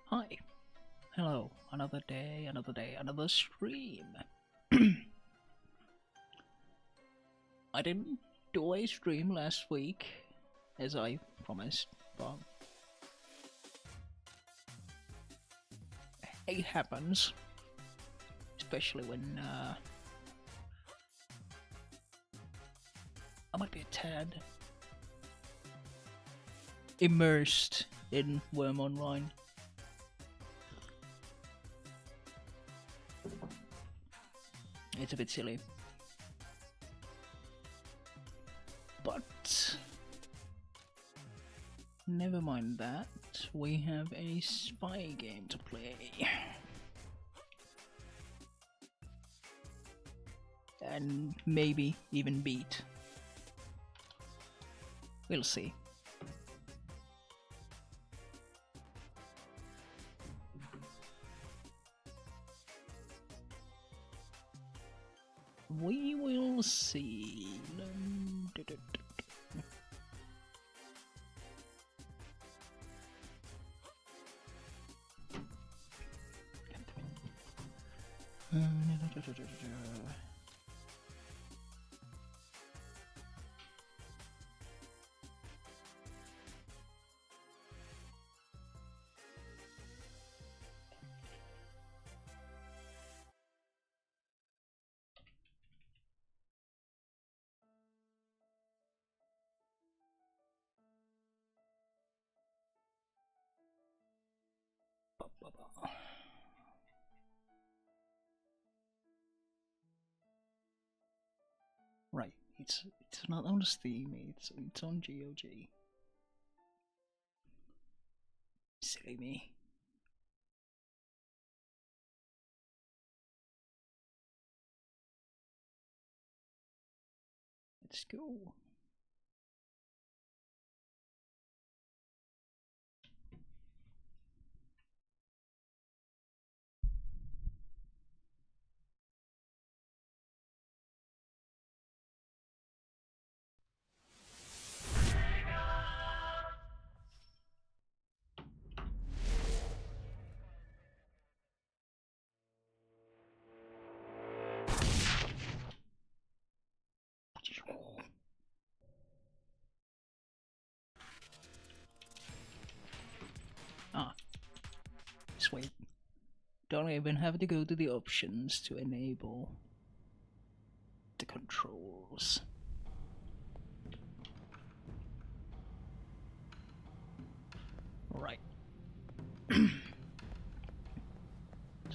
Hi. Hello. Another day, another stream. I didn't do a stream last week, as I promised, but it happens. Especially when I might be a tad immersed in Worm Online. It's a bit silly. But never mind that, we have a spy game to play. And maybe even beat. We'll see. We will see. Right, it's not on Steam, it's on GOG. Silly me. Let's go. Ah, sweet. Don't even have to go to the options to enable the controls. Right. So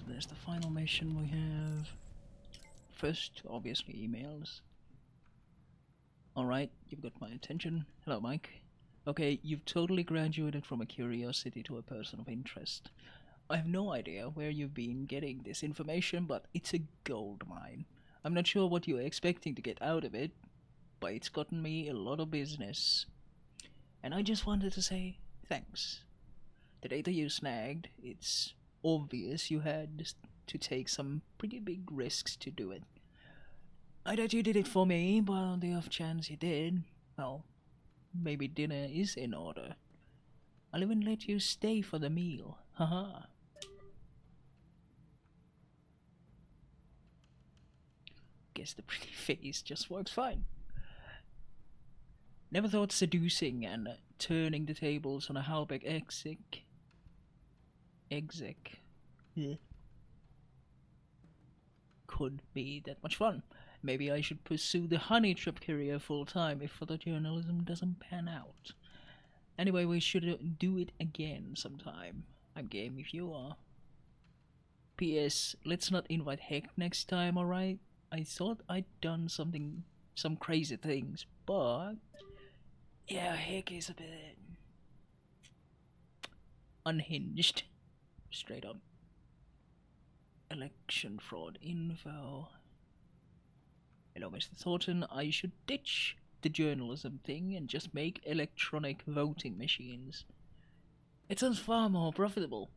there's the final mission we have. First, obviously, emails. Alright, you've got my attention. Hello, Mike. Okay, you've totally graduated from a curiosity to a person of interest. I have no idea where you've been getting this information, but it's a gold mine. I'm not sure what you're expecting to get out of it, but it's gotten me a lot of business. And I just wanted to say thanks. The data you snagged, it's obvious you had to take some pretty big risks to do it. I doubt you did it for me, but on the off chance you did, well, maybe dinner is in order. I'll even let you stay for the meal. Haha. Guess the pretty face just works fine. Never thought seducing and turning the tables on a Halbeck exec could be that much fun. Maybe I should pursue the honey trap career full time if photojournalism doesn't pan out. Anyway, we should do it again sometime. I'm game if you are. P.S. Let's not invite Heck next time, alright? I thought I'd done some crazy things, but yeah, Heck is a bit unhinged. Straight up. Election fraud info. Hello, Mr. Thornton. I should ditch the journalism thing and just make electronic voting machines. It sounds far more profitable.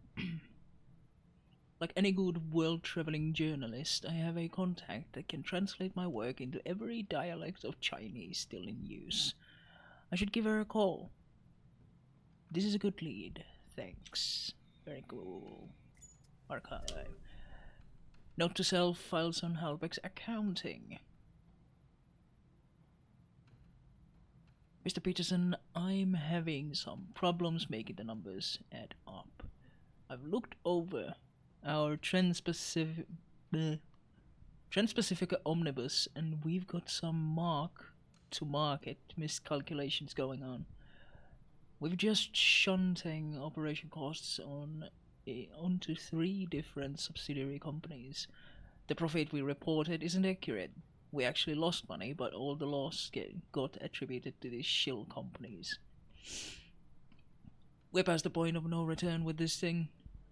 Like any good world-traveling journalist, I have a contact that can translate my work into every dialect of Chinese still in use. I should give her a call. This is a good lead. Thanks. Very cool. Archive. Note to self, files on Halbeck's accounting. Mr. Peterson, I'm having some problems making the numbers add up. I've looked over our Trans-Pacific omnibus and we've got some mark-to-market miscalculations going on. We're just shunting operation costs onto 3 different subsidiary companies. The profit we reported isn't accurate. We actually lost money, but all the loss got attributed to these shill companies. We're past the point of no return with this thing.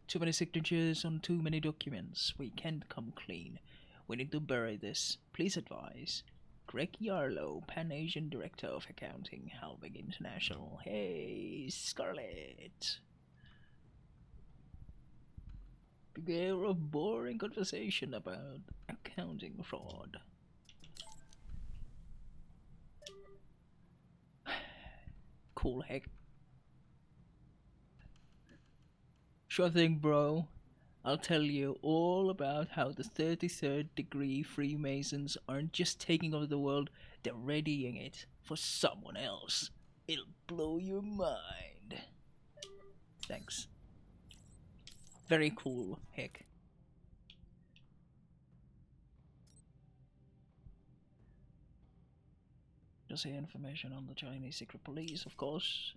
Too many signatures on too many documents. We can't come clean. We need to bury this. Please advise. Greg Yarlow, Pan-Asian Director of Accounting, Halbig International. Hey, Scarlett. Beware of boring conversation about accounting fraud. Cool, heck. Sure thing, bro. I'll tell you all about how the 33rd degree Freemasons aren't just taking over the world, they're readying it for someone else. It'll blow your mind. Thanks. Very cool, heck. Does say information on the Chinese secret police, of course.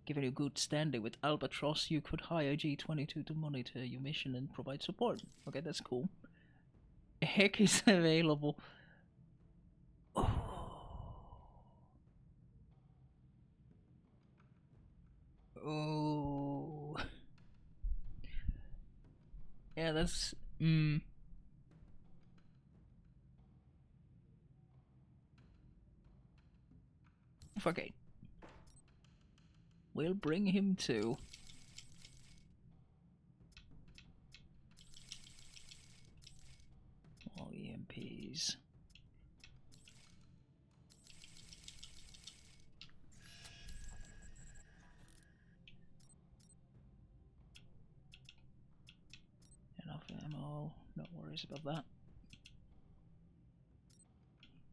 Given you good standing with Albatross, you could hire G22 to monitor your mission and provide support. Okay, that's cool. Heck is available. Oh. Oh. Yeah, that's... Fuck it. We'll bring him to. All EMPs. Enough ammo. No worries about that.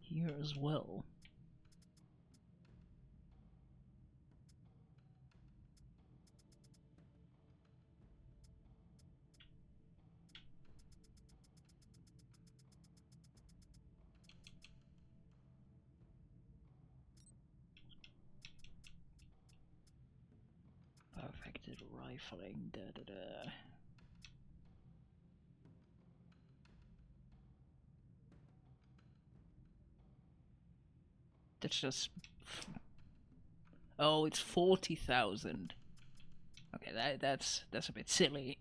Here as well. Perfected rifling, da da da. That's just... Oh, it's 40,000. Okay, that's a bit silly.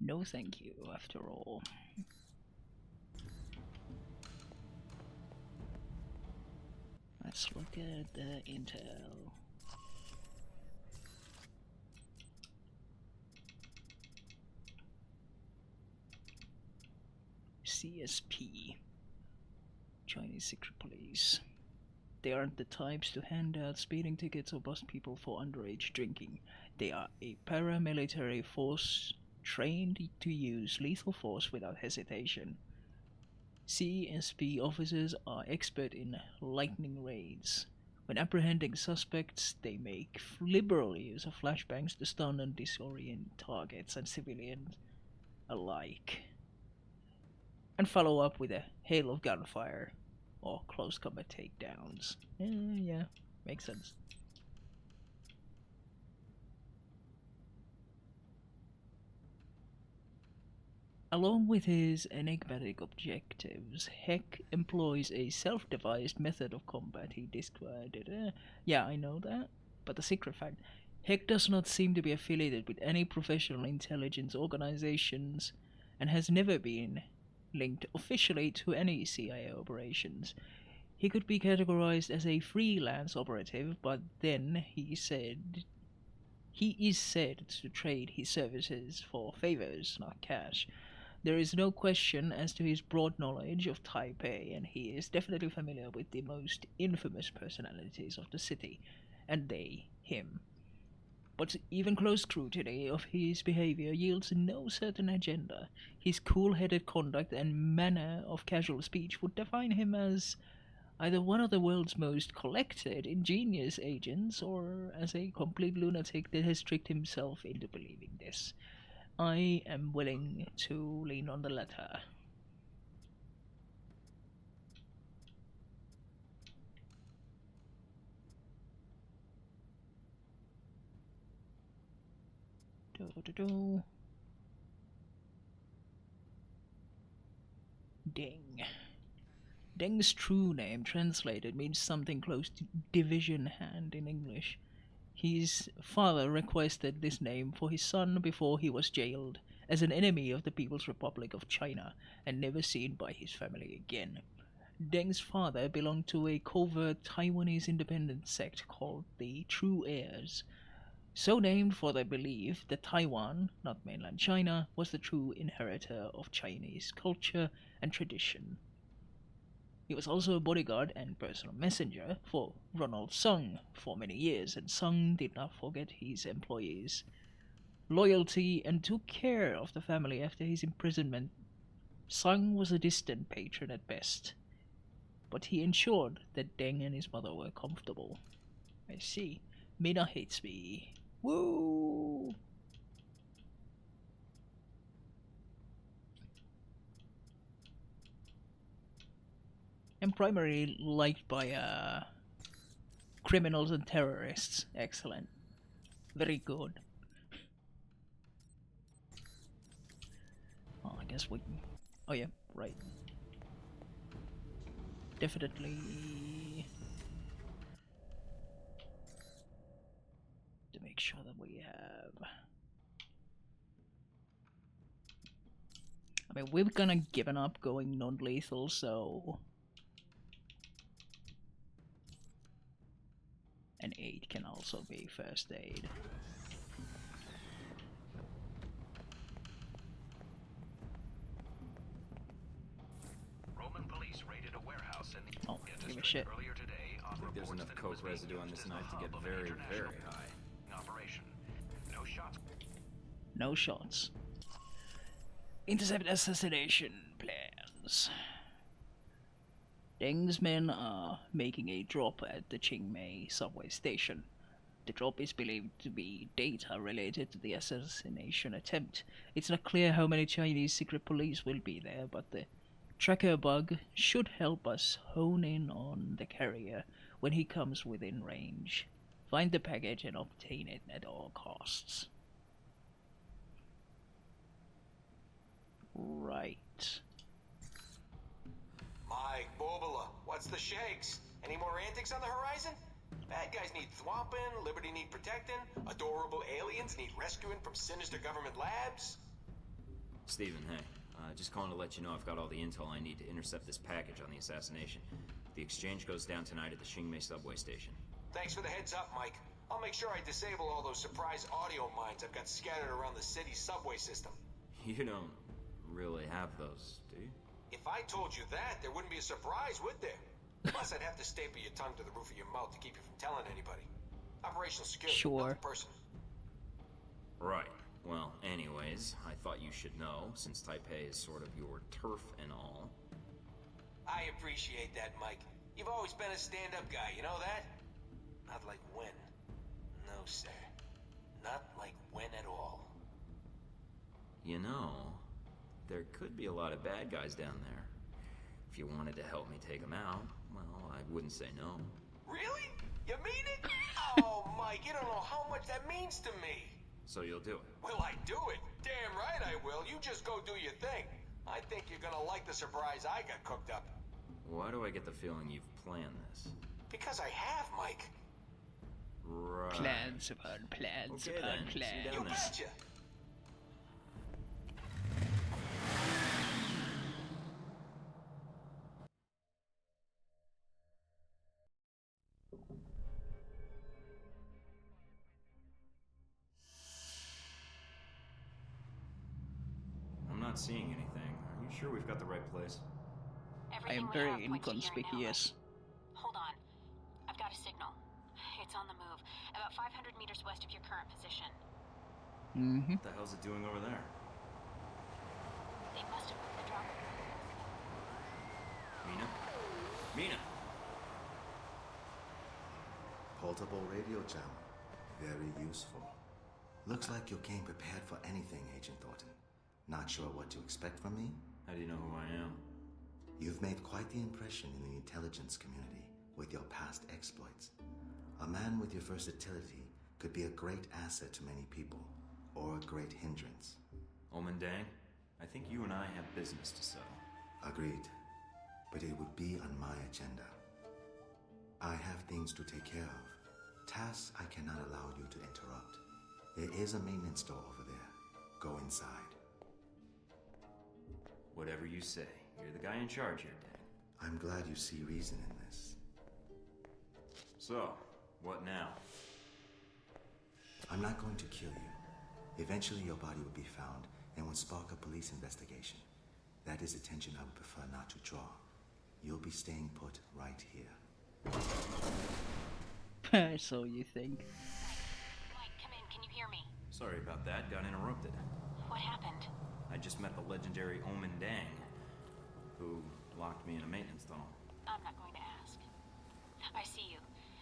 No thank you, after all. Let's look at the intel. CSP. Chinese secret police. They aren't the types to hand out speeding tickets or bust people for underage drinking. They are a paramilitary force trained to use lethal force without hesitation. CSP officers are expert in lightning raids. When apprehending suspects, they make liberal use of flashbangs to stun and disorient targets and civilians alike, and follow up with a hail of gunfire or close combat takedowns. Yeah, makes sense. Along with his enigmatic objectives, Heck employs a self-devised method of combat he described it. Yeah, I know that. But the secret fact, Heck does not seem to be affiliated with any professional intelligence organizations and has never been linked officially to any CIA operations. He could be categorized as a freelance operative, but then he is said to trade his services for favors, not cash. There is no question as to his broad knowledge of Taipei, and he is definitely familiar with the most infamous personalities of the city, and they, him. But even close scrutiny of his behavior yields no certain agenda. His cool-headed conduct and manner of casual speech would define him as either one of the world's most collected, ingenious agents, or as a complete lunatic that has tricked himself into believing this. I am willing to lean on the latter. Do-do-do. Deng. Deng's true name translated means something close to division hand in English. His father requested this name for his son before he was jailed as an enemy of the People's Republic of China and never seen by his family again. Deng's father belonged to a covert Taiwanese independent sect called the True Heirs, so named for their belief that Taiwan, not mainland China, was the true inheritor of Chinese culture and tradition. He was also a bodyguard and personal messenger for Ronald Sung for many years, and Sung did not forget his employees' loyalty and took care of the family after his imprisonment. Sung was a distant patron at best, but he ensured that Deng and his mother were comfortable. I see. Mina hates me. Woo! I'm primarily liked by criminals and terrorists. Excellent. Very good. Well, I guess we... Oh yeah, right. Definitely... to make sure that we have... I mean, we've kind of given up going non-lethal, so... An 8 can also be first aid. Roman police raided a warehouse in the give a shit. earlier today on I think there's enough coke residue on this knife to get very, very high. Operation. No shots. No shots. Intercept assassination plans. Deng's men are making a drop at the Qingmei subway station. The drop is believed to be data related to the assassination attempt. It's not clear how many Chinese secret police will be there, but the tracker bug should help us hone in on the carrier when he comes within range. Find the package and obtain it at all costs. Right. Mike, Bobula, what's the shakes? Any more antics on the horizon? Bad guys need thwomping, liberty need protecting, adorable aliens need rescuing from sinister government labs. Steven, hey. Just calling to let you know I've got all the intel I need to intercept this package on the assassination. The exchange goes down tonight at the Qingmei subway station. Thanks for the heads up, Mike. I'll make sure I disable all those surprise audio mines I've got scattered around the city's subway system. You don't really have those, do you? If I told you that, there wouldn't be a surprise, would there? Plus, I'd have to staple your tongue to the roof of your mouth to keep you from telling anybody. Operational security, Sure. nothing personal. Right. Well, anyways, I thought you should know, since Taipei is sort of your turf and all. I appreciate that, Mike. You've always been a stand-up guy, you know that? Not like when. No, sir. Not like when at all. You know, there could be a lot of bad guys down there. If you wanted to help me take them out, well, I wouldn't say no. Really? You mean it? Oh, Mike, you don't know how much that means to me. So you'll do it? Will I do it? Damn right I will. You just go do your thing. I think you're gonna like the surprise I got cooked up. Why do I get the feeling you've planned this? Because I have, Mike. Right. Plans upon plans Okay, upon then. See you plans. down You there. betcha. I'm not seeing anything. Sure we've got the right place? I Everything am we have very points to here now, inconspicuous. Mike. Hold on. I've got a signal. It's on the move, about 500 meters west of your current position. Mm-hmm. What the hell's it doing over there? They must have moved the dropper. Mina? Mina! Portable radio channel. Very useful. Looks like you came prepared for anything, Agent Thornton. Not sure what to expect from me? How do you know who I am? You've made quite the impression in the intelligence community with your past exploits. A man with your versatility could be a great asset to many people, or a great hindrance. Omen Deng, I think you and I have business to settle. Agreed. But it would be on my agenda. I have things to take care of. Tasks I cannot allow you to interrupt. There is a maintenance store over there. Go inside. Whatever you say. You're the guy in charge here, Deng. I'm glad you see reason in this. So, what now? I'm not going to kill you. Eventually your body will be found and will spark a police investigation. That is attention I would prefer not to draw. You'll be staying put right here. So you think. Mike, come in. Can you hear me? Sorry about that, got interrupted. What happened? I just met the legendary Omen Deng, who locked me in a maintenance tunnel. I'm not going to ask. I see you.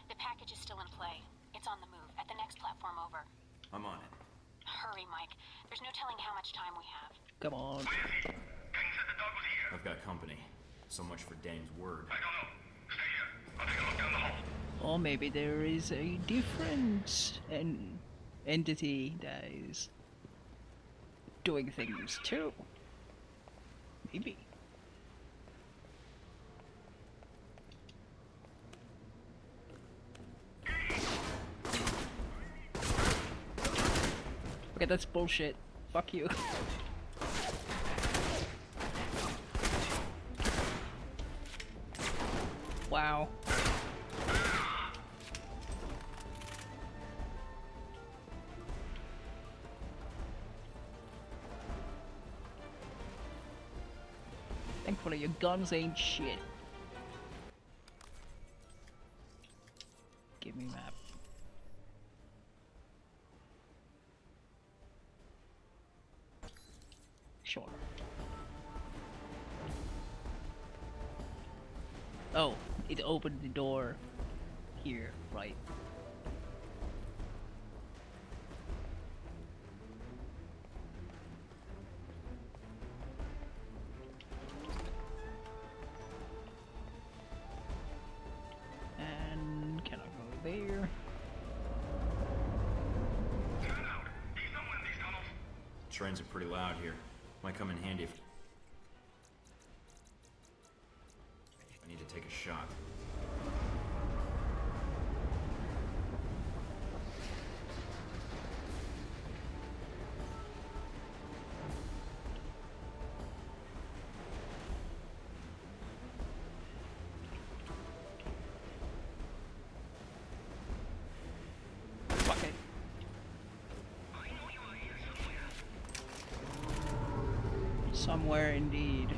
The package is still in play. It's on the move, at the next platform over. I'm on it. Hurry, Mike. There's no telling how much time we have. Come on. I've got company. So much for Deng's word. Or maybe there is a different entity that is doing things too. Maybe. Okay, that's bullshit. Fuck you. Wow. Thankfully, your guns ain't shit. Give me map. Sure. Oh, it opened the door here, right? And can I go there? Trains are pretty loud here. Might come in handy if... I need to take a shot. Fuck it. Somewhere indeed.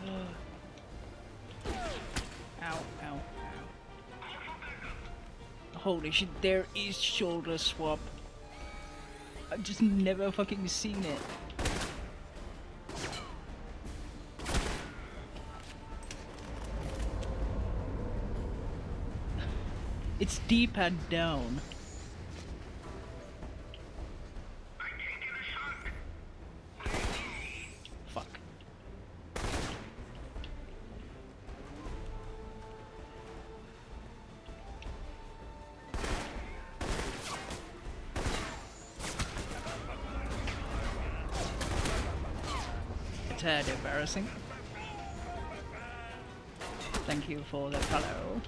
Ow, ow, ow. Holy shit, there is shoulder swap. I've just never fucking seen it. It's D-pad down. Fuck. A tad embarrassing. Thank you for the follow.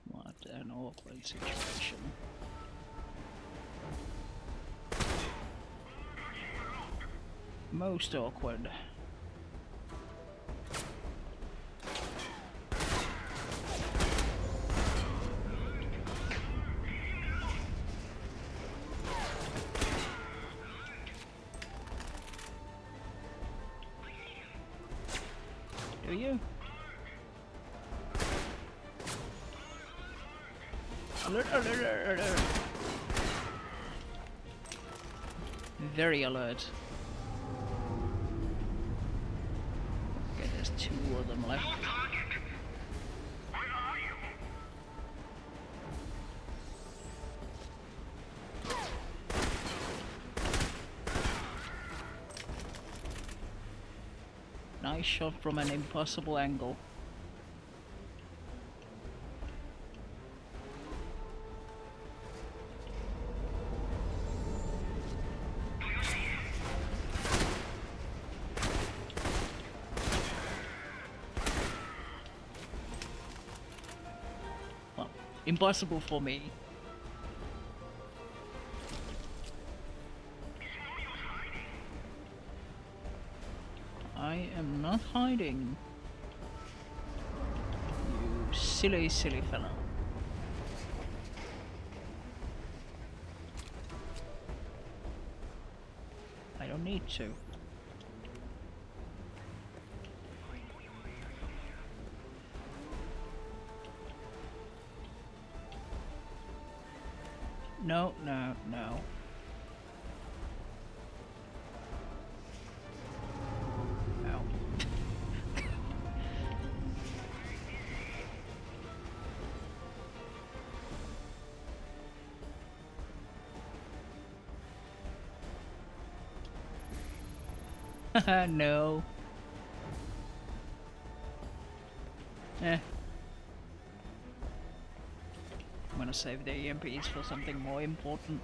What an awkward situation. Most awkward. Do you? Alert, alert, alert, alert. Very alert. Okay, there's 2 of them left. Nice shot from an impossible angle. Well, impossible for me. I am not hiding. You silly, silly fellow. I don't need to. No, no, no. Haha, no. I'm gonna save the EMPs for something more important.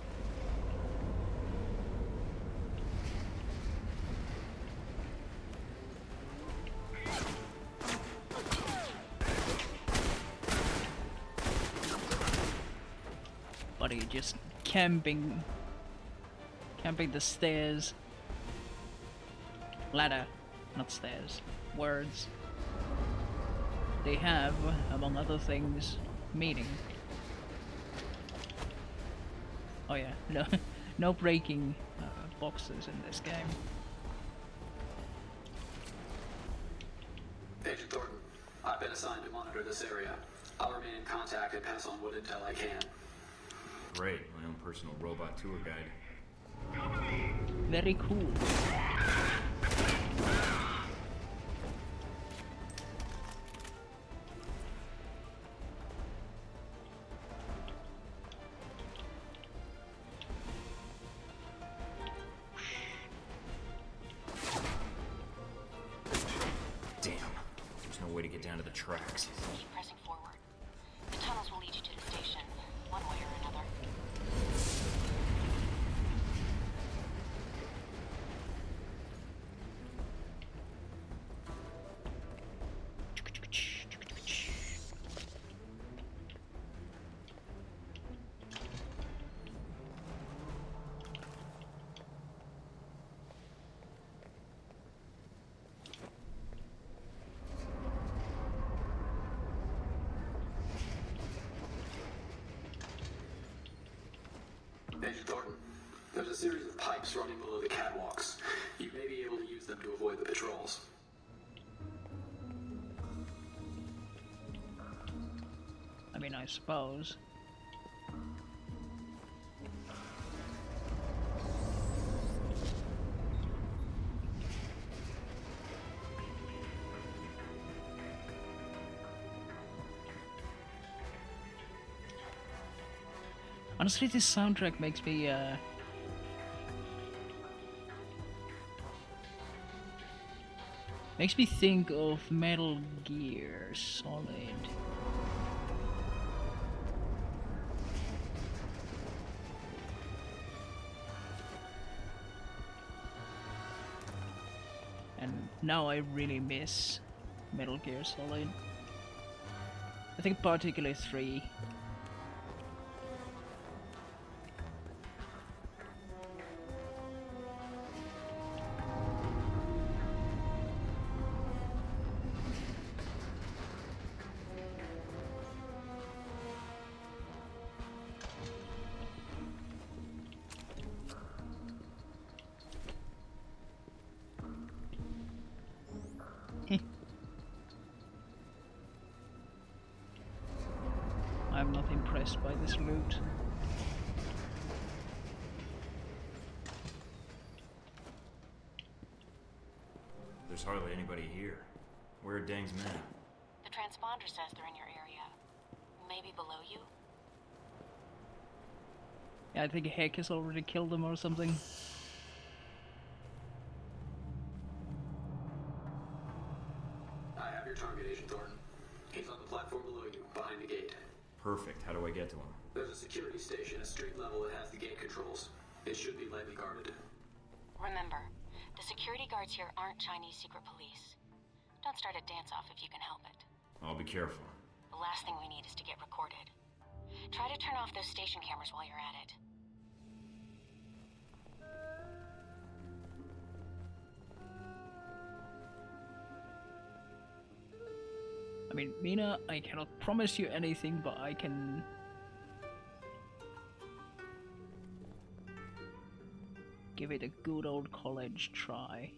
Buddy, just camping the stairs. Ladder, not stairs. Words. They have, among other things, meaning. Oh yeah, no, no breaking boxes in this game. Agent Thornton, I've been assigned to monitor this area. I'll remain in contact and pass on what intel I can. Great, my own personal robot tour guide. Very cool. Damn, there's no way to get down to the tracks. Keep pressing forward. The tunnels will lead you to the station, one way or another. Agent Thornton, there's a series of pipes running below the catwalks. You may be able to use them to avoid the patrols. I mean, I suppose. Honestly, this soundtrack makes me think of Metal Gear Solid. And now I really miss Metal Gear Solid. I think particularly 3. impressed by this loot. There's hardly anybody here. Where are Deng's men? The transponder says they're in your area. Maybe below you? Yeah, I think Heck has already killed them or something. I have your target, Agent Thornton. He's on the platform below you, behind the gate. Perfect. How do I get to him? There's a security station at street level that has the gate controls. It should be lightly guarded. Remember, the security guards here aren't Chinese secret police. Don't start a dance-off if you can help it. I'll be careful. The last thing we need is to get recorded. Try to turn off those station cameras while you're at it. I mean, Mina, I cannot promise you anything, but I can... give it a good old college try.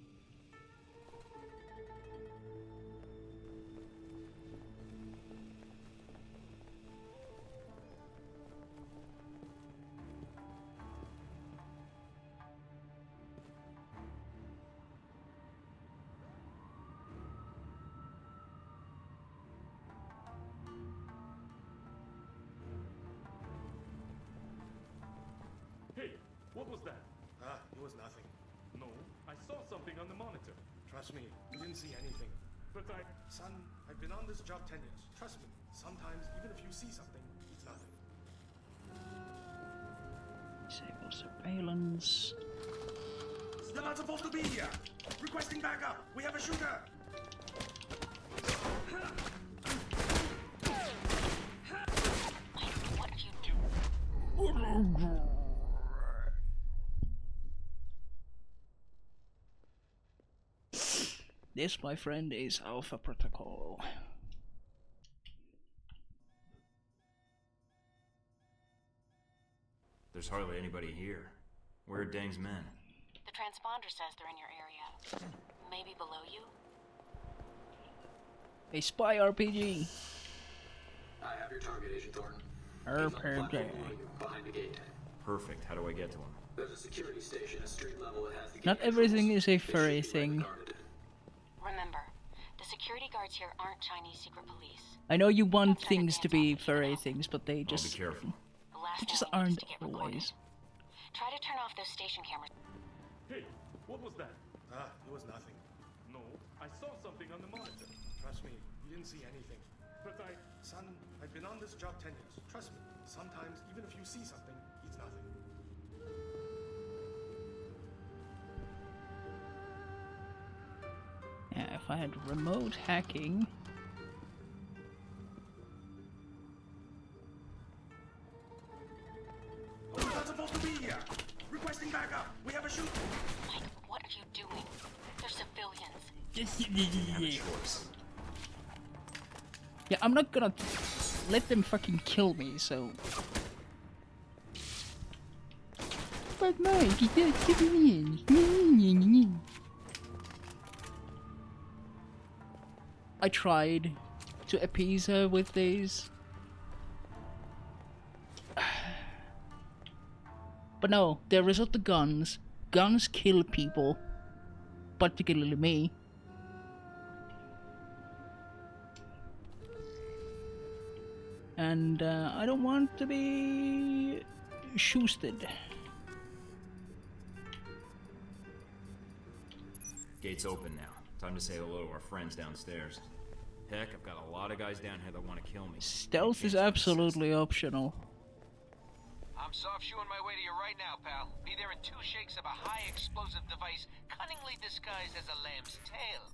Hey, what was that? It was nothing. No, I saw something on the monitor. Trust me, you didn't see anything. But Son, I've been on this job 10 years. Trust me, sometimes even if you see something, it's nothing. Disable surveillance. You're not supposed to be here! Requesting backup! We have a shooter! What have you do? This, my friend, is Alpha Protocol. There's hardly anybody here. Where are Deng's men? The transponder says they're in your area. Maybe below you? A spy RPG. I have your target, Agent Thornton. He's on the platform below you, behind the gate. Perfect. How do I get to him? There's a security station at street level that has the gate Not controls. everything is a It should furry be lightly thing. guarded. Remember, the security guards here aren't Chinese secret police. I know you want things to be furry things, but they I'll be just careful. The last just thing we need is aren't to get recorded. always. Try to turn off those station cameras. hey, what was that? It was nothing. No, I saw something on the monitor. Trust me, you didn't see anything. But Son, I've been on this job 10 years. Trust me, sometimes even if you see something, it's nothing. Yeah, if I had remote hacking. You're not supposed to be here! Requesting backup! We have a shooter! Mike, what are you doing? They're civilians. Have a choice. Yeah, I'm not gonna let them fucking kill me, so. But Mike, it's not civilians. I tried to appease her with these. But no, there is the guns. Guns kill people. Particularly me. And I don't want to be shoosted. Gate's open now. Time to say hello to our friends downstairs. Heck, I've got a lot of guys down here that want to kill me. Stealth is absolutely optional. I'm soft shoeing my way to you right now, pal. Be there in 2 shakes of a high explosive device cunningly disguised as a lamb's tail.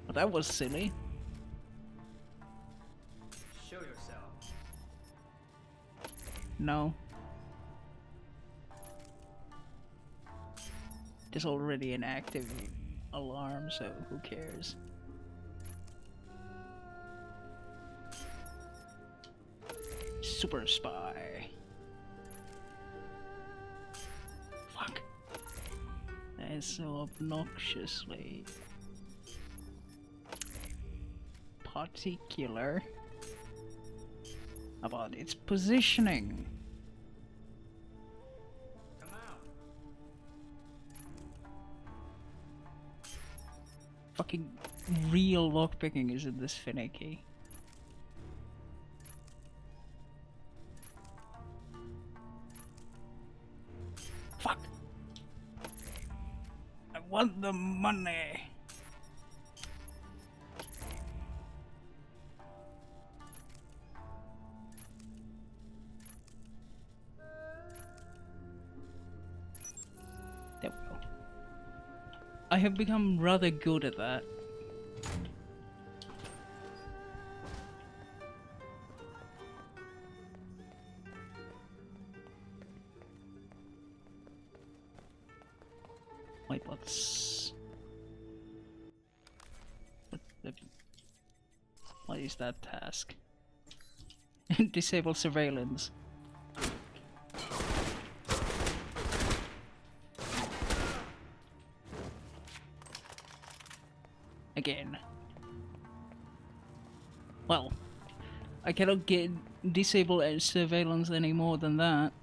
But that was silly. Show yourself. No. There's already an active alarm, so who cares? Super spy. Fuck. That is so obnoxiously particular about its positioning. Come out. Fucking real lockpicking isn't this finicky. Fuck! I want the money! There we go. I have become rather good at that. Wait, what is that task? Disable surveillance. Again. Well, I cannot get disable surveillance any more than that.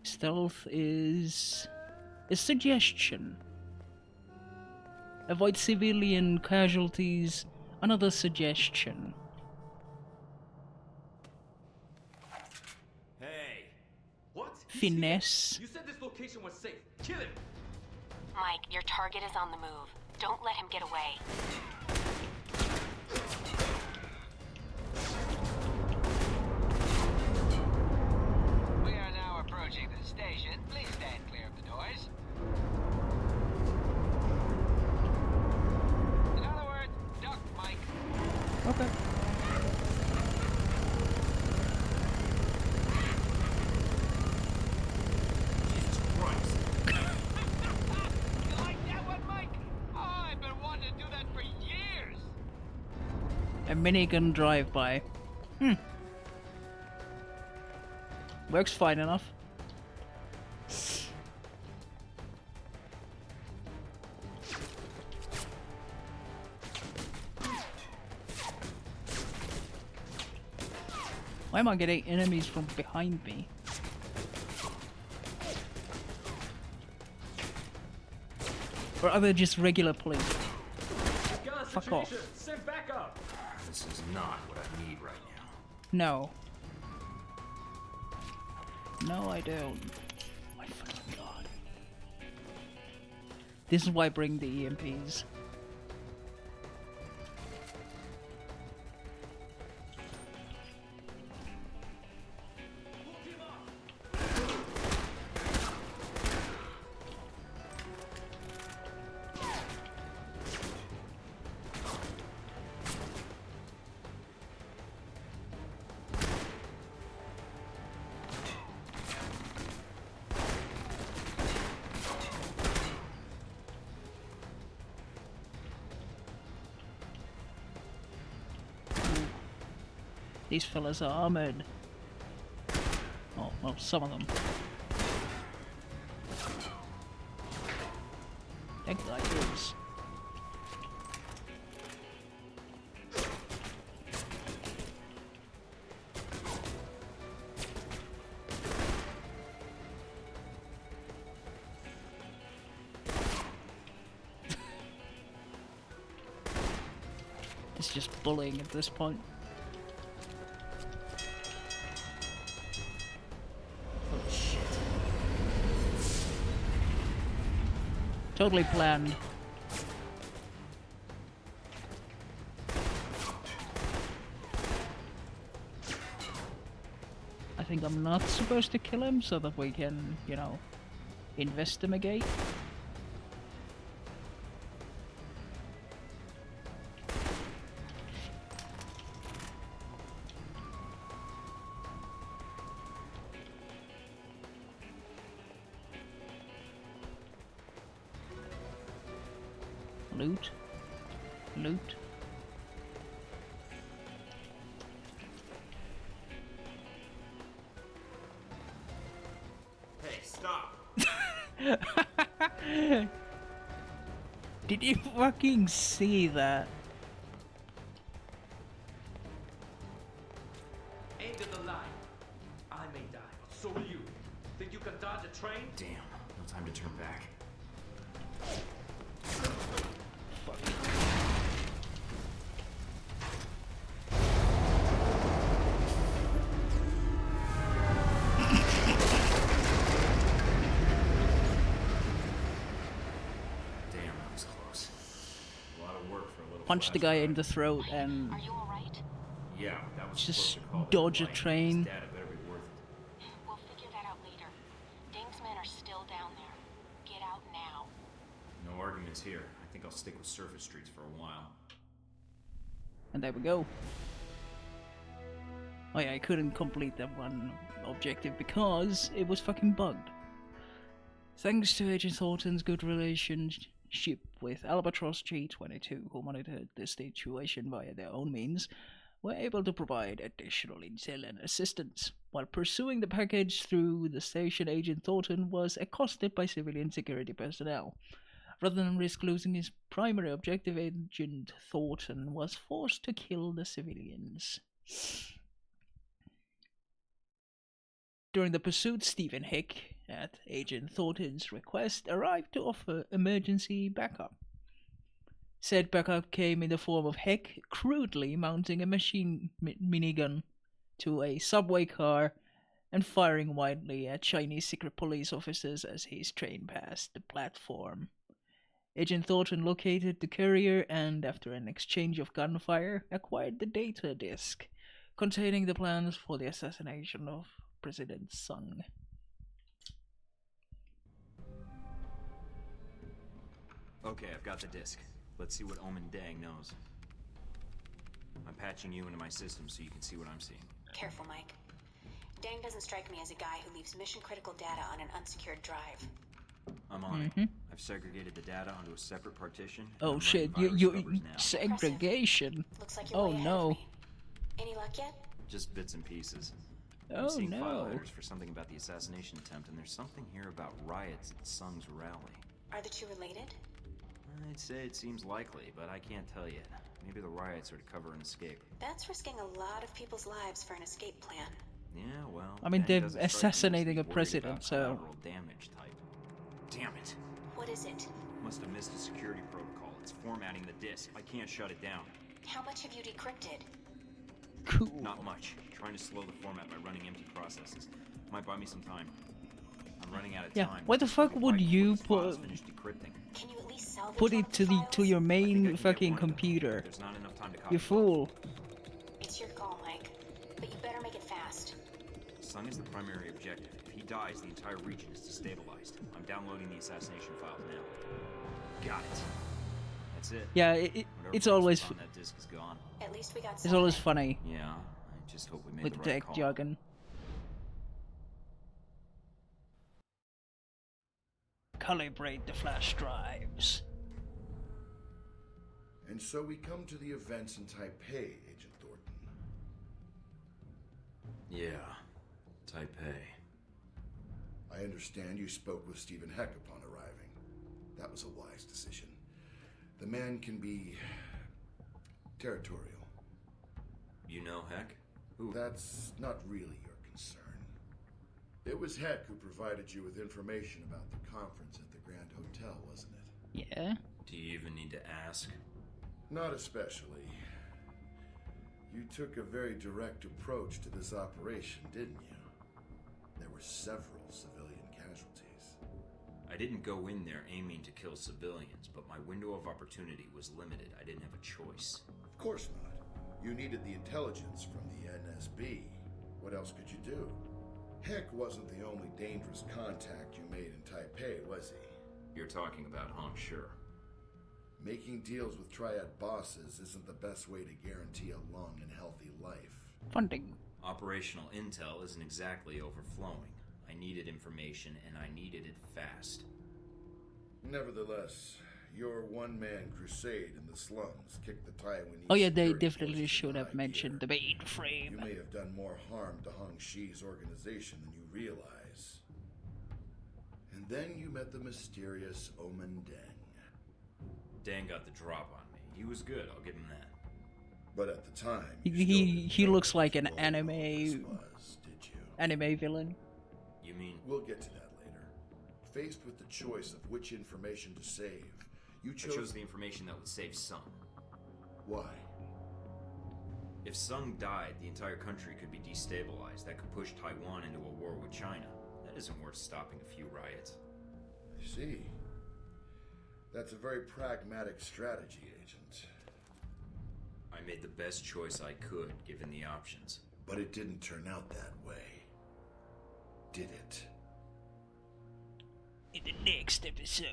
Stealth is a suggestion. Avoid civilian casualties. Another suggestion. Hey! What? Finesse. You said this location was safe. Kill him! Mike, your target is on the move. Don't let him get away. We are now approaching the station. Please stand clear of the doors. In other words, duck, Mike. Okay. Jesus Christ. You like that one, Mike? Oh, I've been wanting to do that for years. A minigun drive-by. Works fine enough. Why am I getting enemies from behind me? Or are they just regular police? Got a Fuck off. situation. Send back up. This is not what I need right now. No. No, I don't. My fucking god. This is why I bring the EMPs. These fellas are armored. Oh, well, some of them. That guy is. It's just bullying at this point. Totally planned. I think I'm not supposed to kill him so that we can, you know, investigate. Loot. Loot. Hey, stop! Did you fucking see that? End of the line. I may die, but so will you. Think you can dodge a train? Damn, no time to turn back. Punch the guy in the throat and Are you alright? Yeah, that was just dodge a train. Data better be worth it. We'll figure that out later. Deng's men are still down there. Get out now. No arguments here. I think I'll stick with surface streets for a while. And there we go. Oh yeah, I couldn't complete that one objective because it was fucking bugged. Thanks to Agent Thornton's good relationship with Albatross G-22, who monitored the situation via their own means, were able to provide additional intel and assistance. While pursuing the package through the station, Agent Thornton was accosted by civilian security personnel. Rather than risk losing his primary objective, Agent Thornton was forced to kill the civilians. During the pursuit, Stephen Hick, at Agent Thornton's request, arrived to offer emergency backup. Said backup came in the form of Hick crudely mounting a minigun to a subway car and firing wildly at Chinese secret police officers as his train passed the platform. Agent Thornton located the courier and, after an exchange of gunfire, acquired the data disk containing the plans for the assassination of President Sung. Okay, I've got the disc. Let's see what Omen Deng knows. I'm patching you into my system so you can see what I'm seeing. Careful, Mike. Deng doesn't strike me as a guy who leaves mission-critical data on an unsecured drive. I'm on it. I've segregated the data onto a separate partition. Oh shit, you segregation. Looks like you're Oh way ahead of no. me. Any luck yet? Just bits and pieces. Oh I'm seeing file no. headers for something about the assassination attempt, and there's something here about riots at Sung's rally. Are the two related? I'd say it seems likely, but I can't tell yet. Maybe the riots are to cover an escape. That's risking a lot of people's lives for an escape plan. Yeah, well... I mean, Deng they're doesn't strike me as assassinating the a worried president, about so... collateral damage type. Damn it. What is it? Must have missed a security protocol. It's formatting the disk. I can't shut it down. How much have you decrypted? Cool. Not much. Trying to slow the format by running empty processes. Might buy me some time. I'm running out of time. Why the fuck would you put Can you at least salvage put it to the files? your main fucking computer? There's not enough time to copy. You fool. It's your call, Mike. But you better make it fast. Sung is the primary objective. If he dies, the entire region is destabilized. I'm downloading the assassination files now. Got it. That's it. Yeah, it's always on that disk is gone. At least we got it's always something. funny Yeah, I just hope we made with the the right tech call. jargon. Calibrate the flash drives. And so we come to the events in Taipei, Agent Thornton. Yeah, Taipei. I understand you spoke with Stephen Heck upon arriving. That was a wise decision. The man can be territorial. You know Heck? Who? That's not really your concern. It was Heck who provided you with information about the conference at the Grand Hotel, wasn't it? Yeah. Do you even need to ask? Not especially. You took a very direct approach to this operation, didn't you? There were several civilian casualties. I didn't go in there aiming to kill civilians, but my window of opportunity was limited. I didn't have a choice. Of course not. You needed the intelligence from the NSB. What else could you do? Heck wasn't the only dangerous contact you made in Taipei, was he? You're talking about Hong Sure. Making deals with triad bosses isn't the best way to guarantee a long and healthy life. Funding. Operational intel isn't exactly overflowing. I needed information, and I needed it fast. Nevertheless, your one-man crusade in the slums kicked the Taiwanese... Oh yeah, they security definitely forces should into have high mentioned the gear. mainframe. You may have done more harm to Hong Shi's organization than you realize. And then you met the mysterious Omen Deng. Deng got the drop on me. He was good, I'll give him that. But at the time, he looks like an anime villain. You mean? We'll get to that later. Faced with the choice of which information to save, you I chose the information that would save Sung. Why? If Sung died, the entire country could be destabilized. That could push Taiwan into a war with China. That isn't worth stopping a few riots. I see. That's a very pragmatic strategy, Agent. I made the best choice I could, given the options. But it didn't turn out that way. Did it? In the next episode.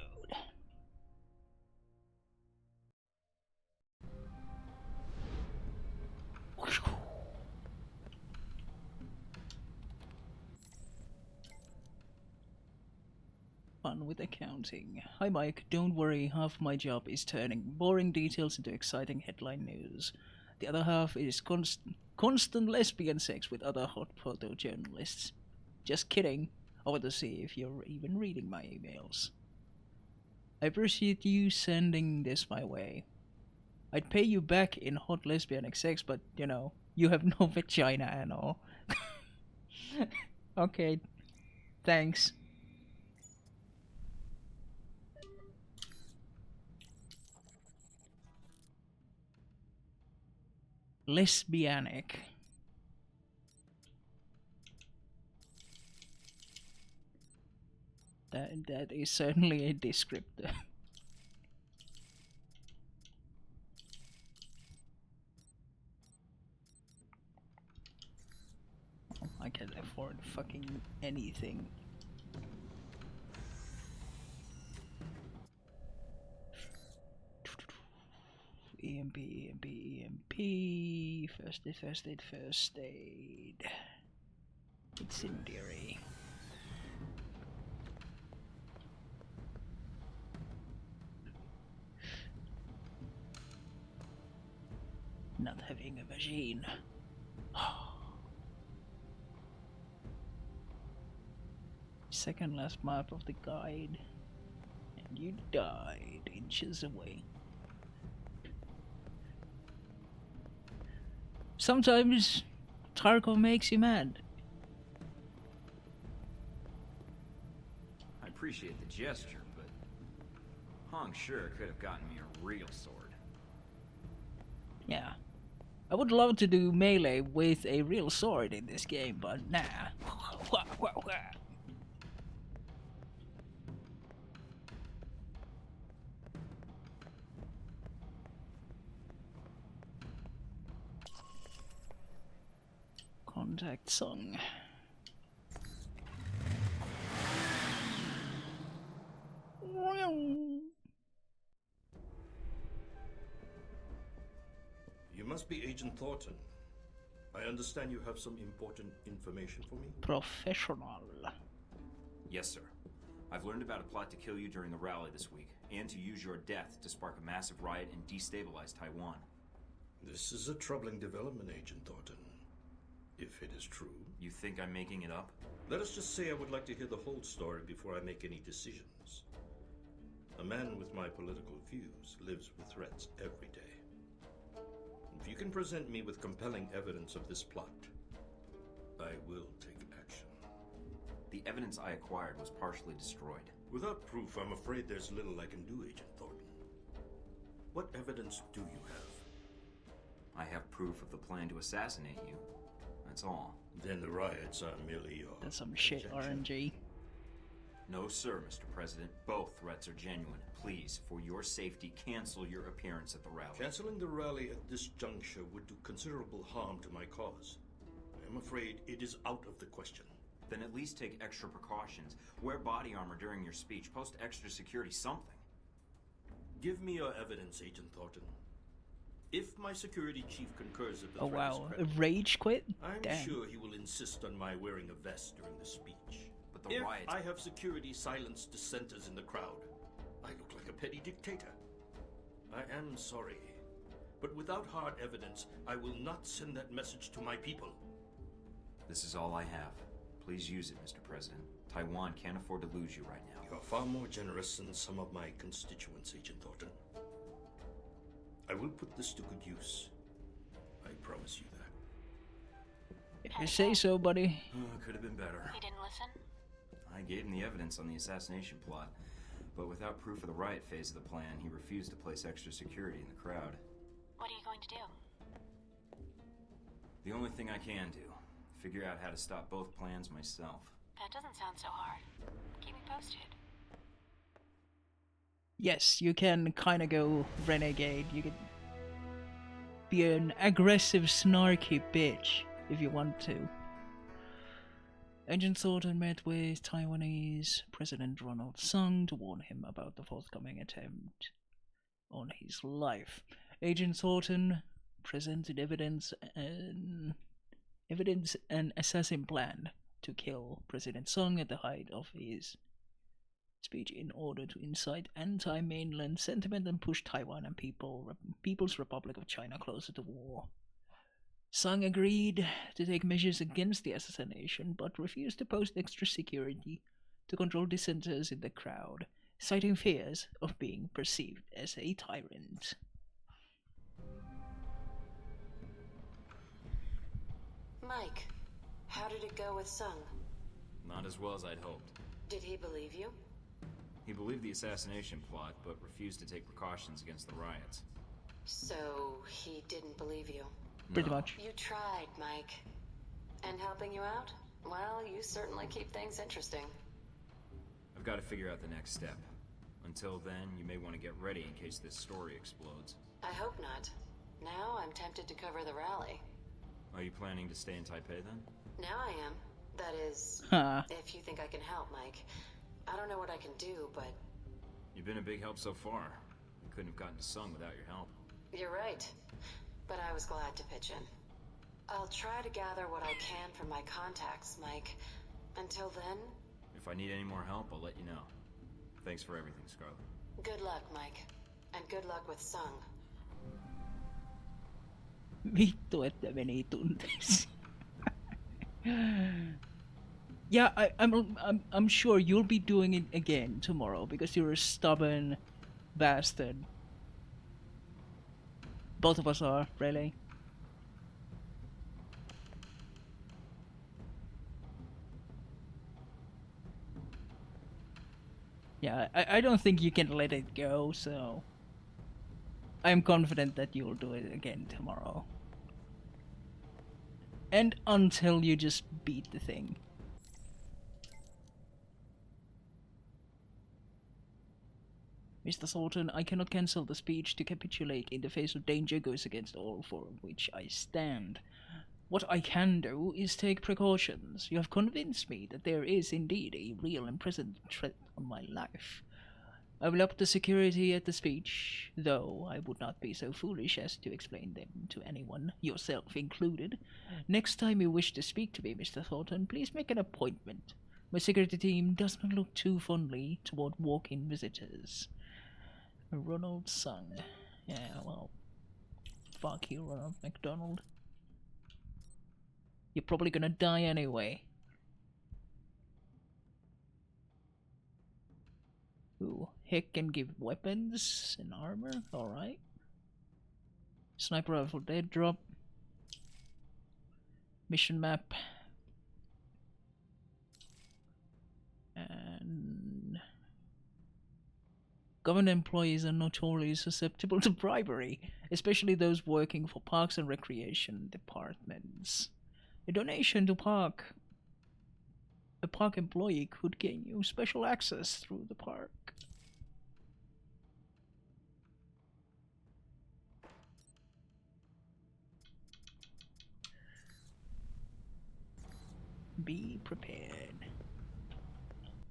Fun with accounting. Hi Mike, don't worry, half my job is turning boring details into exciting headline news. The other half is constant lesbian sex with other hot photojournalists. Just kidding. I want to see if you're even reading my emails. I appreciate you sending this my way. I'd pay you back in hot lesbian sex, but you know, you have no vagina and all. Okay, thanks. Lesbianic. That is certainly a descriptor. I can afford fucking anything. EMP, EMP, EMP. First aid, first aid, first aid. Incendiary. Not having a machine. Second last map of the guide. And you died inches away. Sometimes Tarkov makes you mad. I appreciate the gesture, but Hong sure could have gotten me a real sword. Yeah. I would love to do melee with a real sword in this game, but nah. Contact Sung. You must be Agent Thornton. I understand you have some important information for me? Professional. Yes, sir. I've learned about a plot to kill you during the rally this week, and to use your death to spark a massive riot and destabilize Taiwan. This is a troubling development, Agent Thornton. If it is true. You think I'm making it up? Let us just say I would like to hear the whole story before I make any decisions. A man with my political views lives with threats every day. If you can present me with compelling evidence of this plot, I will take action. The evidence I acquired was partially destroyed. Without proof, I'm afraid there's little I can do, Agent Thornton. What evidence do you have? I have proof of the plan to assassinate you. That's all. Then the riots are merely your... That's some shit RNG. No, sir, Mr. President. Both threats are genuine. Please, for your safety, cancel your appearance at the rally. Canceling the rally at this juncture would do considerable harm to my cause. I'm afraid it is out of the question. Then at least take extra precautions. Wear body armor during your speech. Post extra security, something. Give me your evidence, Agent Thornton. If my security chief concurs that the oh threat wow, is credible, rage quit? I'm Damn. sure he will insist on my wearing a vest during the speech. But the if riot... I have security silence dissenters in the crowd, I look like a petty dictator. I am sorry, but without hard evidence, I will not send that message to my people. This is all I have. Please use it, Mr. President. Taiwan can't afford to lose you right now. You are far more generous than some of my constituents, Agent Thornton. I will put this to good use. I promise you that. If you say so, buddy. Could have been better. He didn't listen? I gave him the evidence on the assassination plot, but without proof of the riot phase of the plan, he refused to place extra security in the crowd. What are you going to do? The only thing I can do, figure out how to stop both plans myself. That doesn't sound so hard. Keep me posted. Yes, you can kind of go renegade. You can be an aggressive, snarky bitch if you want to. Agent Thornton met with Taiwanese President Ronald Sung to warn him about the forthcoming attempt on his life. Agent Thornton presented evidence an assassin plan to kill President Sung at the height of his speech in order to incite anti-mainland sentiment and push Taiwan and People's Republic of China closer to war. Sung agreed to take measures against the assassination, but refused to post extra security to control dissenters in the crowd, citing fears of being perceived as a tyrant. Mike, how did it go with Sung? Not as well as I'd hoped. Did he believe you? He believed the assassination plot, but refused to take precautions against the riots. So, he didn't believe you? Pretty much. You tried, Mike. And helping you out? Well, you certainly keep things interesting. I've got to figure out the next step. Until then, you may want to get ready in case this story explodes. I hope not. Now I'm tempted to cover the rally. Are you planning to stay in Taipei then? Now I am. That is, if you think I can help, Mike. I don't know what I can do, but... You've been a big help so far. We couldn't have gotten to Sung without your help. You're right. But I was glad to pitch in. I'll try to gather what I can from my contacts, Mike. Until then... If I need any more help, I'll let you know. Thanks for everything, Scarlet. Good luck, Mike. And good luck with Sung. Vittu, että meni tunteisiin. Yeah, I'm sure you'll be doing it again tomorrow because you're a stubborn bastard. Both of us are, really. Yeah, I don't think you can let it go, so I'm confident that you'll do it again tomorrow. And until you just beat the thing. Mr. Thornton, I cannot cancel the speech. To capitulate in the face of danger goes against all for which I stand. What I can do is take precautions. You have convinced me that there is indeed a real and present threat on my life. I will up the security at the speech, though I would not be so foolish as to explain them to anyone, yourself included. Next time you wish to speak to me, Mr. Thornton, please make an appointment. My security team does not look too fondly toward walk-in visitors. Ronald Sung. Yeah, well, fuck you, Ronald McDonald. You're probably gonna die anyway. Ooh, Hick can give weapons and armor, alright. Sniper rifle dead drop. Mission map. And government employees are notoriously susceptible to bribery, especially those working for parks and recreation departments. A donation to a park employee could gain you special access through the park. Be prepared.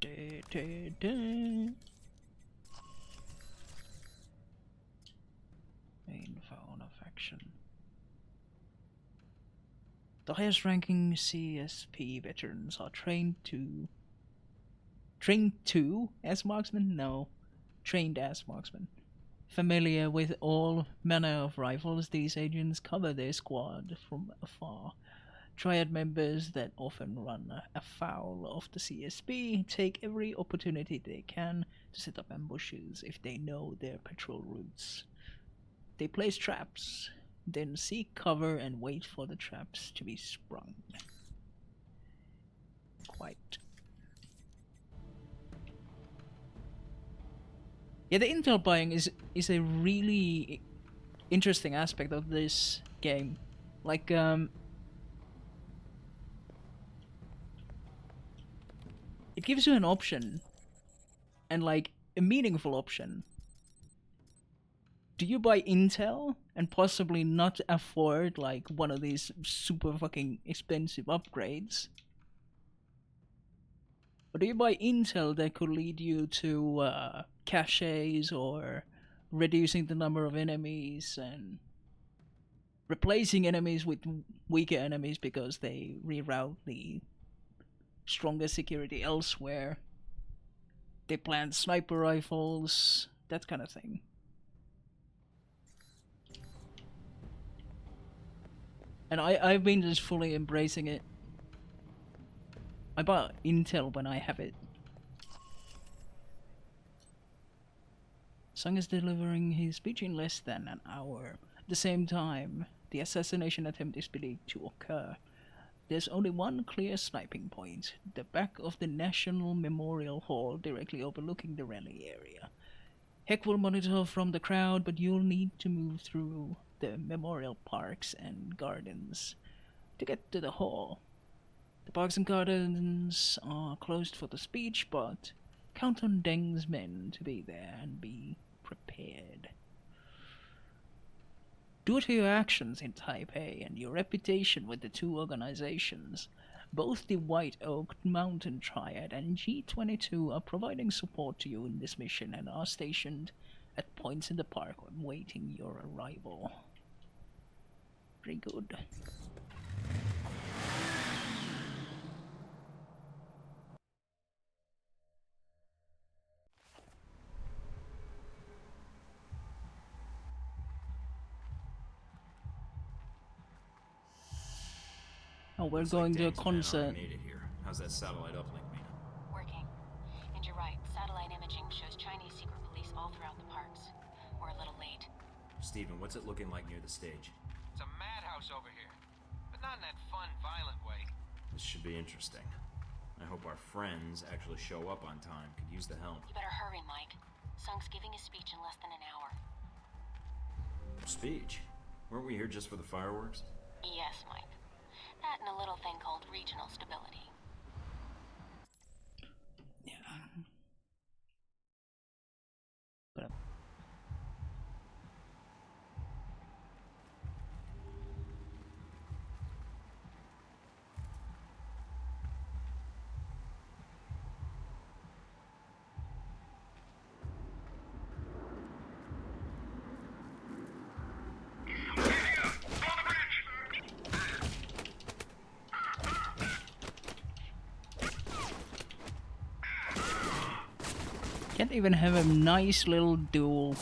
Da, da, da. Info on affection. The highest ranking CSP veterans are trained as marksmen? No. Trained as marksmen. Familiar with all manner of rifles, these agents cover their squad from afar. Triad members that often run afoul of the CSP take every opportunity they can to set up ambushes if they know their patrol routes. They place traps, then seek cover and wait for the traps to be sprung. Quite. Yeah, the intel buying is a really interesting aspect of this game. Like, it gives you an option, and like a meaningful option. Do you buy intel and possibly not afford like one of these super fucking expensive upgrades? Or do you buy intel that could lead you to caches or reducing the number of enemies and replacing enemies with weaker enemies because they reroute the stronger security elsewhere? They plant sniper rifles, that kind of thing. And I've been just fully embracing it. I bought intel when I have it. Sung is delivering his speech in less than an hour. At the same time, the assassination attempt is believed to occur. There's only one clear sniping point, the back of the National Memorial Hall directly overlooking the rally area. Heck will monitor from the crowd, but you'll need to move through the memorial parks and gardens to get to the hall. The parks and gardens are closed for the speech, but count on Deng's men to be there and be prepared. Due to your actions in Taipei and your reputation with the two organizations, both the White Oak Mountain Triad and G22 are providing support to you in this mission and are stationed at points in the park awaiting your arrival. Very good. Oh, we're going to a concert. How's that satellite uplink, Mina? Working. And you're right, satellite imaging shows Chinese secret police all throughout the parks. We're a little late. Steven, what's it looking like near the stage? It's a madhouse over here, but not in that fun, violent way. This should be interesting. I hope our friends actually show up on time. Could use the help. You better hurry, Mike. Sung's giving his speech in less than an hour. Speech? Weren't we here just for the fireworks? Yes, Mike. That and a little thing called regional stability. Yeah. But can't even have a nice little duel.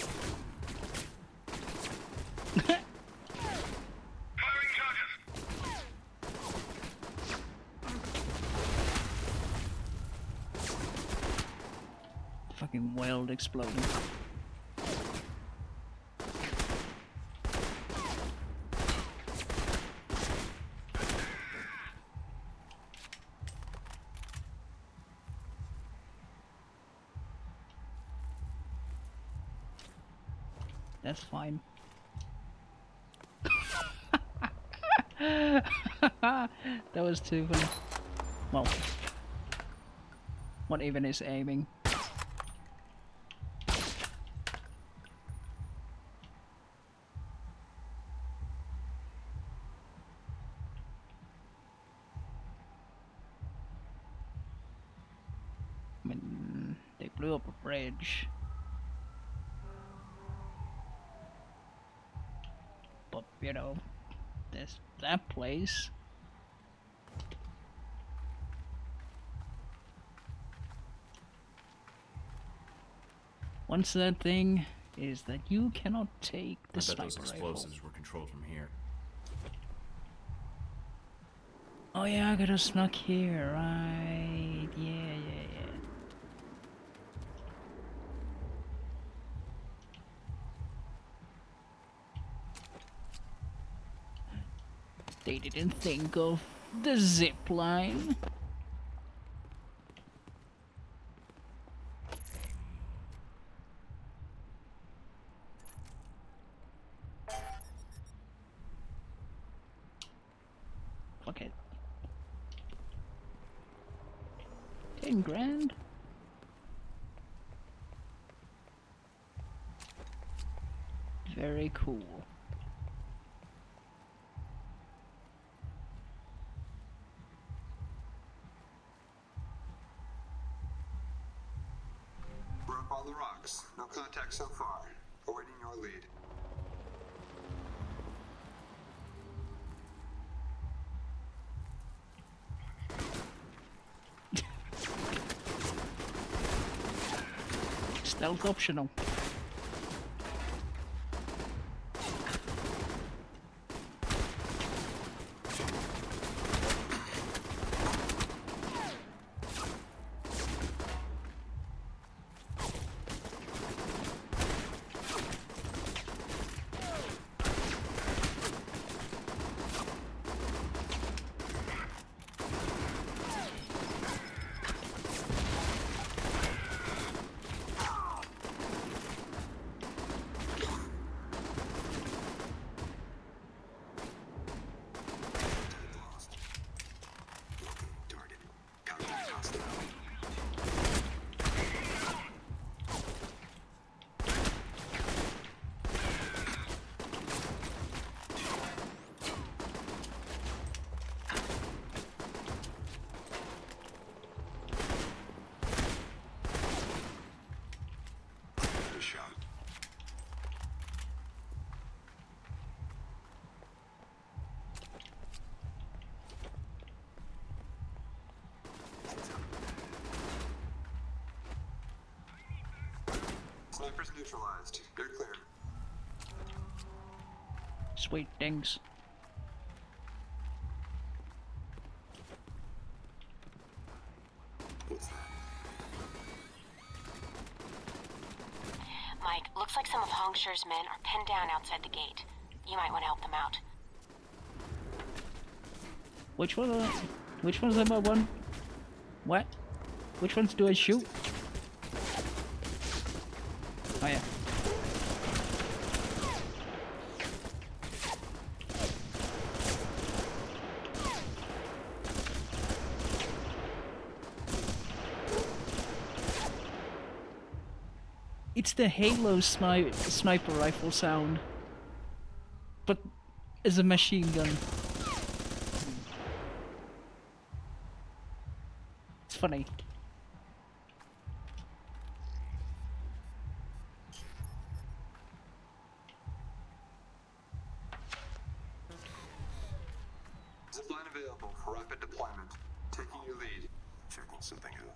Fucking weld exploding. That's fine. That was too funny. Well, what even is aiming? I mean, they blew up a bridge. But, you know, there's that place. Once that thing is that you cannot take the I bet sniper those rifle. explosives were controlled from here. Oh yeah, I gotta snuck here, right? Yeah. They didn't think of the zip line. Fuck it. 10 grand? Very cool. We're up on the rocks. No contact so far. Awaiting your lead. Stealth optional. Snipers neutralized. You're clear. Sweet Dengs. Mike, looks like some of Hongsher's men are pinned down outside the gate. You might want to help them out. Which one's number one? What? Which ones do I shoot? Oh yeah. It's the Halo sniper rifle sound, but as a machine gun. It's funny. Zipline available for rapid deployment. Taking your lead. Checking something out.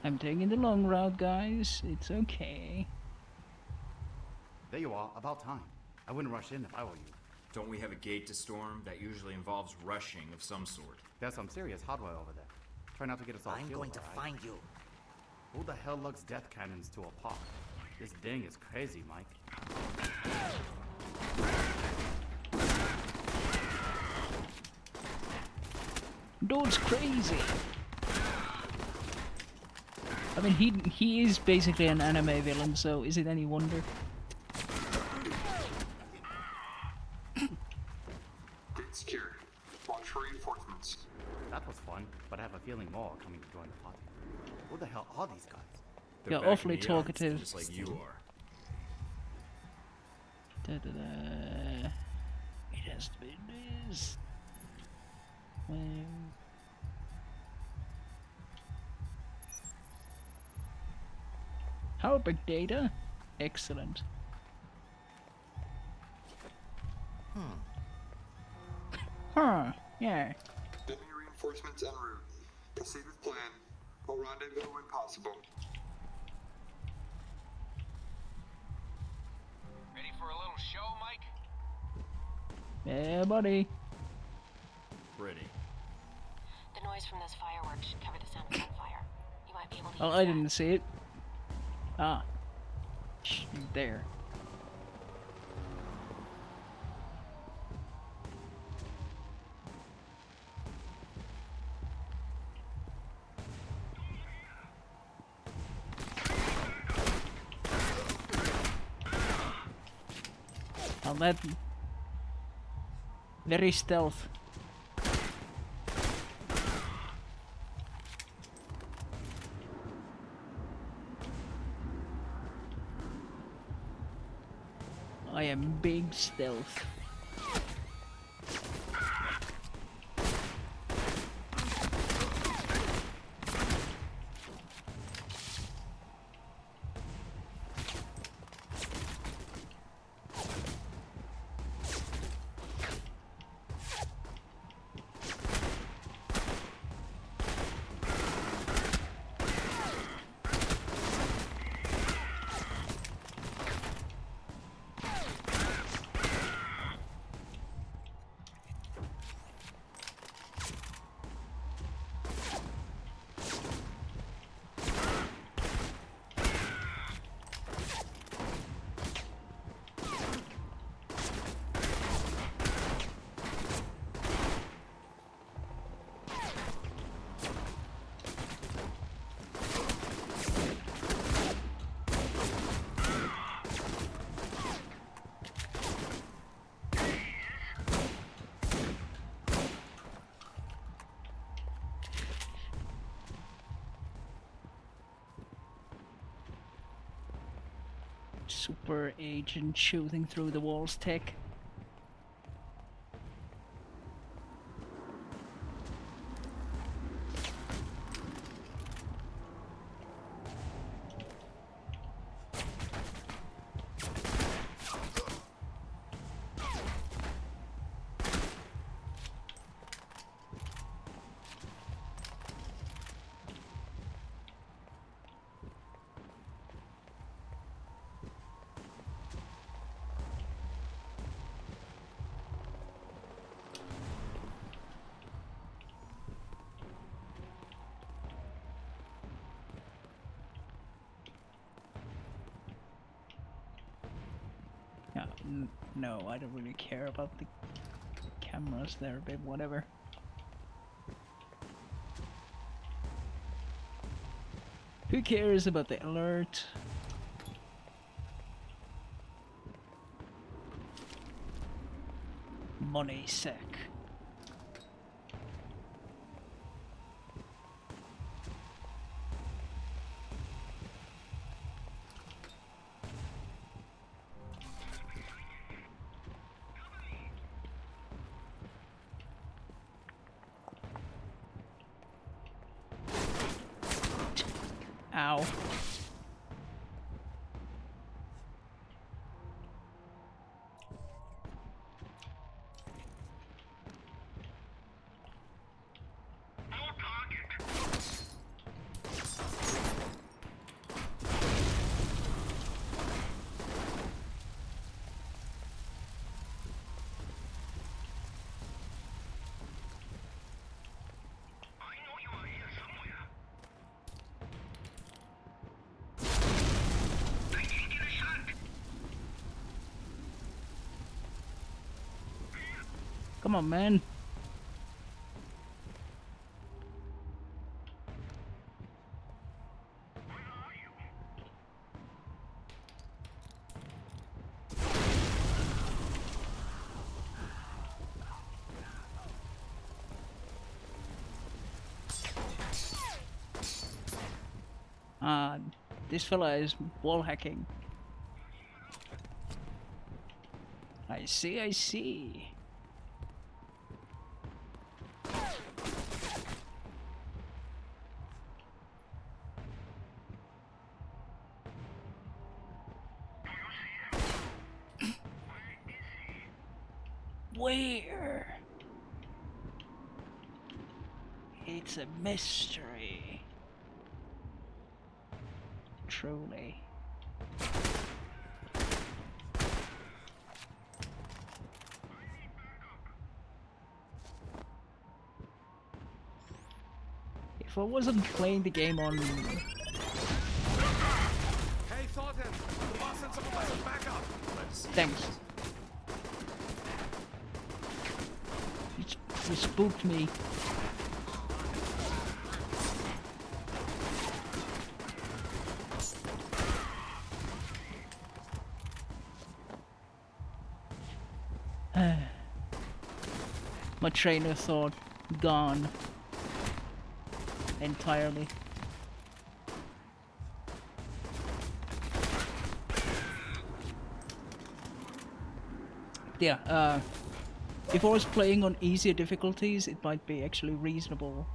I'm taking the long route, guys. It's okay. There you are, about time. I wouldn't rush in if I were you. Don't we have a gate to storm? That usually involves rushing of some sort. There's some serious hardware over there. Try not to get us all killed. I'm going to find you. Who the hell lugs death cannons to a park? This Deng is crazy, Mike. Dude's crazy. I mean, he is basically an anime villain, so is it any wonder? Gate secure. Watch for reinforcements. That was fun, but I have a feeling more are coming to join the party. Who the hell are these guys? They're You're awfully backing me up, talkative. just like you are. Da-da-da. It has to be this. How big data? Excellent. Huh, yeah. Enemy reinforcements en route. Proceed with plan. Rendezvous when possible. Ready for a little show, Mike? Yeah, buddy. Pretty. The noise from those fireworks should cover the sound of gunfire. You might be able to Oh, use I that. didn't see it. Ah. There. Oh, that... Very stealth. I am big stealth. Super agent shooting through the walls tech. No, I don't really care about the cameras. They're a bit whatever. Who cares about the alert? Money sec. Ow. Come on, man. This fella is wall hacking. I see, I see. Where? It's a mystery. Truly. If I wasn't playing the game on... Hey, Thornton! The boss sent some of us back up! Thanks. You spooked me. My train of thought gone entirely. Yeah, if I was playing on easier difficulties, it might be actually reasonable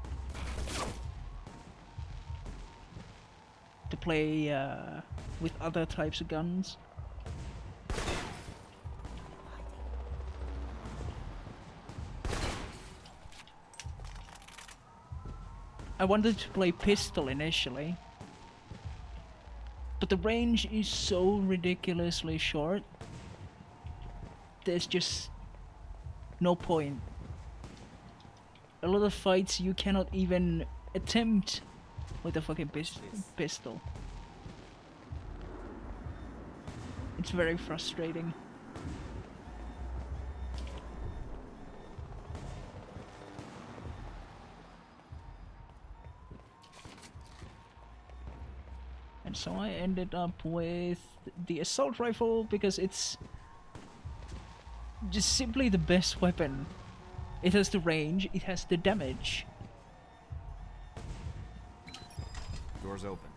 to play with other types of guns. I wanted to play pistol initially, but the range is so ridiculously short. There's just no point. A lot of fights you cannot even attempt with a fucking pistol. It's very frustrating. And so I ended up with the assault rifle because it's just simply the best weapon. It has the range, it has the damage. Doors open.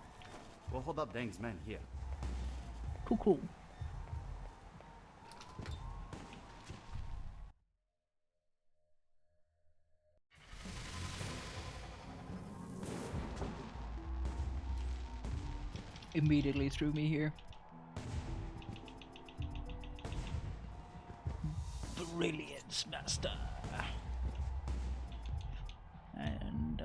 We'll hold up Deng's men here. Cool. Immediately threw me here. Brilliance, master. And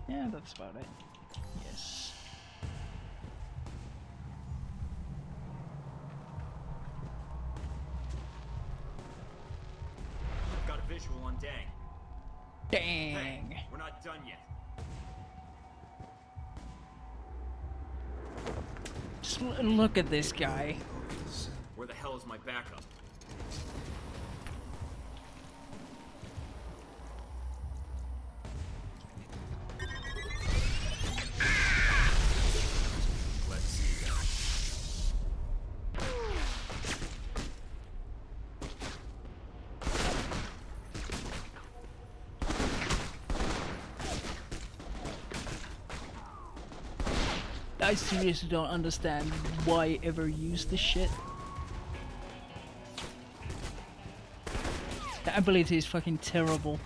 yeah, that's about it. Yes. Got a visual on Deng. Dang. Hey, we're not done yet. Just look at this guy. Where the hell is my backup? Let's see that. I seriously don't understand why I ever use this shit. The ability is fucking terrible.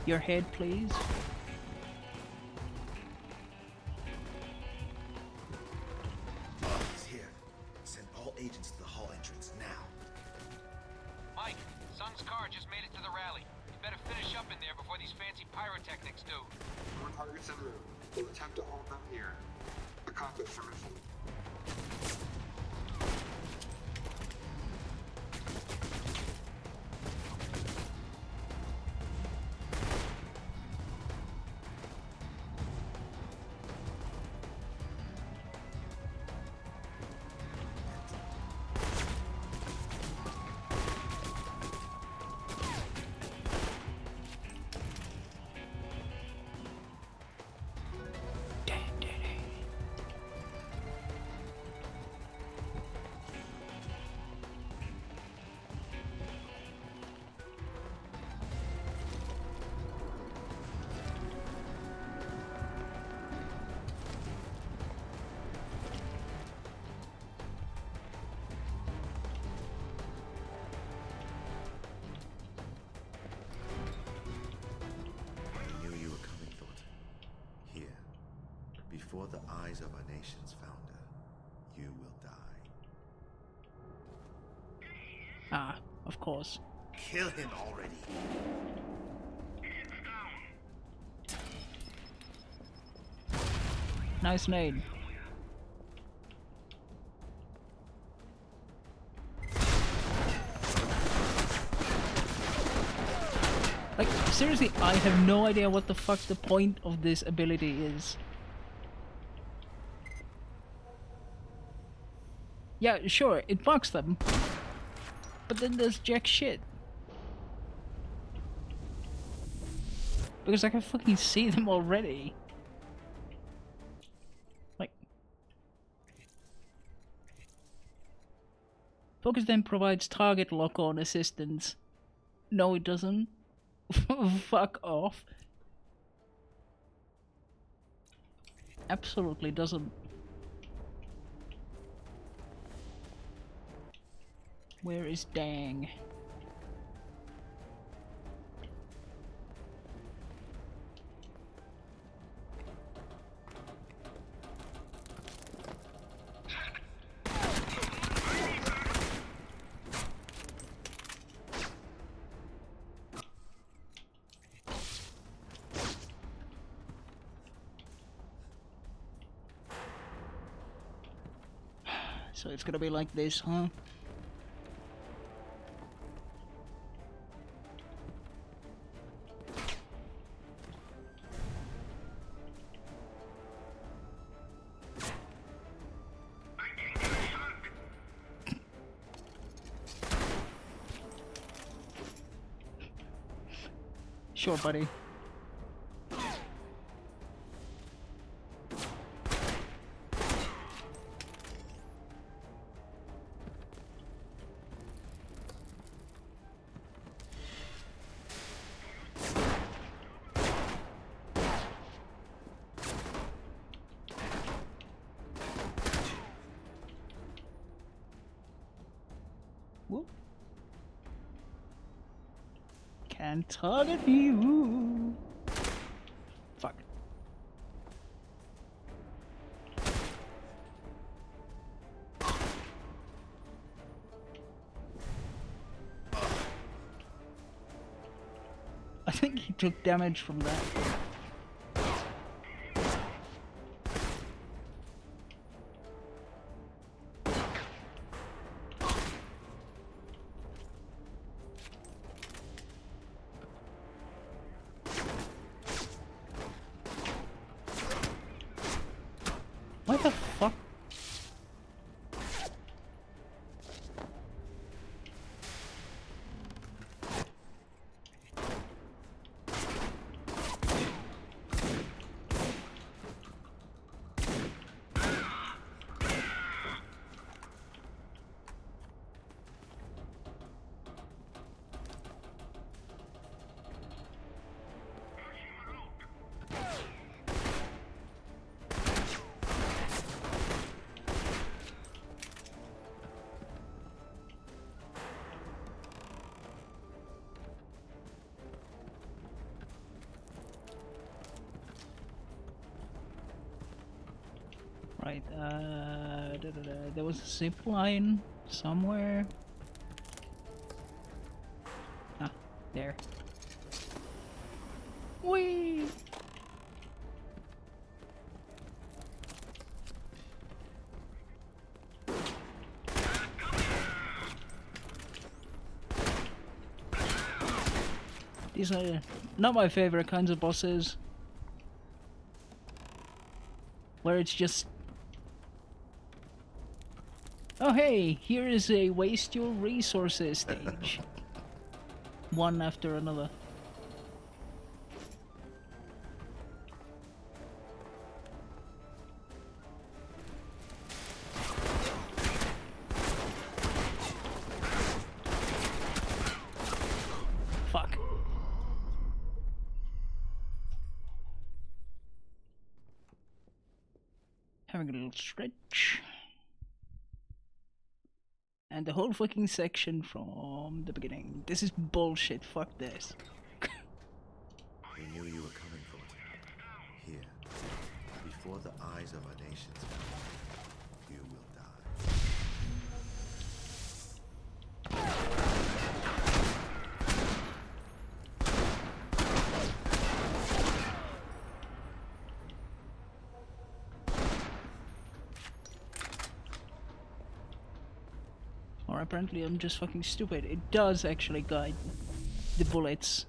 Your head, please. He's here. Send all agents to the hall entrance now. Mike, Sung's car just made it to the rally. You better finish up in there before these fancy pyrotechnics do. More targets en route. We'll attempt to hold them here. Accomplish your mission. Before the eyes of our nation's founder, you will die. Ah, of course. Kill him already. Nice nade. Like, seriously, I have no idea what the fuck the point of this ability is. Yeah, sure, it bugs them. But then there's jack shit. Because I can fucking see them already. Like... Focus then provides target lock-on assistance. No, it doesn't. Fuck off. Absolutely doesn't. Where is Deng? So it's gonna be like this, huh? Sure, buddy. Whoop. Can't target you. Fuck. I think he took damage from that. What the fuck? Right, there was a zip line somewhere. Ah, there. Whee! These are not my favorite kinds of bosses. Where it's just... Oh hey, here is a waste your resources stage. One after another. Fuck. Having a little stretch. And the whole fucking section from the beginning. This is bullshit, fuck this. We knew you were coming for it. Here, before the eyes of our nations, you will die. Or apparently I'm just fucking stupid. It does actually guide the bullets.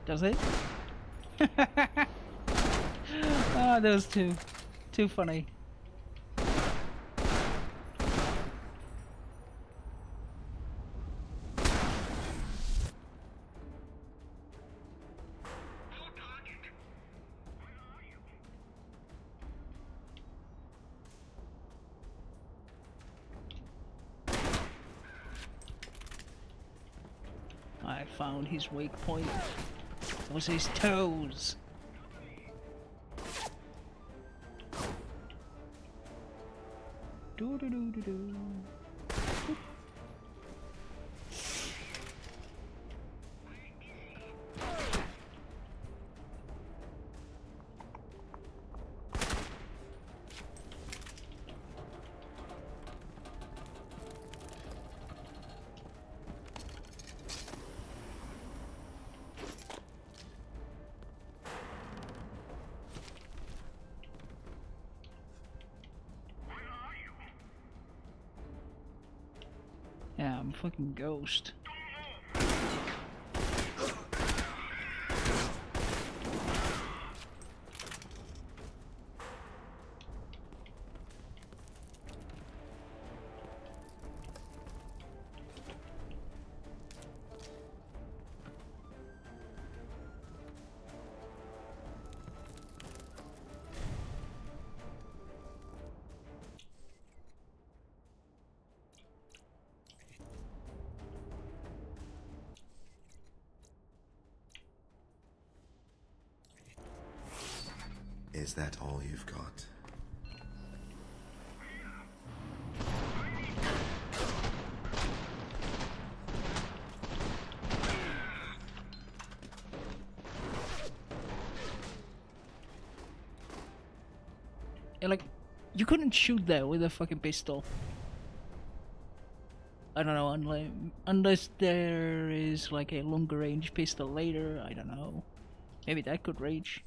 Does it? Ah, that was too funny. I found his weak point. It was his toes. Do do do do do. Yeah, I'm a fucking ghost. Is that all you've got? Yeah, like, you couldn't shoot that with a fucking pistol. I don't know, unless there is like a longer range pistol later, I don't know. Maybe that could reach.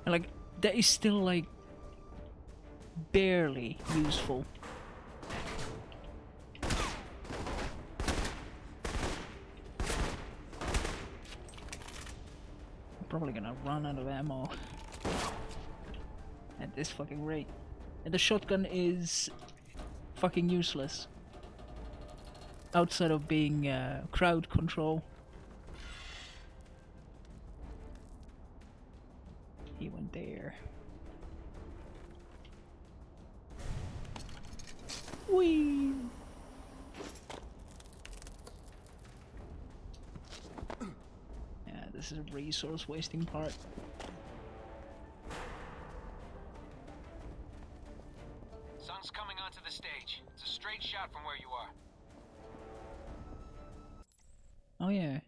Like, that is still like barely useful. I'm probably gonna run out of ammo at this fucking rate. And the shotgun is fucking useless outside of being crowd control. He went there. Whee! Yeah, this is a resource wasting part. Sun's coming onto the stage. It's a straight shot from where you are. Oh yeah.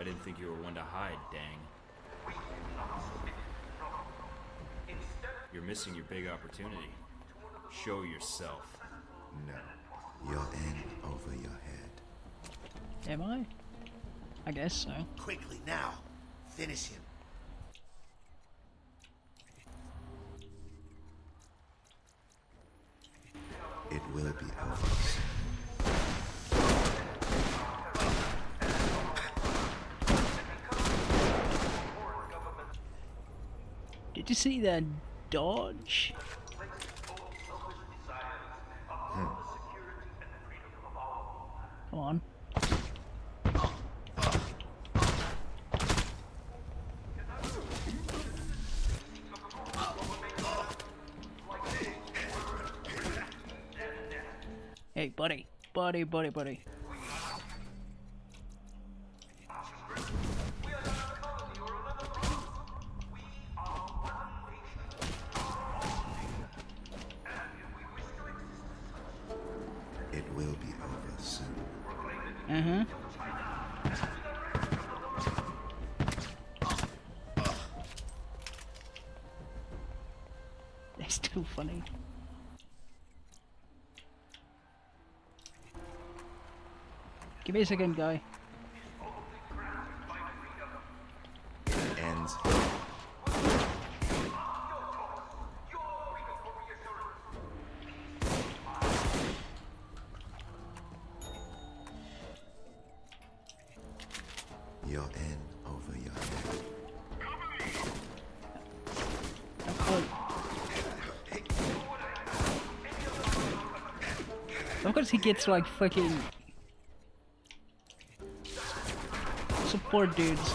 I didn't think you were one to hide, Deng. You're missing your big opportunity. Show yourself. No. You're in over your head. Am I? I guess so. Quickly, now. Finish him. It will be over soon. Did you see that dodge? Come on. Hey, buddy. Buddy. It will be over soon. Uh-huh. That's too funny. Give me a second, guy. It ends. You're in over your head. Of course he gets like fucking support dudes.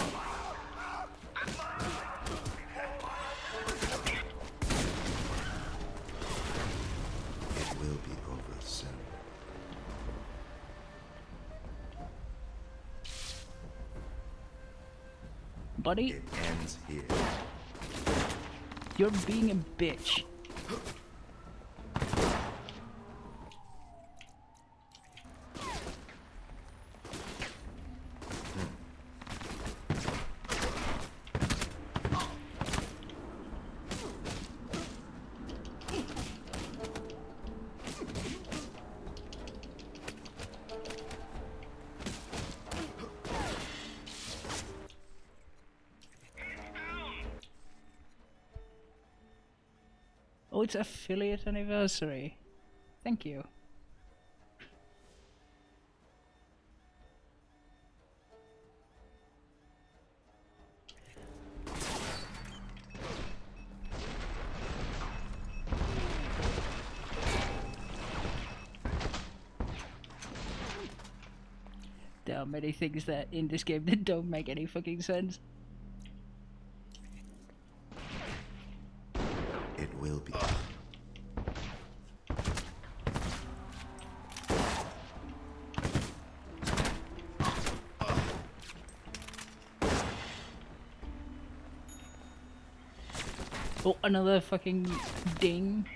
It will be over soon. Buddy? It ends here. You're being a bitch. Oh, it's affiliate anniversary. Thank you. There are many things that in this game that don't make any fucking sense. It will be. Oh, another fucking ding.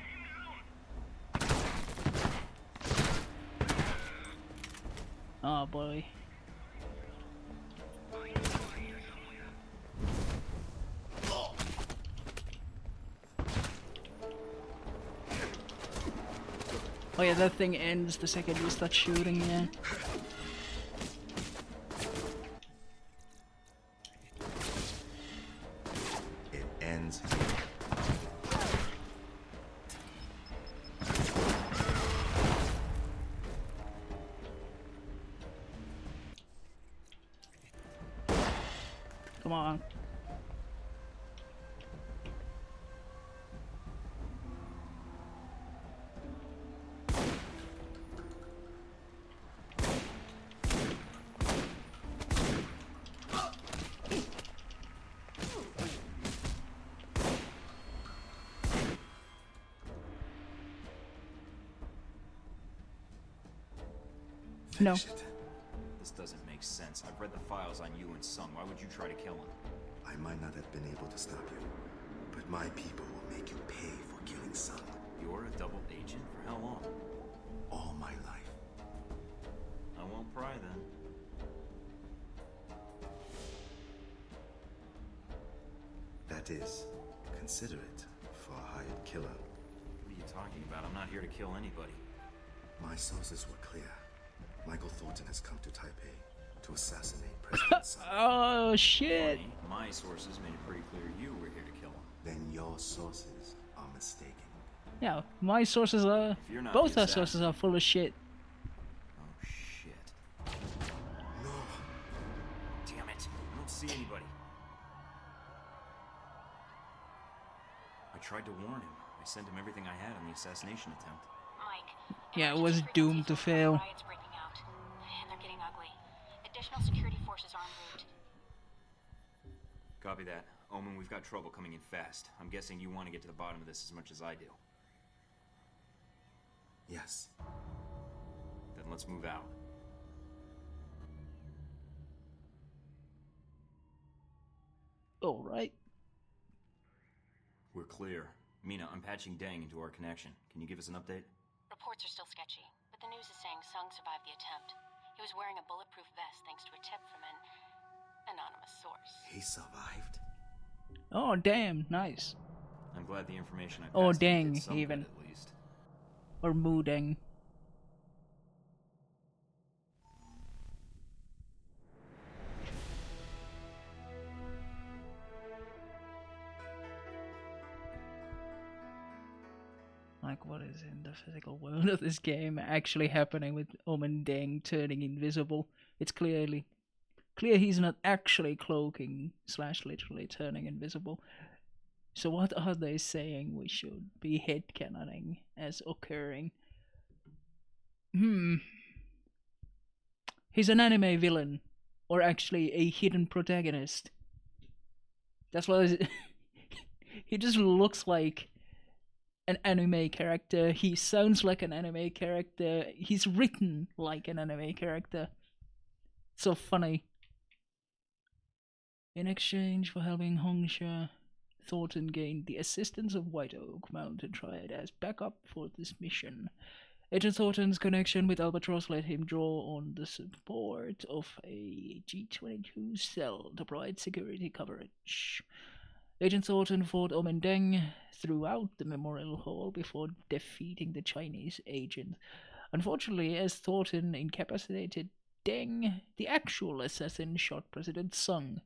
Oh boy. Oh yeah, that thing ends the second you start shooting, yeah. It ends. Come on. No. This doesn't make sense. I've read the files on you and Sung. Why would you try to kill him? I might not have been able to stop you, but my people will make you pay for killing Sun. You're a double agent? For how long? All my life. I won't pry then. That is, considerate for a hired killer. What are you talking about? I'm not here to kill anybody. My sources were clear. Michael Thornton has come to Taipei to assassinate President Sun. Oh shit! Funny, my sources made it pretty clear you were here to kill him. Then your sources are mistaken. Yeah, my sources are... Both our sources are full of shit. Oh shit. No. Damn it. I don't see anybody. I tried to warn him. I sent him everything I had on the assassination attempt. Mike. Yeah, it was doomed to fail. Riots breaking out, and they're getting ugly. Additional security forces are en route. Copy that. Omen, we've got trouble coming in fast. I'm guessing you want to get to the bottom of this as much as I do. Yes. Then let's move out. Alright. We're clear. Mina, I'm patching Deng into our connection. Can you give us an update? Reports are still sketchy, but the news is saying Sung survived the attempt. He was wearing a bulletproof vest thanks to a tip from an anonymous source. He survived? Oh, damn. Nice. I'm glad the information I passed Oh, did Deng, some even. good, at least. Or Mu Deng. Like, what is in the physical world of this game actually happening with Omen Deng turning invisible? It's clear he's not actually cloaking / literally turning invisible. So what are they saying we should be headcanoning as occurring? He's an anime villain, or actually a hidden protagonist. That's what he just looks like an anime character. He sounds like an anime character. He's written like an anime character. So funny. In exchange for helping Hongsha, Thornton gained the assistance of White Oak Mountain Triad as backup for this mission. Agent Thornton's connection with Albatross let him draw on the support of a G-22 cell to provide security coverage. Agent Thornton fought Omen Deng throughout the Memorial Hall before defeating the Chinese agent. Unfortunately, as Thornton incapacitated Deng, the actual assassin shot President Sung.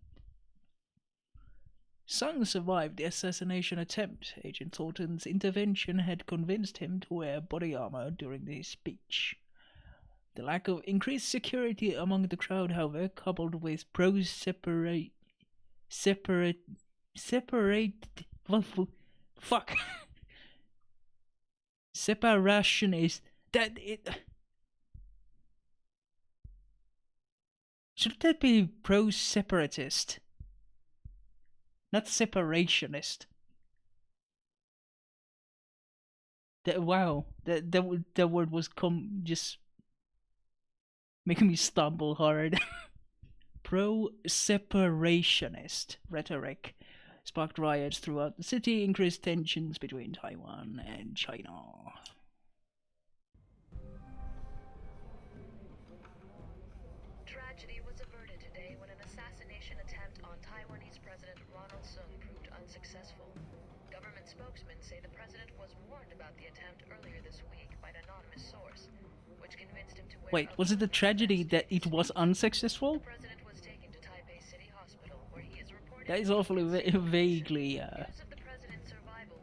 Sung survived the assassination attempt. Agent Thornton's intervention had convinced him to wear body armor during the speech. The lack of increased security among the crowd, however, coupled with separationist. Should that be pro-separatist? Not separationist. That word was just making me stumble hard. Pro-separationist rhetoric sparked riots throughout the city, increased tensions between Taiwan and China. Tragedy was averted today when an assassination attempt on Taiwanese President Ronald Sung proved unsuccessful. Government spokesmen say the president was warned about the attempt earlier this week by an anonymous source, which convinced him to wear. Wait, was it the tragedy that it was unsuccessful? The president was taken to Taipei City Hospital, where he is reported. That is awfully vaguely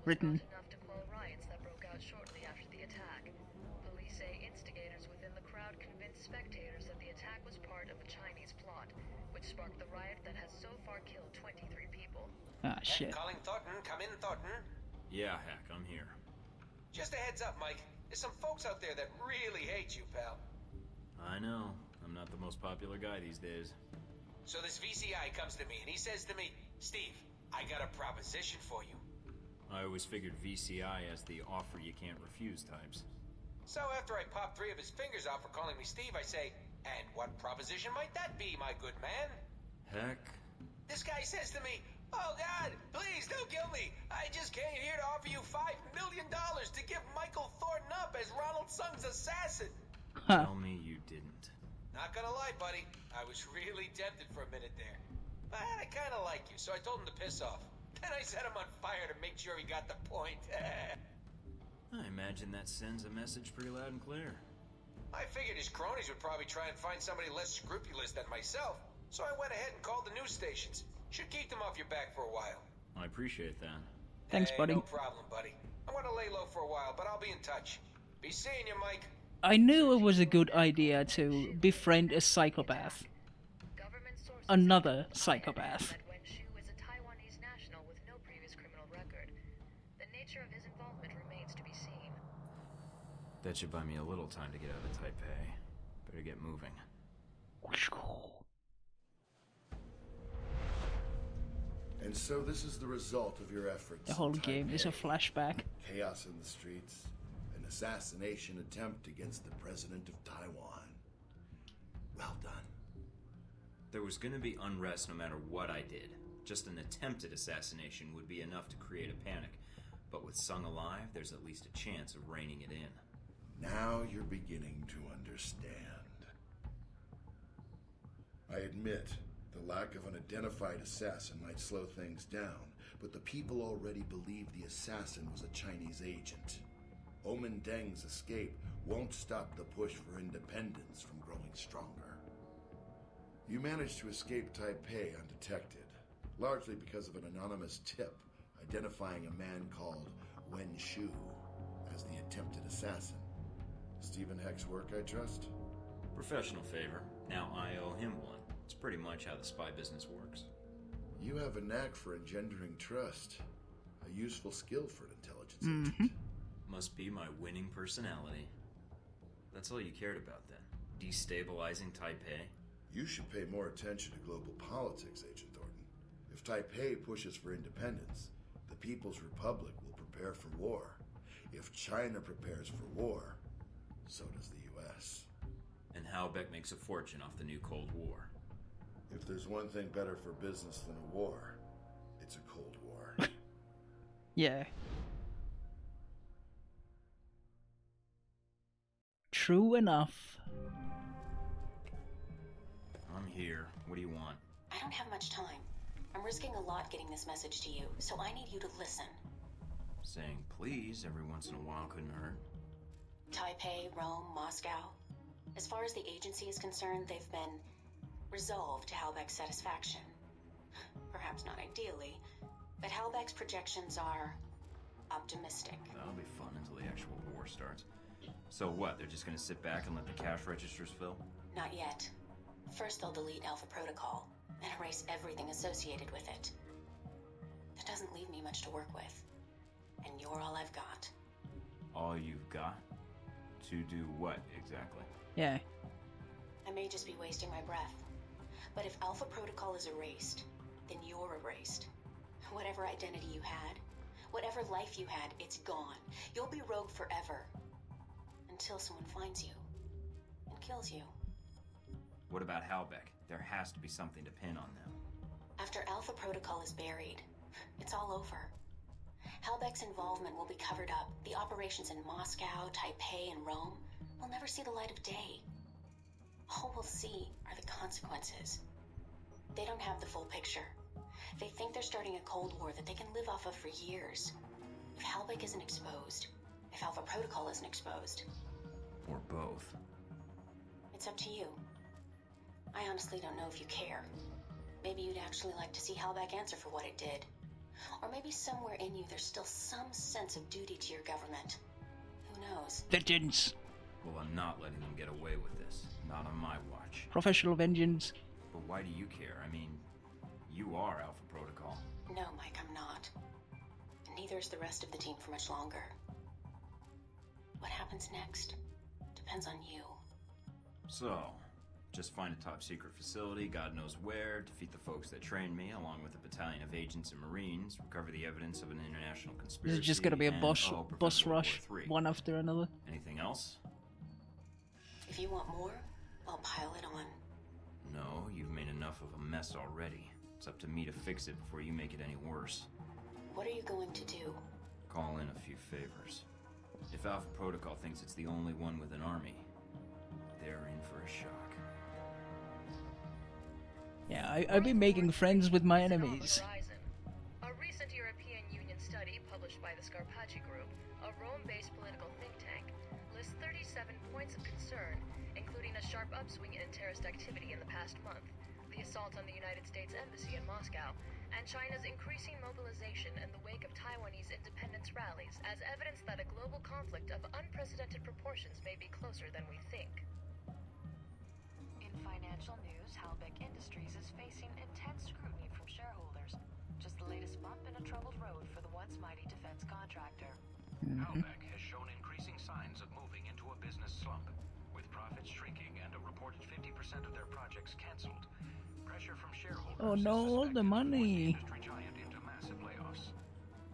written. Enough to quell riots that broke out shortly after the attack. Police say instigators within the crowd convinced spectators that the attack was part of a Chinese plot, which sparked the riot that has so far killed 23 people. Ah, shit. Calling Thornton. Come in, Thornton. Yeah, heck, I'm here. Just a heads up, Mike. There's some folks out there that really hate you, pal. I know. I'm not the most popular guy these days. So this VCI comes to me and he says to me, Steve, I got a proposition for you. I always figured VCI as the offer you can't refuse types. So after I pop 3 of his fingers off for calling me Steve, I say, and what proposition might that be, my good man? Heck. This guy says to me, oh God, please don't kill me. I just came here to offer you $5 million to give Michael Thornton up as Ronald Sung's assassin. Tell me you didn't. Not gonna lie, buddy. I was really tempted for a minute there. But I kinda like you, so I told him to piss off. Then I set him on fire to make sure he got the point. I imagine that sends a message pretty loud and clear. I figured his cronies would probably try and find somebody less scrupulous than myself, so I went ahead and called the news stations. Should keep them off your back for a while. I appreciate that. Thanks, buddy. No problem, buddy. I'm gonna lay low for a while, but I'll be in touch. Be seeing you, Mike. I knew it was a good idea to befriend a psychopath. Another psychopath. Wen Shu is a Taiwanese national with no previous criminal record. The nature of his involvement remains to be seen. That should buy me a little time to get out of Taipei. Better get moving. And so this is the result of your efforts. The whole in game is a Taipei. flashback. Chaos in the streets, an assassination attempt against the president of Taiwan. Well done. There was gonna be unrest no matter what I did. Just an attempted assassination would be enough to create a panic. But with Sung alive, there's at least a chance of reining it in. Now you're beginning to understand. I admit, the lack of an identified assassin might slow things down, but the people already believe the assassin was a Chinese agent. Omen Deng's escape won't stop the push for independence from growing stronger. You managed to escape Taipei undetected, largely because of an anonymous tip identifying a man called Wen Shu as the attempted assassin. Stephen Heck's work, I trust? Professional favor. Now I owe him one. It's pretty much how the spy business works. You have a knack for engendering trust. A useful skill for an intelligence agent. Must be my winning personality. That's all you cared about then? Destabilizing Taipei? You should pay more attention to global politics, Agent Thornton. If Taipei pushes for independence, the People's Republic will prepare for war. If China prepares for war, so does the U.S. And Halbeck makes a fortune off the new Cold War. If there's one thing better for business than a war, it's a Cold War. Yeah. True enough. I'm here. What do you want? I don't have much time. I'm risking a lot getting this message to you, so I need you to listen. Saying please every once in a while couldn't hurt. Taipei, Rome, Moscow. As far as the agency is concerned, they've been resolved to Halbeck's satisfaction. Perhaps not ideally, but Halbeck's projections are optimistic. That'll be fun until the actual war starts. So what, they're just gonna sit back and let the cash registers fill? Not yet. First they'll delete Alpha Protocol and erase everything associated with it. That doesn't leave me much to work with. And you're all I've got. All you've got? To do what, exactly? Yeah. I may just be wasting my breath. But if Alpha Protocol is erased, then you're erased. Whatever identity you had, whatever life you had, it's gone. You'll be rogue forever. Until someone finds you and kills you. What about Halbeck? There has to be something to pin on them. After Alpha Protocol is buried, it's all over. Halbeck's involvement will be covered up. The operations in Moscow, Taipei, and Rome will never see the light of day. All we'll see are the consequences. They don't have the full picture. They think they're starting a Cold War that they can live off of for years. If Halbeck isn't exposed, if Alpha Protocol isn't exposed. Or both. It's up to you. I honestly don't know if you care. Maybe you'd actually like to see Halbeck answer for what it did. Or maybe somewhere in you there's still some sense of duty to your government. Who knows? Vengeance. Well, I'm not letting them get away with this. Not on my watch. Professional vengeance. But why do you care? I mean, you are Alpha Protocol. No, Mike, I'm not. And neither is the rest of the team for much longer. What happens next depends on you. So, just find a top secret facility, God knows where, defeat the folks that trained me, along with a battalion of agents and Marines, recover the evidence of an international conspiracy. This is just gonna be a and, boss rush, one after another. Anything else? If you want more, I'll pile it on. No, you've made enough of a mess already. It's up to me to fix it before you make it any worse. What are you going to do? Call in a few favors. If Alpha Protocol thinks it's the only one with an army, they're in for a shock. Yeah, I've been making friends with my enemies. A recent by the Scarpacci Group, a Rome-based political think tank, lists 37 points of concern, including a sharp upswing in terrorist activity in the past month, the assault on the United States Embassy in Moscow, and China's increasing mobilization in the wake of Taiwanese independence rallies as evidence that a global conflict of unprecedented proportions may be closer than we think. In financial news, Halbeck Industries is facing intense scrutiny from shareholders. Just the latest bump in a troubled road for the once mighty defense contractor. Halbeck has shown increasing signs of moving into a business slump, with profits shrinking and a reported 50% of their projects cancelled. Pressure from shareholders. Oh no, all the money. Giant into massive layoffs.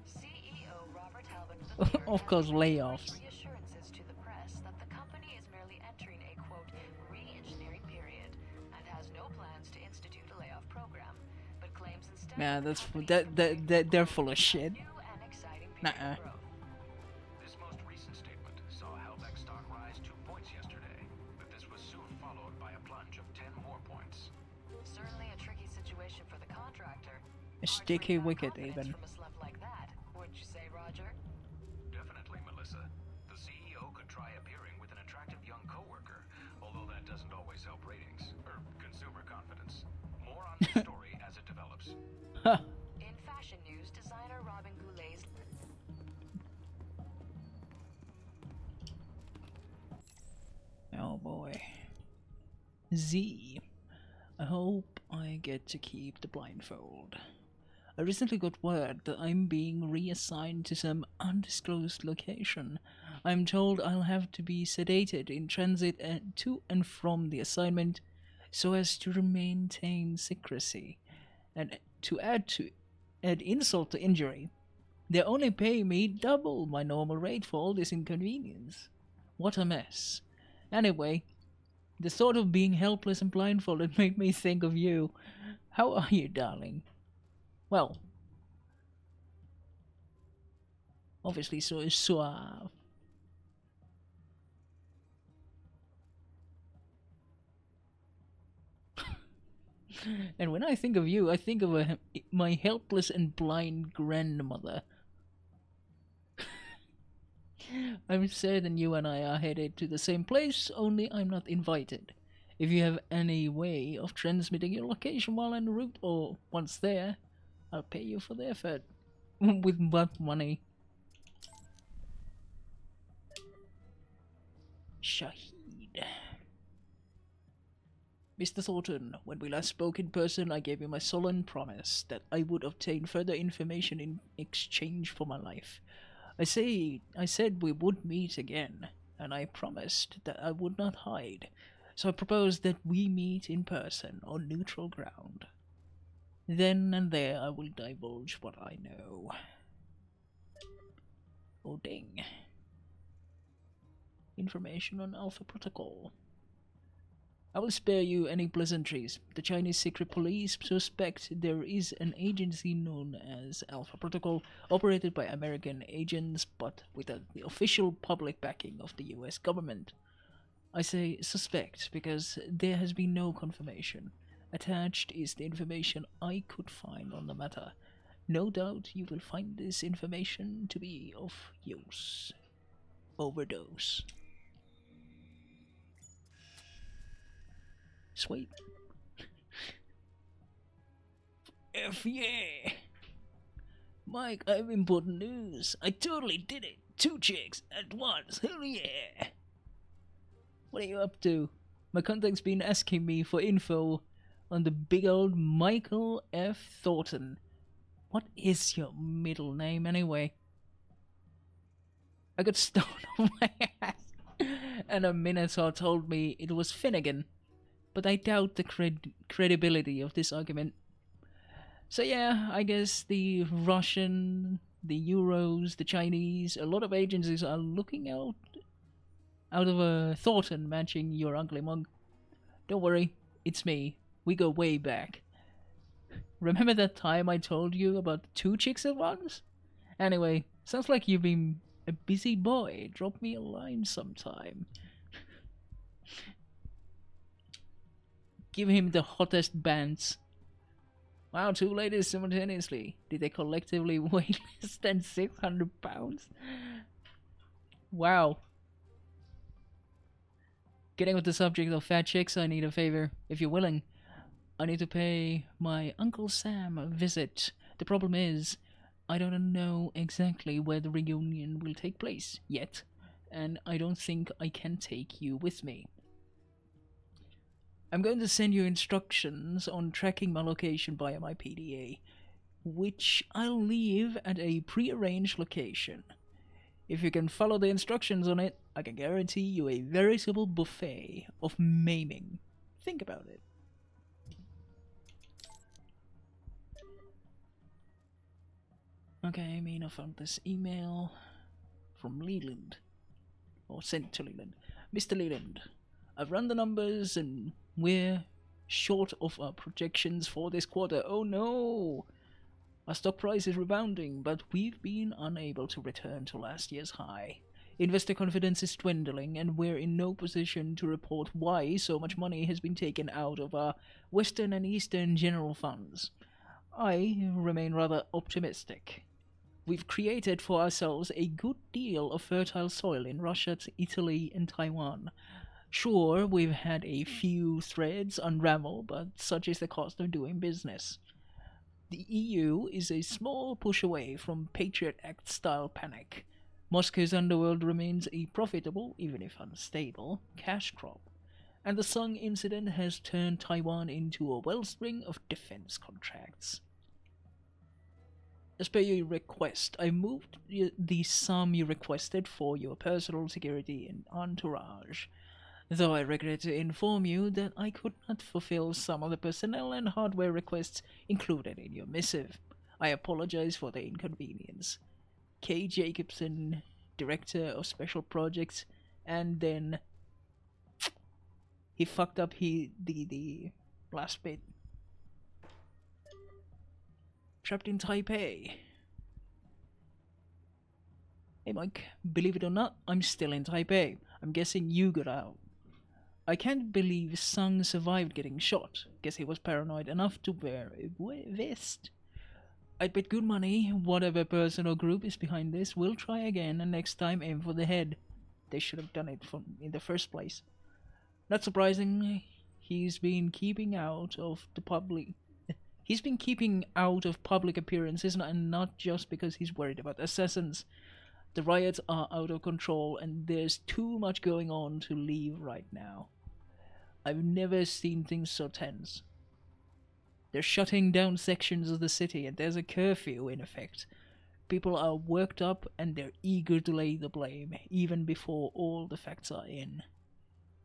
CEO Robert Halbeck Of course, layoffs. Reassurances to the press that the company is merely entering a quote re-engineering period and has no plans to institute a layoff program, but claims instead. Man, they're full of shit. Nuh-uh. This most recent statement saw Halbeck stock rise 2 points yesterday, but this was soon followed by a plunge of 10 more points. Certainly a tricky situation for the contractor. A sticky wicket, even. From a slump like that, wouldn't you say, Roger? Definitely, Melissa. The CEO could try appearing with an attractive young coworker, although that doesn't always help ratings or consumer confidence. More on the story as it develops. In fashion news, designer Robin Goulet's Oh boy. Z. I hope I get to keep the blindfold. I recently got word that I'm being reassigned to some undisclosed location. I'm told I'll have to be sedated in transit to and from the assignment so as to maintain secrecy. And to add insult to injury, they only pay me double my normal rate for all this inconvenience. What a mess. Anyway, the thought of being helpless and blindfolded made me think of you. How are you, darling? Well, obviously so is suave. And when I think of you, I think of my helpless and blind grandmother. I'm certain you and I are headed to the same place, only I'm not invited. If you have any way of transmitting your location while en route or once there, I'll pay you for the effort. With what money? Shahid. Mr. Thornton, when we last spoke in person, I gave you my solemn promise that I would obtain further information in exchange for my life. I said we would meet again, and I promised that I would not hide. So I propose that we meet in person on neutral ground. Then and there I will divulge what I know. Oh, Deng. Information on Alpha Protocol. I will spare you any pleasantries. The Chinese secret police suspect there is an agency known as Alpha Protocol, operated by American agents, but with the official public backing of the US government. I say suspect because there has been no confirmation. Attached is the information I could find on the matter. No doubt you will find this information to be of use. Overdose. Sweet. F yeah! Mike, I have important news. I totally did it. 2 chicks at once. Hell yeah! What are you up to? My contact's been asking me for info on the big old Michael F. Thornton. What is your middle name anyway? I got stoned on my ass, and a Minotaur told me it was Finnegan. But I doubt the credibility of this argument. So yeah, I guess the Russian, the Euros, the Chinese, a lot of agencies are looking out of a Thornton matching your ugly mug. Don't worry, it's me. We go way back. Remember that time I told you about 2 chicks at once? Anyway, sounds like you've been a busy boy. Drop me a line sometime. Give him the hottest bands. Wow, two ladies simultaneously. Did they collectively weigh less than 600 pounds? Wow. Getting with the subject of fat chicks, I need a favor. If you're willing, I need to pay my Uncle Sam a visit. The problem is, I don't know exactly where the reunion will take place yet, and I don't think I can take you with me. I'm going to send you instructions on tracking my location via my PDA, which I'll leave at a pre-arranged location. If you can follow the instructions on it, I can guarantee you a veritable buffet of maiming. Think about it. Okay, I mean, I found this email from Leland, or sent to Leland. Mr. Leland, I've run the numbers and we're short of our projections for this quarter. Oh no! Our stock price is rebounding, but we've been unable to return to last year's high. Investor confidence is dwindling, and we're in no position to report why so much money has been taken out of our Western and Eastern general funds. I remain rather optimistic. We've created for ourselves a good deal of fertile soil in Russia, Italy, and Taiwan. Sure, we've had a few threads unravel, but such is the cost of doing business. The EU is a small push away from Patriot Act-style panic. Moscow's underworld remains a profitable, even if unstable, cash crop, and the Sung incident has turned Taiwan into a wellspring of defense contracts. As per your request, I moved the sum you requested for your personal security and entourage, though I regret to inform you that I could not fulfill some of the personnel and hardware requests included in your missive. I apologize for the inconvenience. K. Jacobson, Director of Special Projects, and then he fucked up the last bit. Trapped in Taipei. Hey Mike, believe it or not, I'm still in Taipei. I'm guessing you got out. I can't believe Sung survived getting shot. Guess he was paranoid enough to wear a vest. I'd bet good money whatever person or group is behind this will try again and next time aim for the head. They should have done it in the first place. Not surprising, he's been keeping out of public appearances, and not just because he's worried about assassins. The riots are out of control and there's too much going on to leave right now. I've never seen things so tense. They're shutting down sections of the city and there's a curfew in effect. People are worked up and they're eager to lay the blame, even before all the facts are in.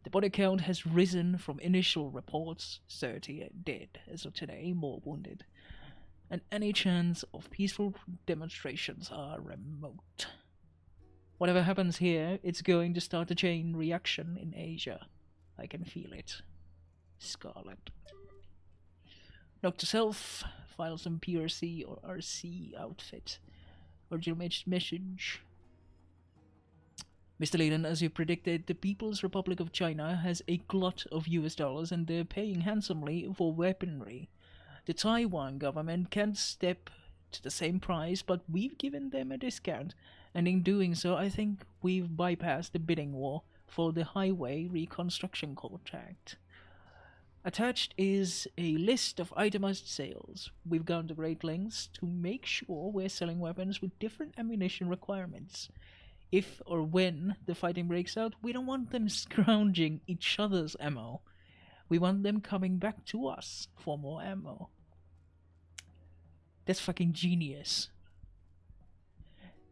The body count has risen from initial reports, 30 dead as of today, more wounded. And any chance of peaceful demonstrations are remote. Whatever happens here, it's going to start a chain reaction in Asia. I can feel it. Scarlet. Note to self, file some PRC or RC outfit. Original message. Mr. Leland, as you predicted, the People's Republic of China has a glut of US dollars and they're paying handsomely for weaponry. The Taiwan government can't step to the same price, but we've given them a discount, and in doing so, I think we've bypassed the bidding war for the highway reconstruction contract. Attached is a list of itemized sales. We've gone to great lengths to make sure we're selling weapons with different ammunition requirements. If or when the fighting breaks out, we don't want them scrounging each other's ammo. We want them coming back to us for more ammo. That's fucking genius.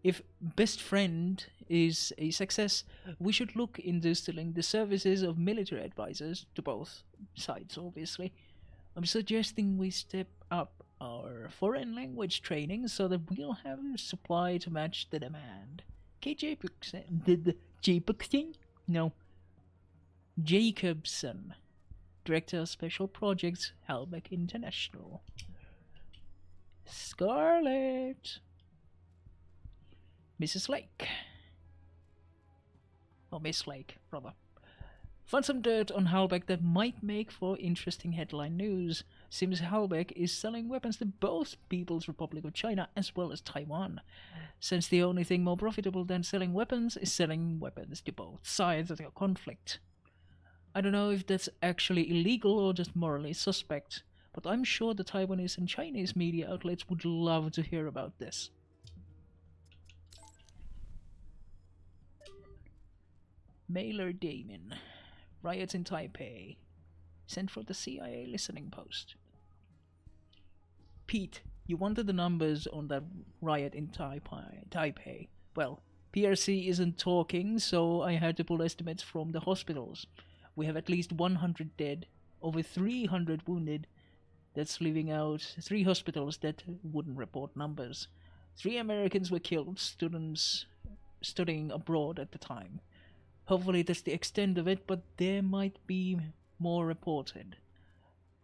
If Best Friend is a success, we should look into stealing the services of military advisors to both sides, obviously. I'm suggesting we step up our foreign language training so that we'll have supply to match the demand. Jacobson, Director of Special Projects, Halbeck International. Scarlet. Mrs. Lake. Oh, Miss Lake, rather. Found some dirt on Halbech that might make for interesting headline news. Seems Halbech is selling weapons to both People's Republic of China as well as Taiwan. Since the only thing more profitable than selling weapons is selling weapons to both sides of the conflict. I don't know if that's actually illegal or just morally suspect, but I'm sure the Taiwanese and Chinese media outlets would love to hear about this. Mailer Damon. Riots in Taipei. Sent for the CIA listening post. Pete, you wanted the numbers on that riot in Taipei. Well, PRC isn't talking, so I had to pull estimates from the hospitals. We have at least 100 dead, over 300 wounded. That's leaving out 3 hospitals that wouldn't report numbers. 3 Americans were killed, students studying abroad at the time. Hopefully that's the extent of it, but there might be more reported.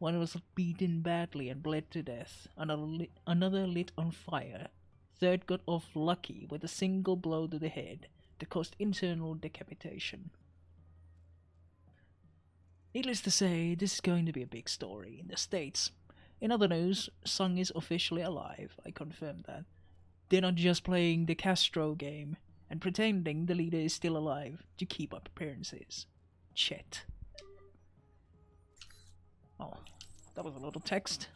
One was beaten badly and bled to death. Another lit on fire. Third got off lucky with a single blow to the head that caused internal decapitation. Needless to say, this is going to be a big story in the States. In other news, Sung is officially alive, I confirmed that. They're not just playing the Castro game and pretending the leader is still alive to keep up appearances. Chet. Oh, that was a lot of text.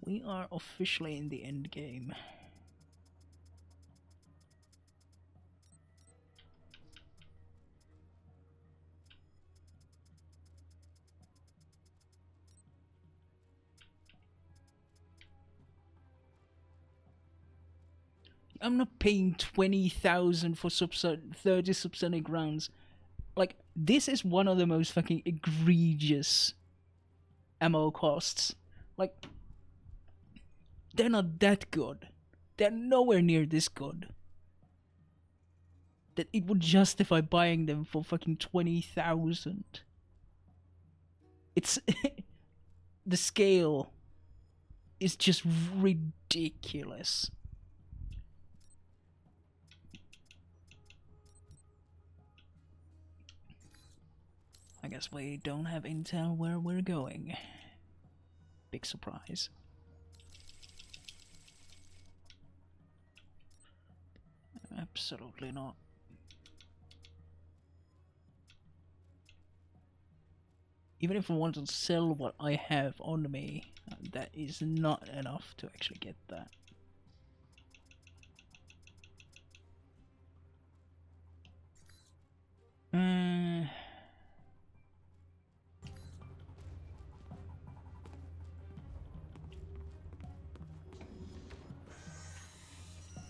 We are officially in the end game. I'm not paying 20,000 for 30 subsonic rounds. Like, this is one of the most fucking egregious ammo costs. Like, they're not that good. They're nowhere near this good. That it would justify buying them for fucking 20,000. It's... the scale is just ridiculous. I guess we don't have intel where we're going. Big surprise. Absolutely not. Even if I want to sell what I have on me, that is not enough to actually get that.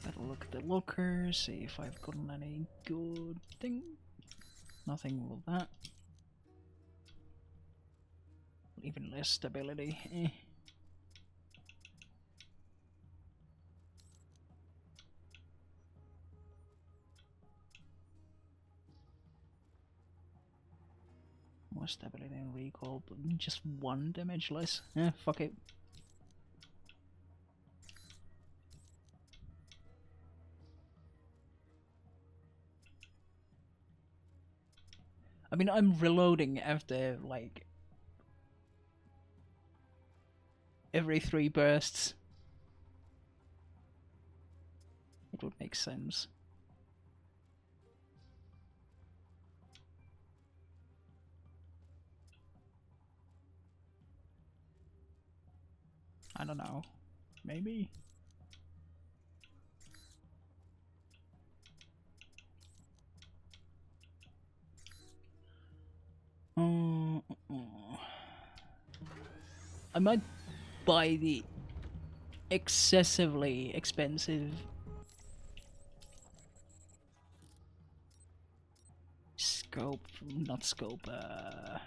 Better look at the locker, see if I've gotten any good thing. Nothing with that. Even less stability. More stability and recall, but just 1 damage less. Fuck it. I mean, I'm reloading after, like, every 3 bursts. It would make sense. I don't know. Maybe? I might buy the excessively expensive scope, not scope, oh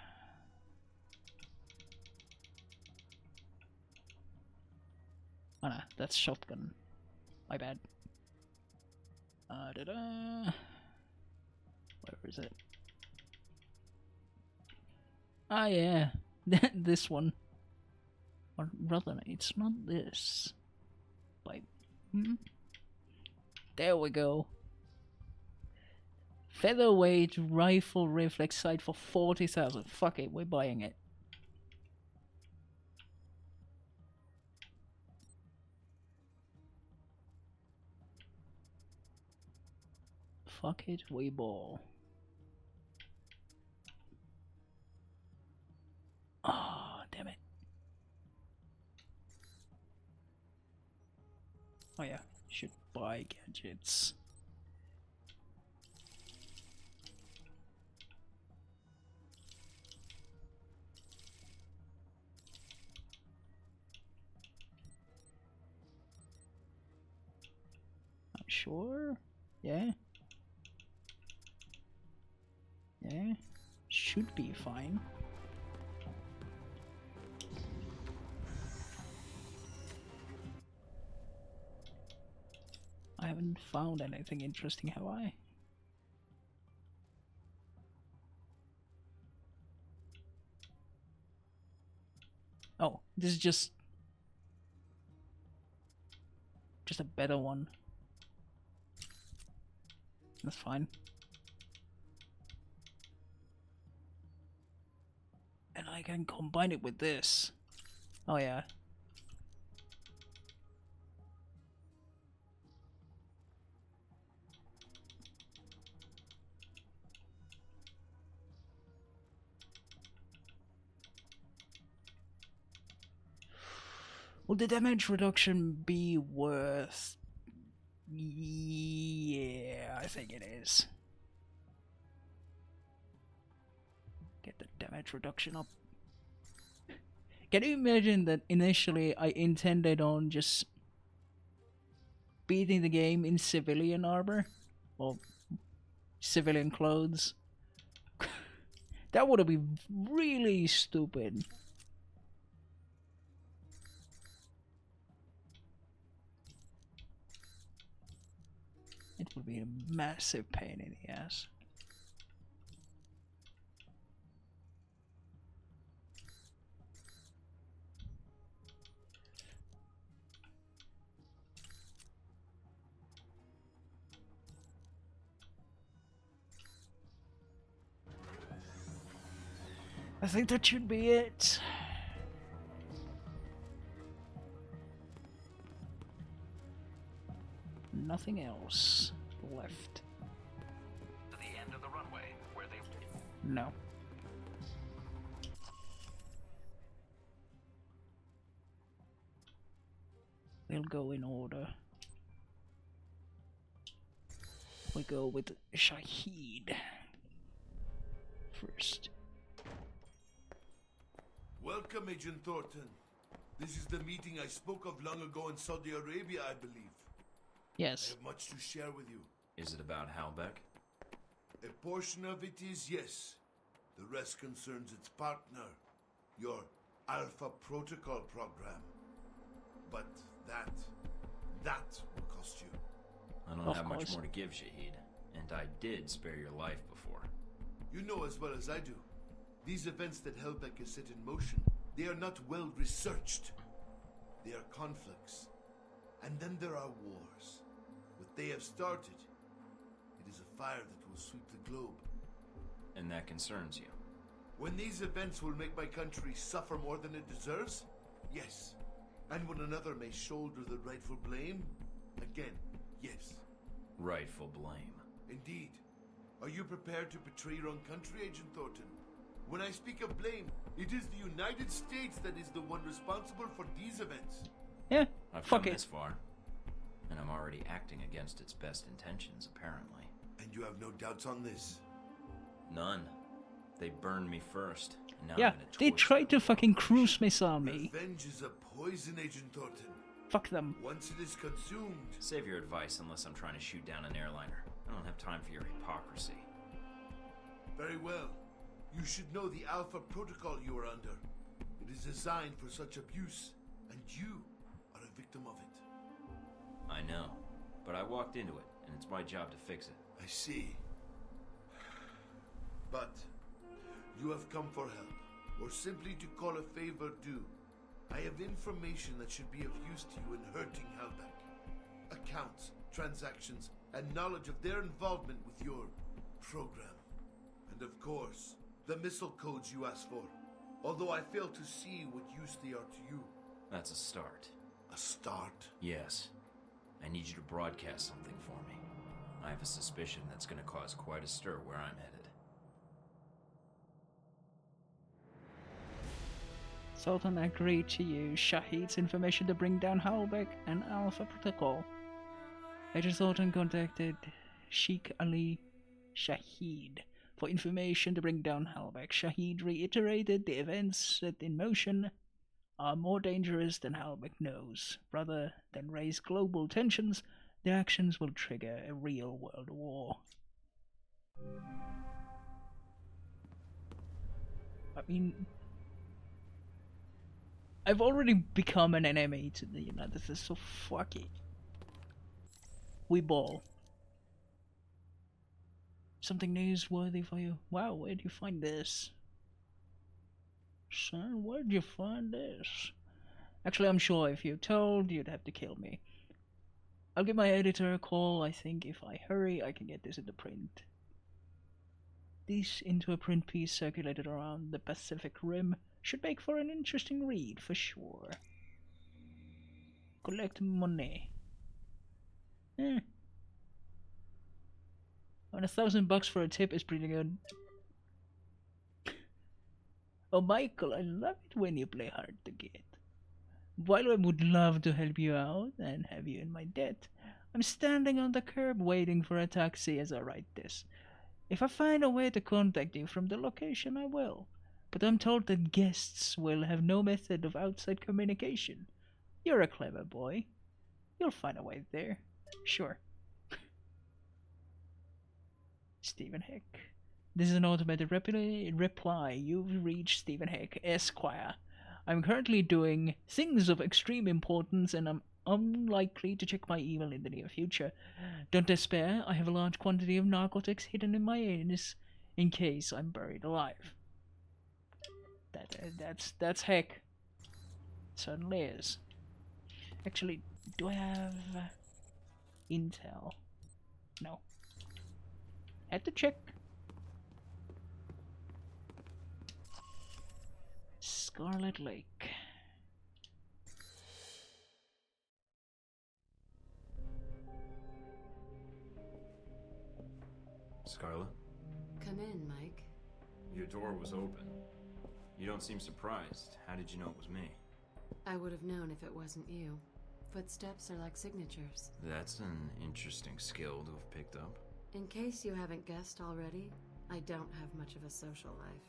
no, that's shotgun. My bad. Where is it? Ah, yeah, this one. Or rather, it's not this. There we go. Featherweight rifle reflex sight for 40,000. Fuck it, we're buying it. Fuck it, we ball. Ah, oh, damn it. Oh yeah, should buy gadgets. I'm sure. Yeah. Yeah. Should be fine. I haven't found anything interesting, have I? Oh, this is just a better one. That's fine. And I can combine it with this. Oh yeah. Will the damage reduction be worth... Yeah, I think it is. Get the damage reduction up. Can you imagine that initially I intended on just beating the game in civilian armor? Or civilian clothes? That would have been really stupid. It would be a massive pain in the ass. I think that should be it. Nothing else left. To the end of the runway, where they... No. We'll go in order. We go with Shahid first. Welcome, Agent Thornton. This is the meeting I spoke of long ago in Saudi Arabia, I believe. Yes. I have much to share with you. Is it about Halbeck? A portion of it is yes. The rest concerns its partner, your Alpha Protocol program. But that will cost you. I don't have much more to give, Shahid. And I did spare your life before. You know as well as I do. These events that Halbeck has set in motion, they are not well researched. They are conflicts. And then there are wars. What they have started, it is a fire that will sweep the globe. And that concerns you? When these events will make my country suffer more than it deserves? Yes. And when another may shoulder the rightful blame? Again, yes. Rightful blame. Indeed. Are you prepared to betray your own country, Agent Thornton? When I speak of blame, it is the United States that is the one responsible for these events. Yeah, I've fuck come it. this far, and I'm already acting against its best intentions, apparently. And you have no doubts on this? None. They burned me first, and now Yeah, I'm gonna they torture tried to fucking cruise missile me. Revenge is a poison, Agent Thornton. Fuck them. Once it is consumed... Save your advice unless I'm trying to shoot down an airliner. I don't have time for your hypocrisy. Very well. You should know the Alpha Protocol you are under. It is designed for such abuse, and you are a victim of it. I know, but I walked into it, and it's my job to fix it. I see. But you have come for help, or simply to call a favor due. I have information that should be of use to you in hurting Halbeck. Accounts, transactions, and knowledge of their involvement with your program. And of course, the missile codes you asked for. Although I fail to see what use they are to you. That's a start. A start? Yes. I need you to broadcast something for me. I have a suspicion that's going to cause quite a stir where I'm headed. Sultan agreed to use Shahid's information to bring down Halbek and Alpha Protocol. Major Sultan contacted Sheikh Ali Shahid for information to bring down Halbek. Shahid reiterated the events set in motion are more dangerous than Halbek knows. Rather than raise global tensions, their actions will trigger a real world war. I mean, I've already become an enemy to the United States, so fuck it. We ball. Something newsworthy for you. Wow, where'd you find this? Son, where'd you find this? Actually, I'm sure if you told, you'd have to kill me. I'll give my editor a call. I think if I hurry, I can get this into print. This into a print piece circulated around the Pacific Rim should make for an interesting read, for sure. Collect money. And $1,000 for a tip is pretty good. Oh, Michael, I love it when you play hard to get. While I would love to help you out and have you in my debt, I'm standing on the curb waiting for a taxi as I write this. If I find a way to contact you from the location, I will. But I'm told that guests will have no method of outside communication. You're a clever boy. You'll find a way there. Sure. Stephen Heck. This is an automated reply. You've reached Stephen Heck, Esquire. I'm currently doing things of extreme importance and I'm unlikely to check my email in the near future. Don't despair, I have a large quantity of narcotics hidden in my anus in case I'm buried alive. That's Heck. Certainly is. Actually, do I have intel? No. Had to check. Scarlet Lake. Scarlet? Come in, Mike. Your door was open. You don't seem surprised. How did you know it was me? I would have known if it wasn't you. Footsteps are like signatures. That's an interesting skill to have picked up. In case you haven't guessed already, I don't have much of a social life.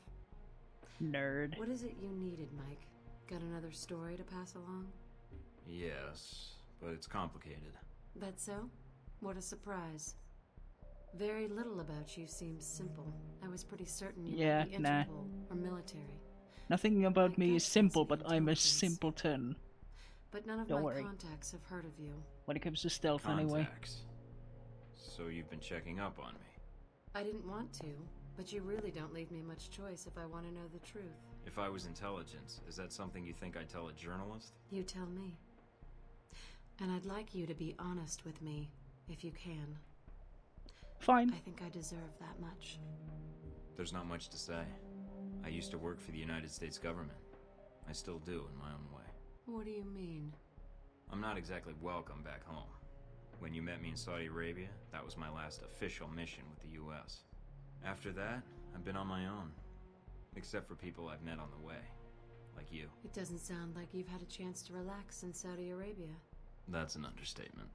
Nerd. What is it you needed, Mike? Got another story to pass along? Yes, but it's complicated. That so? What a surprise. Very little about you seems simple. I was pretty certain you might be Interpol or military. Nothing about me is simple, but I'm a simpleton. But none of Don't my worry. contacts have heard of you. When it comes to stealth, anyway. So you've been checking up on me. I didn't want to, but you really don't leave me much choice if I want to know the truth. If I was intelligence, is that something you think I'd tell a journalist? You tell me. And I'd like you to be honest with me, if you can. Fine. I think I deserve that much. There's not much to say. I used to work for the United States government. I still do in my own way. What do you mean? I'm not exactly welcome back home. When you met me in Saudi Arabia, that was my last official mission with the US. After that, I've been on my own. Except for people I've met on the way. Like you. It doesn't sound like you've had a chance to relax in Saudi Arabia. That's an understatement.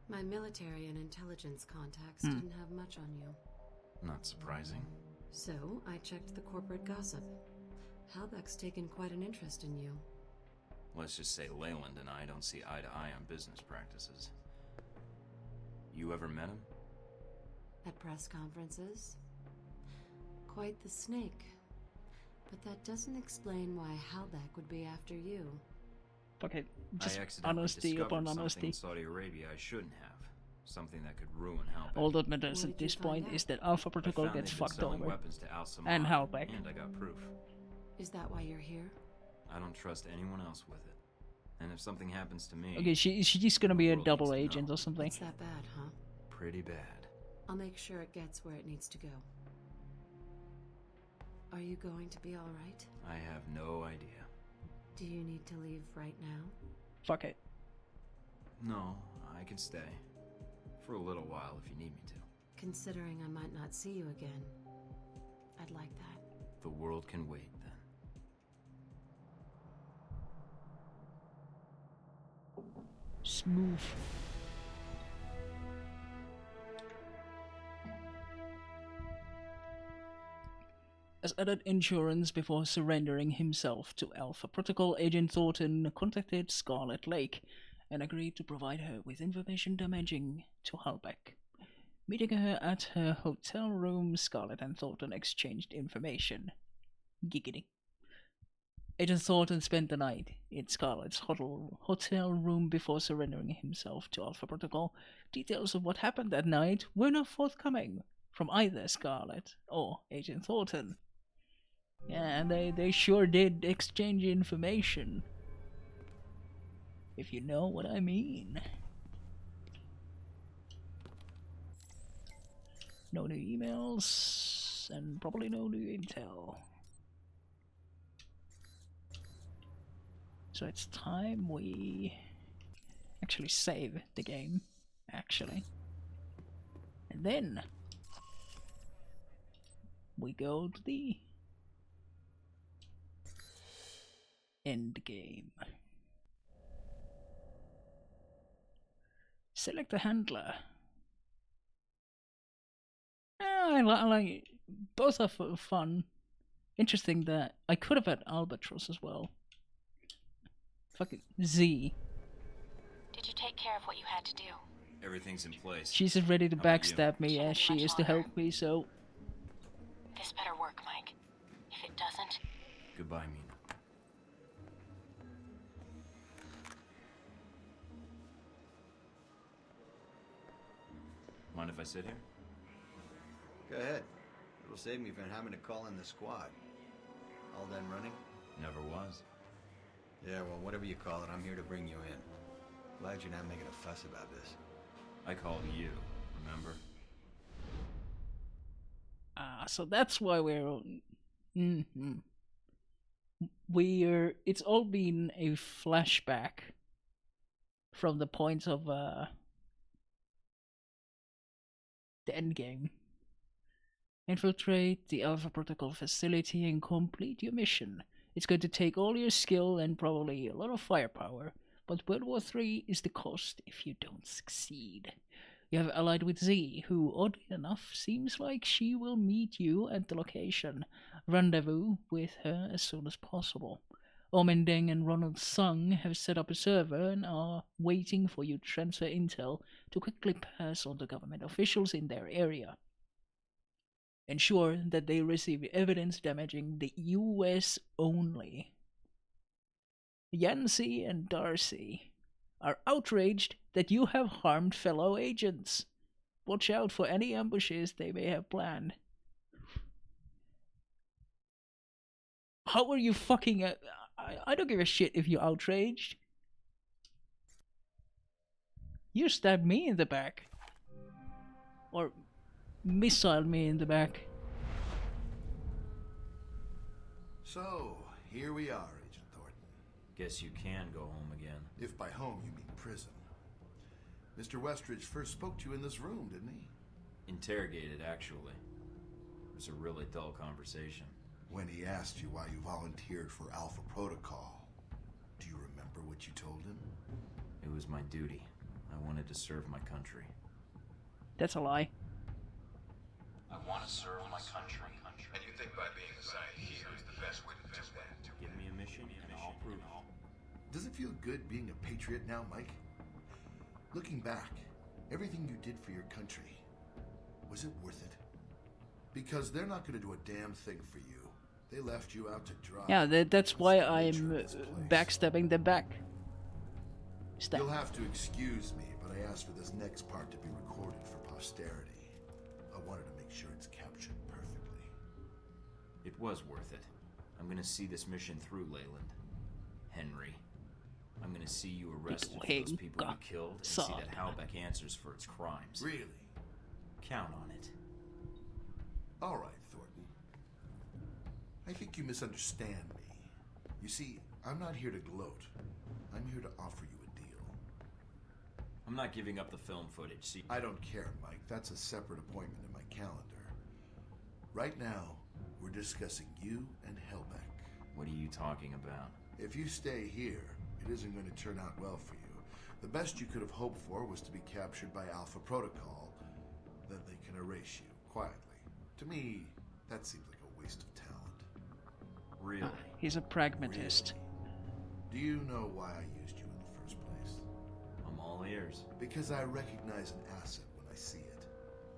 My military and intelligence contacts didn't have much on you. Not surprising. So, I checked the corporate gossip. Halbeck's taken quite an interest in you. Let's just say Leyland and I don't see eye to eye on business practices. You ever met him? At press conferences. Quite the snake. But that doesn't explain why Halbeck would be after you. Okay, just I accidentally honesty upon discovered something honesty. in Saudi Arabia I shouldn't have. Something that could ruin Halbeck. All that matters at this point is that Alpha Protocol gets fucked over. Weapons to Al-Samad, and Halbeck. And I got proof. Is that why you're here? I don't trust anyone else with it. And if something happens to me... Okay, she's gonna be a double agent or something. It's that bad, huh? Pretty bad. I'll make sure it gets where it needs to go. Are you going to be alright? I have no idea. Do you need to leave right now? Fuck it. No, I can stay. For a little while if you need me to. Considering I might not see you again, I'd like that. The world can wait, then. Smooth. As added insurance before surrendering himself to Alpha Protocol, Agent Thornton contacted Scarlet Lake and agreed to provide her with information damaging to Halbeck. Meeting her at her hotel room, Scarlet and Thornton exchanged information. Giggity. Agent Thornton spent the night in Scarlet's hotel room before surrendering himself to Alpha Protocol. Details of what happened that night were not forthcoming from either Scarlet or Agent Thornton. Yeah, and they sure did exchange information. If you know what I mean. No new emails, and probably no new intel. So it's time we actually save the game, actually. And then we go to the end game. Select a handler. I like both are fun. Interesting that I could have had Albatross as well. Fucking Z. Did you take care of what you had to do? Everything's in place. She's as ready to backstab me as she is to help me, so... This better work, Mike. If it doesn't... Goodbye, Mina. Mind if I sit here? Go ahead. It'll save me from having to call in the squad. All done running? Never was. Yeah, well, whatever you call it, I'm here to bring you in. Glad you're not making a fuss about this. I called you, remember? So that's why we're... It's all been a flashback from the point of, the endgame. Infiltrate the Alpha Protocol facility and complete your mission. It's going to take all your skill and probably a lot of firepower, but World War III is the cost if you don't succeed. You have allied with Z, who, oddly enough, seems like she will meet you at the location. Rendezvous with her as soon as possible. Deng and Ronald Sung have set up a server and are waiting for you to transfer intel to quickly pass on to government officials in their area. Ensure that they receive evidence damaging the US only. Yancy and Darcy are outraged that you have harmed fellow agents. Watch out for any ambushes they may have planned. How are you fucking... I don't give a shit if you're outraged. You stabbed me in the back. Or missile me in the back. So, here we are, Agent Thornton. Guess you can go home again. If by home you mean prison. Mr. Westridge first spoke to you in this room, didn't he? Interrogated, actually. It was a really dull conversation. When he asked you why you volunteered for Alpha Protocol, do you remember what you told him? It was my duty. I wanted to serve my country. That's a lie. I want to serve my country. And you think by being assigned here is the best way to do that? Give me a mission and I'll prove it. Does it feel good being a patriot now, Mike? Looking back, everything you did for your country, was it worth it? Because they're not going to do a damn thing for you. They left you out to dry. Yeah, that's why I'm backstabbing them back. You'll have to excuse me, but I asked for this next part to be recorded for posterity. I wanted to make sure it's captured perfectly. It was worth it. I'm gonna see this mission through, Leyland. Henry. I'm gonna see you arrested for those people you killed and see that Halbeck answers for its crimes. Really? Count on it. All right, Thornton. I think you misunderstand me. You see, I'm not here to gloat. I'm here to offer you a deal. I'm not giving up the film footage, see? I don't care, Mike. That's a separate appointment in my calendar. Right now, we're discussing you and Hellbeck. What are you talking about? If you stay here, it isn't going to turn out well for you. The best you could have hoped for was to be captured by Alpha Protocol. Then they can erase you, quietly. To me, that seems like a waste of talent. Really? He's a pragmatist. Really? Do you know why I used you in the first place? I'm all ears. Because I recognize an asset when I see it.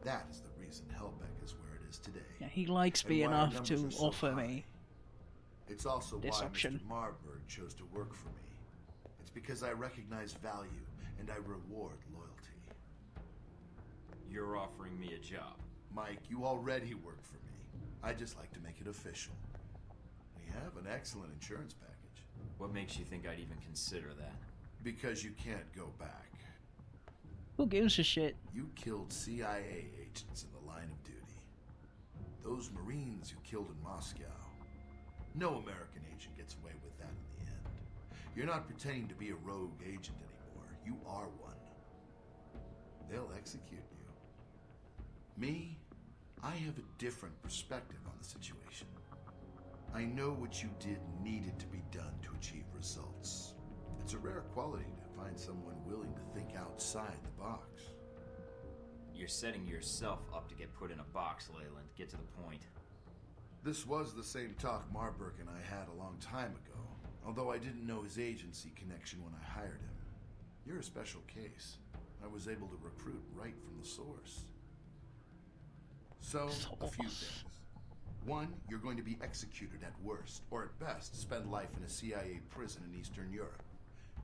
That is the reason Hellbeck is where it is today. Yeah, he likes me enough to offer me It's also this why option. Mr. Marburg chose to work for me. It's because I recognize value and I reward loyalty. You're offering me a job. Mike, you already work for me. I just like to make it official. We have an excellent insurance package. What makes you think I'd even consider that? Because you can't go back. Who gives a shit? You killed CIA agents in the line of duty. Those Marines you killed in Moscow. No American agent gets away with that in the end. You're not pretending to be a rogue agent anymore. You are one. They'll execute you. Me, I have a different perspective on the situation. I know what you did needed to be done to achieve results. It's a rare quality to find someone willing to think outside the box. You're setting yourself up to get put in a box, Leyland. Get to the point. This was the same talk Marburg and I had a long time ago, although I didn't know his agency connection when I hired him. You're a special case. I was able to recruit right from the source. So, a few things. One, you're going to be executed at worst, or at best, spend life in a CIA prison in Eastern Europe.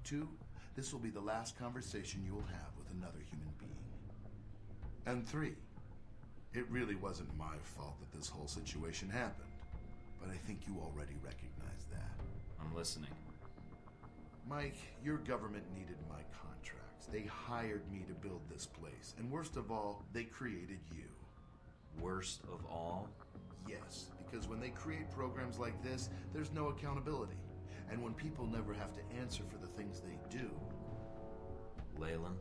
Two, this will be the last conversation you will have with another human being. And three, it really wasn't my fault that this whole situation happened, but I think you already recognize that. I'm listening. Mike, your government needed my contracts. They hired me to build this place, and worst of all, they created you. Worst of all? Yes, because when they create programs like this, there's no accountability. And when people never have to answer for the things they do... Leyland?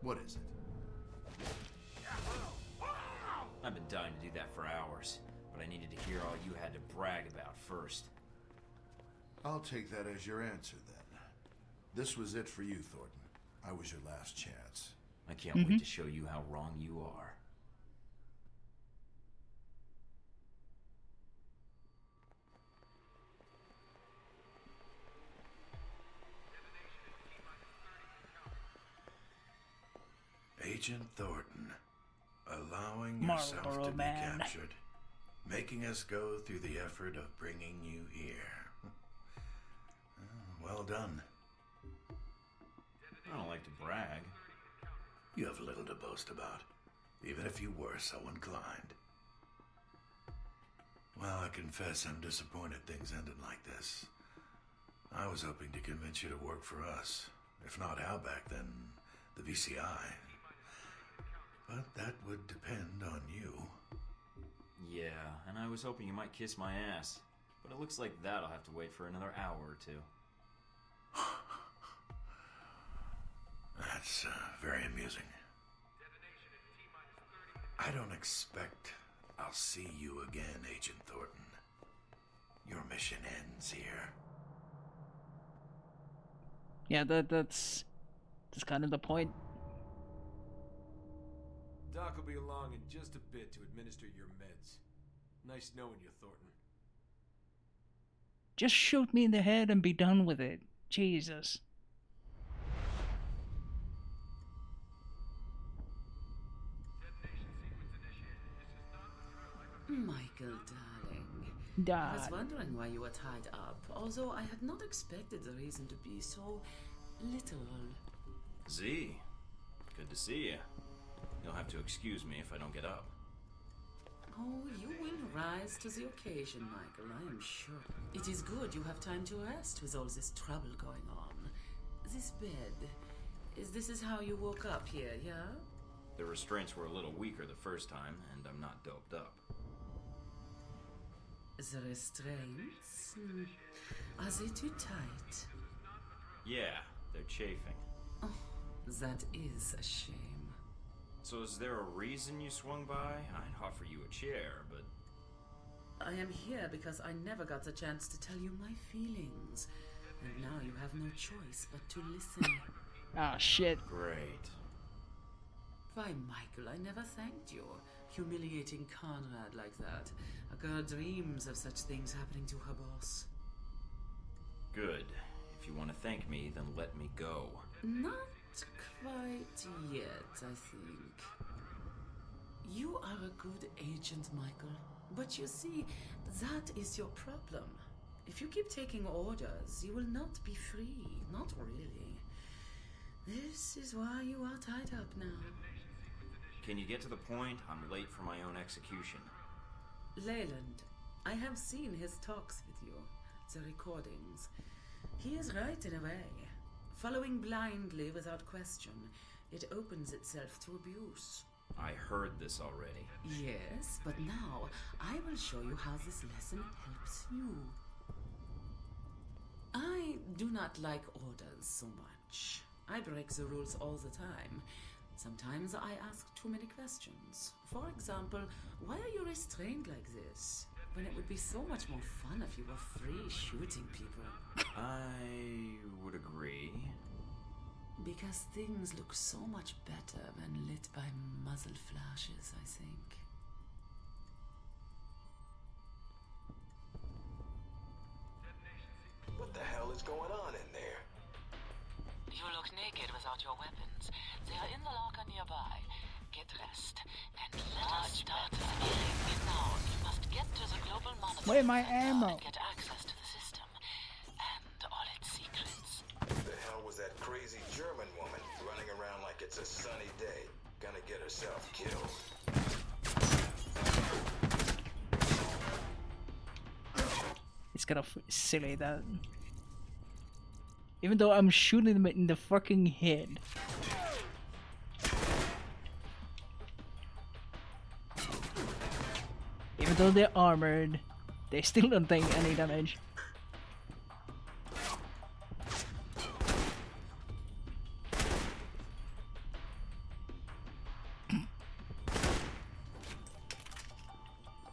What is it? I've been dying to do that for hours, but I needed to hear all you had to brag about first. I'll take that as your answer, then. This was it for you, Thornton. I was your last chance. I can't wait to show you how wrong you are. Agent Thornton, allowing yourself to be captured, making us go through the effort of bringing you here. Well done. I don't like to brag. You have little to boast about, even if you were so inclined. Well, I confess I'm disappointed things ended like this. I was hoping to convince you to work for us. If not Hellbeck, then the VCI. But that would depend on you. Yeah, and I was hoping you might kiss my ass. But it looks like that'll have to wait for another hour or two. That's very amusing. I don't expect I'll see you again, Agent Thornton. Your mission ends here. Yeah, that's kind of the point. Doc will be along in just a bit to administer your meds. Nice knowing you, Thornton. Just shoot me in the head and be done with it. Jesus. Michael, darling. I was wondering why you were tied up, although I had not expected the reason to be so literal. Z, good to see you. You'll have to excuse me if I don't get up. Oh, you will rise to the occasion, Michael, I am sure. It is good you have time to rest with all this trouble going on. This bed, this is how you woke up here, yeah? The restraints were a little weaker the first time, and I'm not doped up. The restraints? Are they too tight? Yeah, they're chafing. Oh, that is a shame. So is there a reason you swung by? I'd offer you a chair, but... I am here because I never got the chance to tell you my feelings. And now you have no choice but to listen. Ah, shit. Great. Why, Michael, I never thanked you. Humiliating Conrad like that. A girl dreams of such things happening to her boss. Good. If you want to thank me, then let me go. Not quite yet, I think. You are a good agent, Michael. But you see, that is your problem. If you keep taking orders, you will not be free. Not really. This is why you are tied up now. Can you get to the point? I'm late for my own execution. Leyland, I have seen his talks with you, the recordings. He is right in a way. Following blindly without question, it opens itself to abuse. I heard this already. Yes, but now I will show you how this lesson helps you. I do not like orders so much. I break the rules all the time. Sometimes I ask too many questions. For example, why are you restrained like this? When it would be so much more fun if you were free shooting people. I would agree. Because things look so much better when lit by muzzle flashes, I think. What the hell is going on in there? You look naked without your weapons. They are in the locker nearby. Get dressed and let us start the meeting. Now, you must get to the global monitoring Where my center ammo? and get access to the system and all its secrets. Who the hell was that crazy German woman running around like it's a sunny day? Gonna get herself killed. It's kind of silly that... Even though I'm shooting them in the fucking head. Even though they're armored, they still don't take any damage.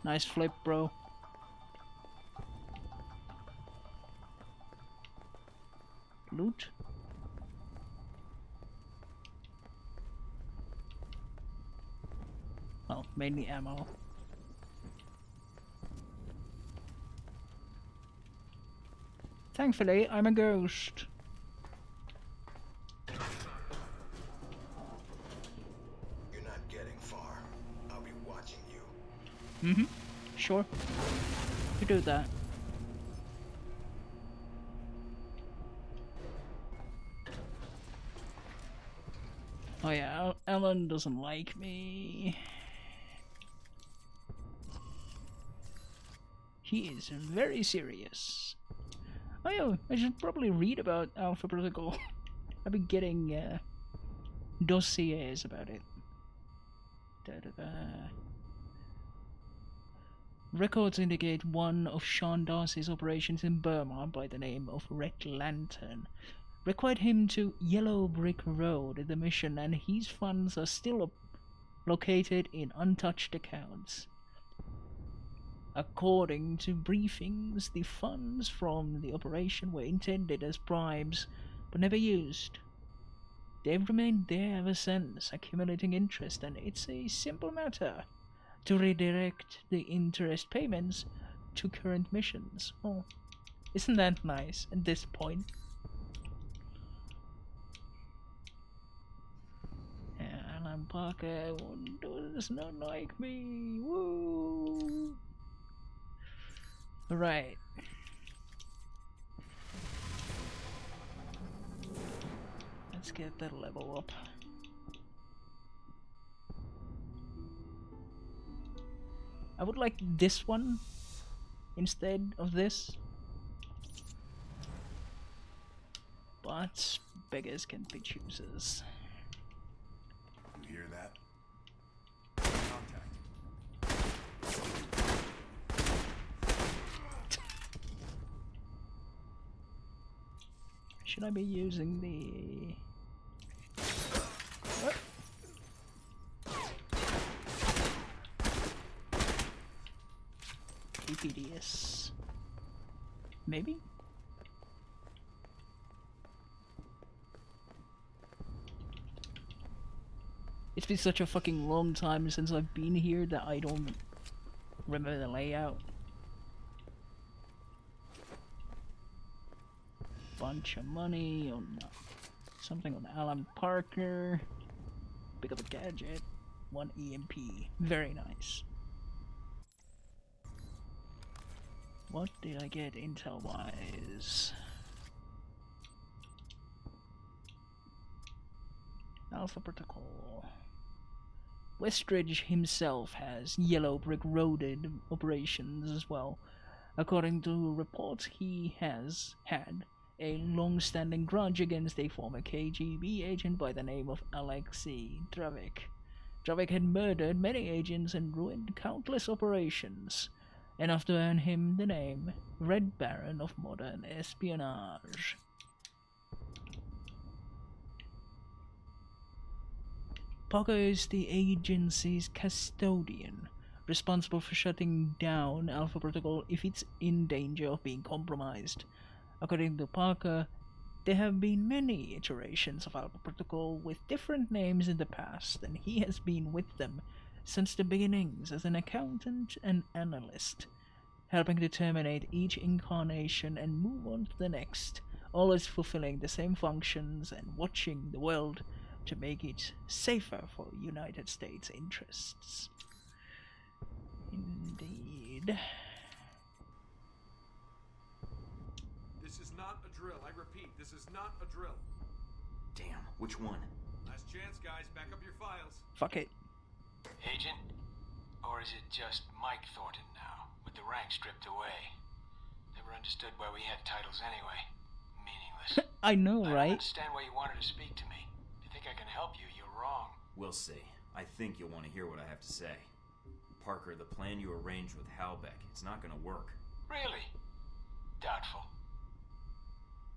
Nice flip, bro. Loot. Oh, mainly ammo. Thankfully, I'm a ghost. You're not getting far. I'll be watching you. Mm-hmm. Sure. You do that. Oh yeah, Alan doesn't like me. He is very serious. Oh yeah, I should probably read about Alpha Protocol. I've been getting dossiers about it. Records indicate one of Sean Darcy's operations in Burma by the name of Red Lantern required him to Yellow Brick Road the mission, and his funds are still located in untouched accounts. According to briefings, the funds from the operation were intended as bribes, but never used. They've remained there ever since, accumulating interest, and it's a simple matter to redirect the interest payments to current missions. Oh, isn't that nice at this point? Alan Parker does not like me. Woo! Right. Let's get that level up. I would like this one instead of this. But beggars can be choosers. You hear that? Should I be using the... What? APDS. Maybe? It's been such a fucking long time since I've been here that I don't remember the layout. Bunch of money on something on Alan Parker. Pick up a gadget. 1 EMP. Very nice. What did I get intel-wise? Alpha Protocol. Westridge himself has Yellow Brick Roaded operations as well. According to reports, he has had a long-standing grudge against a former KGB agent by the name of Alexei Dravik. Dravik had murdered many agents and ruined countless operations, enough to earn him the name Red Baron of Modern Espionage. Parker is the agency's custodian, responsible for shutting down Alpha Protocol if it's in danger of being compromised. According to Parker, there have been many iterations of Alpha Protocol with different names in the past, and he has been with them since the beginnings as an accountant and analyst, helping to terminate each incarnation and move on to the next, always fulfilling the same functions and watching the world to make it safer for United States interests. Indeed. This is not a drill. I repeat, this is not a drill. Damn, which one? Last chance, guys. Back up your files. Fuck it. Agent? Or is it just Mike Thornton now, with the rank stripped away? Never understood why we had titles anyway. Meaningless. I know, I right? don't understand why you wanted to speak to me. If you think I can help you, you're wrong. We'll see. I think you'll want to hear what I have to say. Parker, the plan you arranged with Halbeck, it's not gonna work. Really? Doubtful.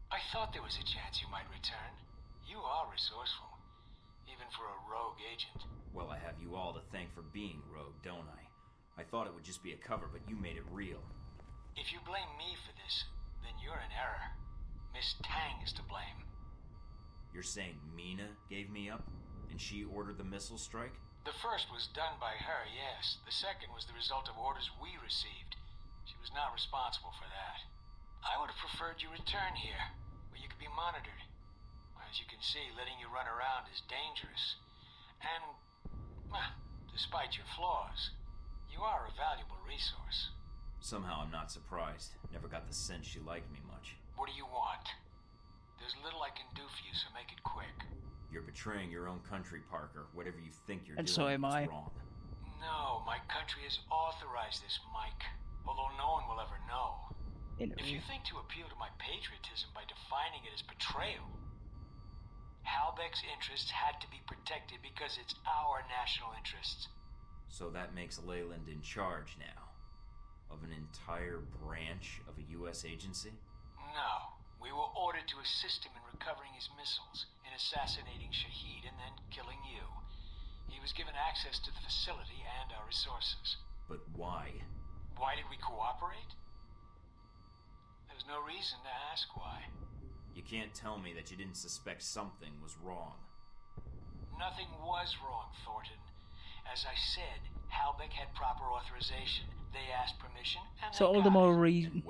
I thought there was a chance you might return. You are resourceful, even for a rogue agent. Well, I have you all to thank for being rogue, don't I? I thought it would just be a cover, but you made it real. If you blame me for this, then you're in error. Miss Tang is to blame. You're saying Mina gave me up, and she ordered the missile strike? The first was done by her, yes. The second was the result of orders we received. She was not responsible for that. I would have preferred you return here, where you could be monitored. As you can see, letting you run around is dangerous. And, well, despite your flaws, you are a valuable resource. Somehow I'm not surprised. Never got the sense she liked me much. What do you want? There's little I can do for you, so make it quick. You're betraying your own country, Parker. Whatever you think you're And doing so am I. is wrong. No, my country has authorized this, Mike. Although no one will ever know. If you think to appeal to my patriotism by defining it as betrayal, Halbeck's interests had to be protected because it's our national interests. So that makes Leyland in charge now? Of an entire branch of a U.S. agency? No. We were ordered to assist him in recovering his missiles, in assassinating Shahid, and then killing you. He was given access to the facility and our resources. But why? Why did we cooperate? There's no reason to ask why. You can't tell me that you didn't suspect something was wrong. Nothing was wrong, Thornton. As I said, Halbeck had proper authorization. They asked permission, and So all the more reason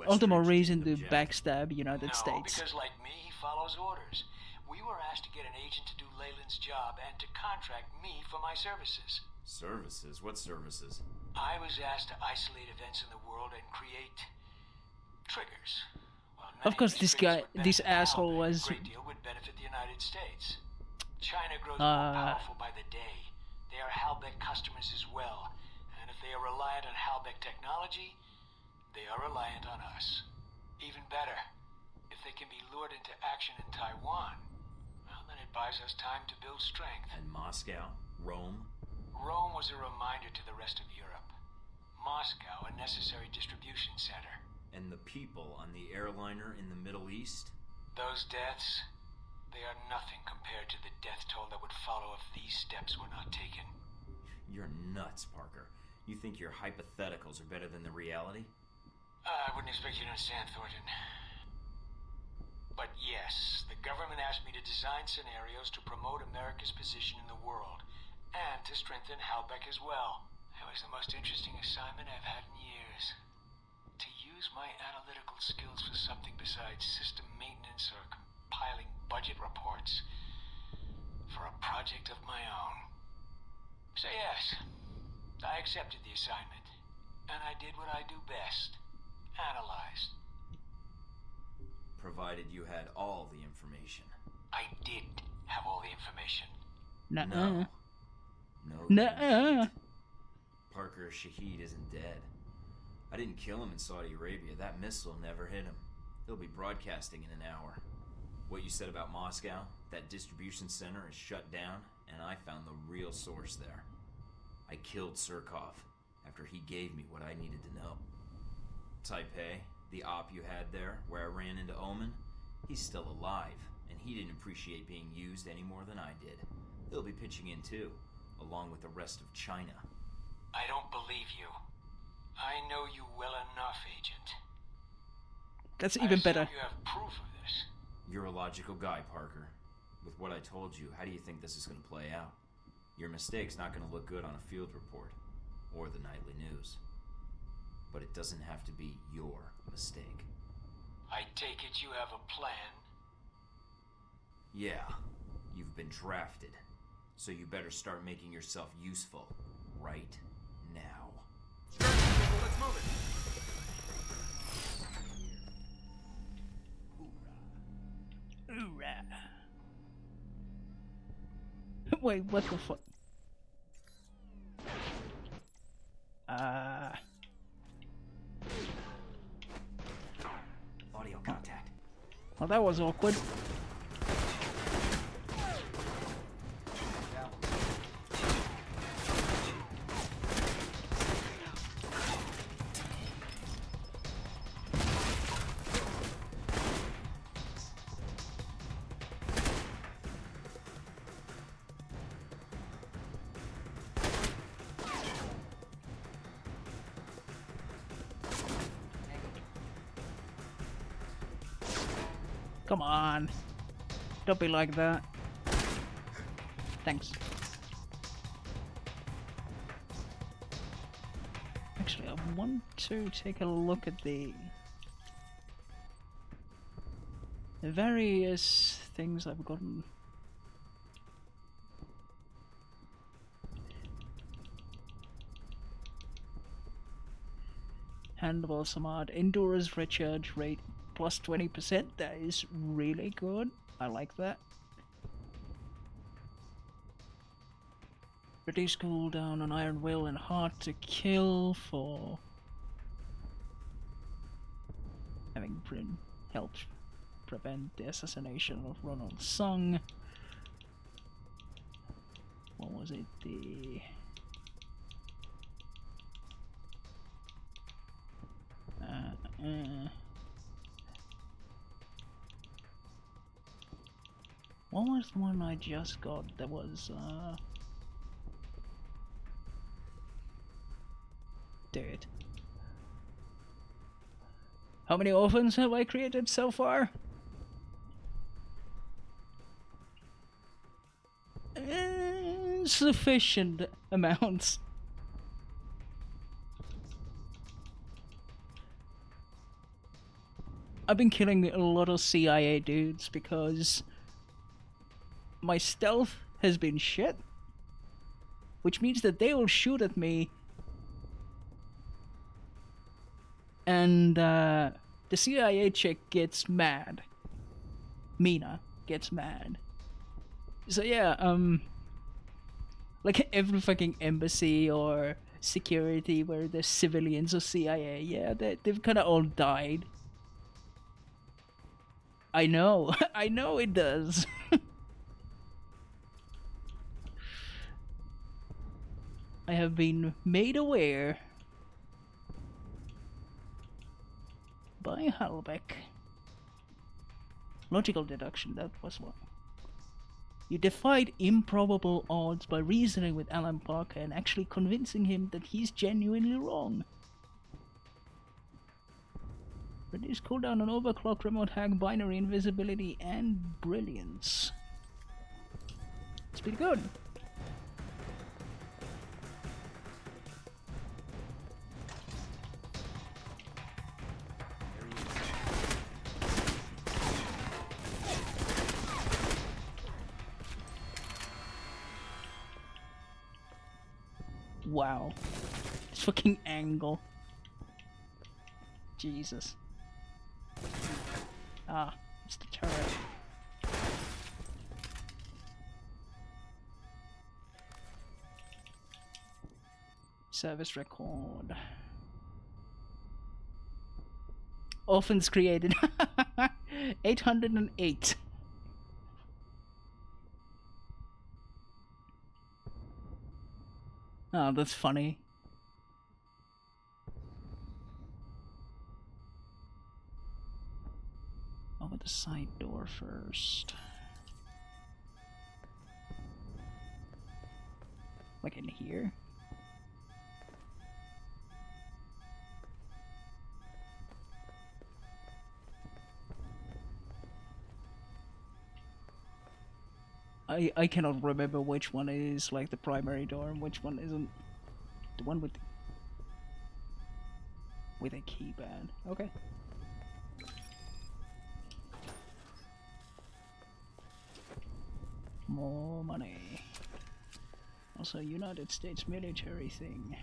to backstab United States. No, because like me, he follows orders. We were asked to get an agent to do Leyland's job and to contract me for my services. Services? What services? I was asked to isolate events in the world and create triggers. Of course, this asshole was. A great deal would benefit the United States. China grows more powerful by the day. They are Halbeck customers as well. And if they are reliant on Halbeck technology, they are reliant on us. Even better, if they can be lured into action in Taiwan, well, then it buys us time to build strength. And Moscow? Rome? Rome was a reminder to the rest of Europe. Moscow, a necessary distribution center. And the people on the airliner in the Middle East? Those deaths, they are nothing compared to the death toll that would follow if these steps were not taken. You're nuts, Parker. You think your hypotheticals are better than the reality? I wouldn't expect you to understand, Thornton. But yes, the government asked me to design scenarios to promote America's position in the world, and to strengthen Halbeck as well. It was the most interesting assignment I've had in years. To use my analytical skills for something besides system maintenance or compiling budget reports. For a project of my own. So yes, I accepted the assignment, and I did what I do best. Analyzed. Provided you had all the information. I did have all the information. No. No. Nuh-uh. Parker Shahid isn't dead. I didn't kill him in Saudi Arabia. That missile never hit him. He'll be broadcasting in an hour. What you said about Moscow, that distribution center is shut down, and I found the real source there. I killed Surkov after he gave me what I needed to know. Taipei, the op you had there, where I ran into Omen, he's still alive, and he didn't appreciate being used any more than I did. He'll be pitching in too, along with the rest of China. I don't believe you. I know you well enough, Agent. That's even better. You have proof of this. You're a logical guy, Parker. With what I told you, how do you think this is going to play out? Your mistake's not going to look good on a field report, or the nightly news. But it doesn't have to be your mistake. I take it you have a plan? Yeah, you've been drafted. So you better start making yourself useful right now. Let's move it. Hoorah. Wait, what the fuck? Audio contact. Well, that was awkward. Come on. Don't be like that. Thanks. Actually, I want to take a look at the various things I've gotten. Handball Samad. Endurance recharge rate plus 20%. That is really good. I like that. Reduce cooldown on Iron Will and Hard to Kill for having helped prevent the assassination of Ronald Sung. What was it? What was the one I just got that was Dude. How many orphans have I created so far? Sufficient amounts. I've been killing a lot of CIA dudes because my stealth has been shit, which means that they will shoot at me, and the CIA chick gets mad. Mina gets mad. So yeah, like every fucking embassy or security where there's civilians or CIA, yeah, they've kind of all died. I know, I know it does. I have been made aware by Halbeck. Logical deduction, that was one. You defied improbable odds by reasoning with Alan Parker and actually convincing him that he's genuinely wrong. Reduce cooldown on overclock, remote hack, binary invisibility, and brilliance. It's pretty good. Wow. This fucking angle. Jesus. Ah, it's the turret. Service record. Orphans created. 808. Oh, that's funny. Over the side door first. Like in here? I cannot remember which one is like the primary door and which one isn't. The one with a keypad. Okay. More money. Also, United States military thing.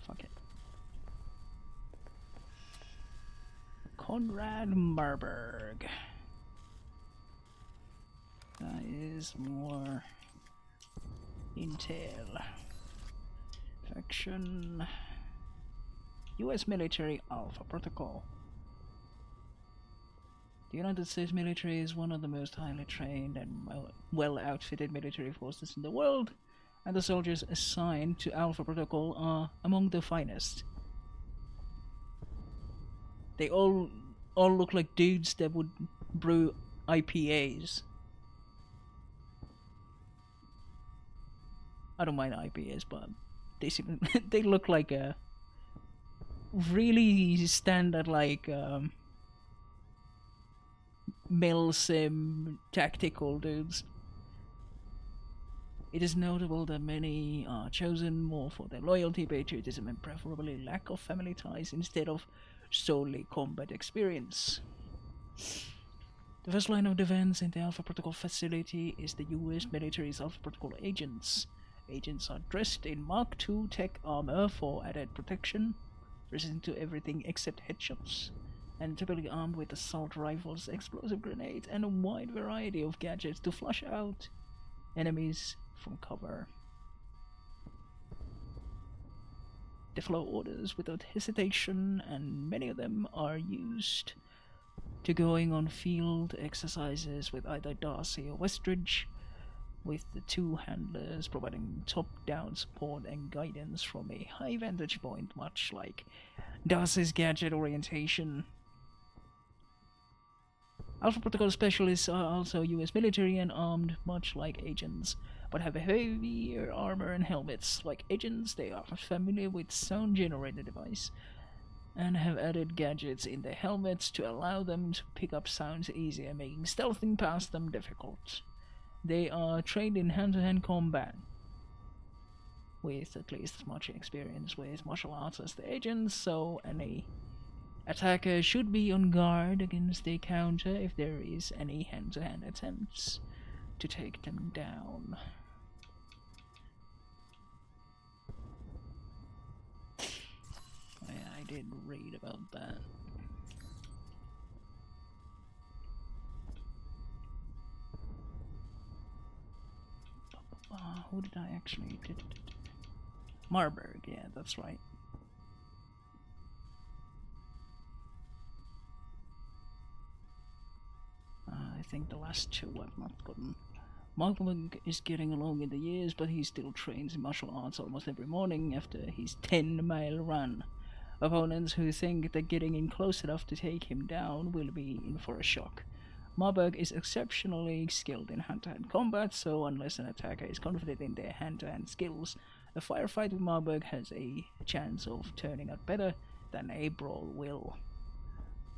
Fuck it. Conrad Marburg. That is more intel. Faction. US military Alpha Protocol. The United States military is one of the most highly trained and well outfitted military forces in the world, and the soldiers assigned to Alpha Protocol are among the finest. They all look like dudes that would brew IPAs. I don't mind IPAs, but they look like a really standard like Milsim tactical dudes. It is notable that many are chosen more for their loyalty, patriotism, and preferably lack of family ties instead of solely combat experience. The first line of defense in the Alpha Protocol facility is the US military's Alpha Protocol agents. Agents are dressed in Mark II tech armor for added protection, resistant to everything except headshots, and typically armed with assault rifles, explosive grenades, and a wide variety of gadgets to flush out enemies from cover. They follow orders without hesitation, and many of them are used to going on field exercises with either Darcy or Westridge, with the two handlers providing top-down support and guidance from a high vantage point, much like Darcy's gadget orientation. Alpha Protocol specialists are also US military and armed much like agents, but have heavier armor and helmets. Like agents, they are familiar with sound generator device and have added gadgets in their helmets to allow them to pick up sounds easier, making stealthing past them difficult. They are trained in hand-to-hand combat, with at least as much experience with martial arts as the agents, so any attacker should be on guard against a counter if there is any hand-to-hand attempts to take them down. Yeah, I did read about that. Who did I actually... Marburg, yeah, that's right. I think the last two I've not gotten Markberg is getting along in the years, but he still trains in martial arts almost every morning after his 10-mile run. Opponents who think they're getting in close enough to take him down will be in for a shock. Marburg is exceptionally skilled in hand-to-hand combat, so unless an attacker is confident in their hand-to-hand skills, a firefight with Marburg has a chance of turning out better than a brawl will.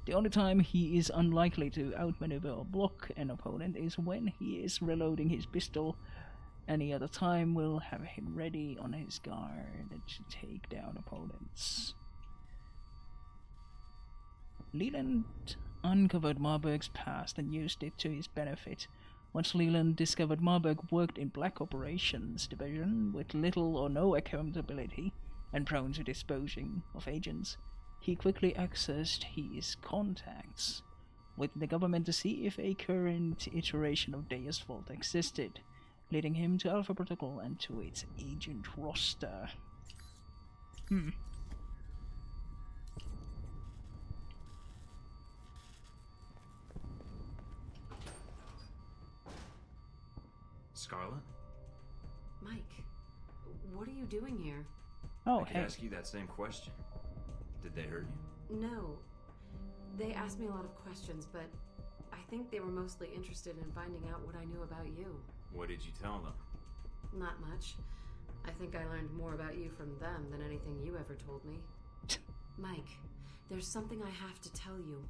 The only time he is unlikely to outmaneuver or block an opponent is when he is reloading his pistol. Any other time will have him ready on his guard to take down opponents. Leland uncovered Marburg's past and used it to his benefit. Once Leland discovered Marburg worked in Black Operations Division with little or no accountability and prone to disposing of agents, he quickly accessed his contacts with the government to see if a current iteration of Deus Vault existed, leading him to Alpha Protocol and to its agent roster. Scarlet? Mike, what are you doing here? I could ask you that same question. Did they hurt you? No. They asked me a lot of questions, but I think they were mostly interested in finding out what I knew about you. What did you tell them? Not much. I think I learned more about you from them than anything you ever told me. Mike, there's something I have to tell you.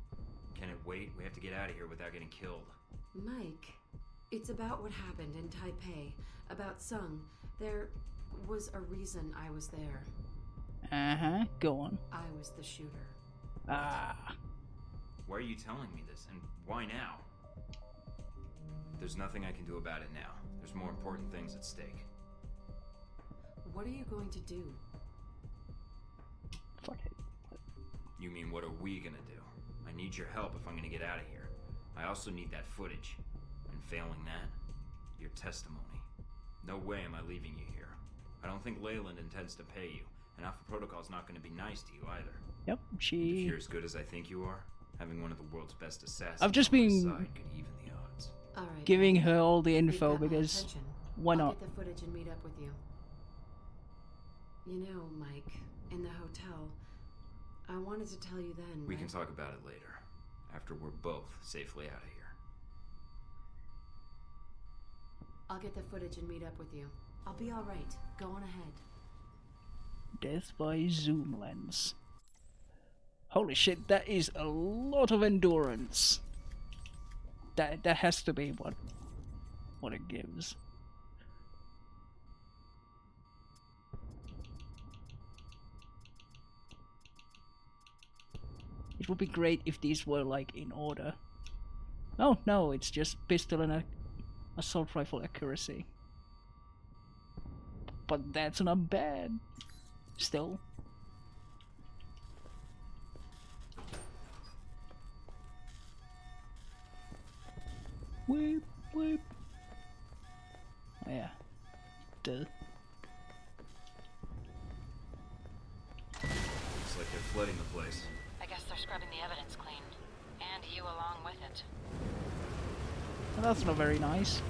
Can it wait? We have to get out of here without getting killed. Mike, it's about what happened in Taipei, about Sung. There was a reason I was there. Go on. I was the shooter. Why are you telling me this, and why now? There's nothing I can do about it now. There's more important things at stake. What are you going to do? Fuck it. You mean, what are we gonna do? I need your help if I'm gonna get out of here. I also need that footage. And failing that, your testimony. No way am I leaving you here. I don't think Leyland intends to pay you, and Alpha Protocol's not gonna be nice to you either. Yep, If you're as good as I think you are, having one of the world's best assassins I've just on my been side could even the odds. All right, giving her all the you've info got my because attention. why I'll not? get the footage and meet up with you. You know, Mike, in the hotel, I wanted to tell you then. We can talk about it later, after we're both safely out of here. I'll get the footage and meet up with you. I'll be all right. Go on ahead. Death by zoom lens. Holy shit, that is a lot of endurance. That has to be what it gives. It would be great if these were like in order. Oh no, it's just pistol and assault rifle accuracy. But that's not bad. Still. Whip, whip. Oh yeah. Duh. Looks like they're flooding the place. I guess they're scrubbing the evidence clean. And you along with it. Well, that's not very nice.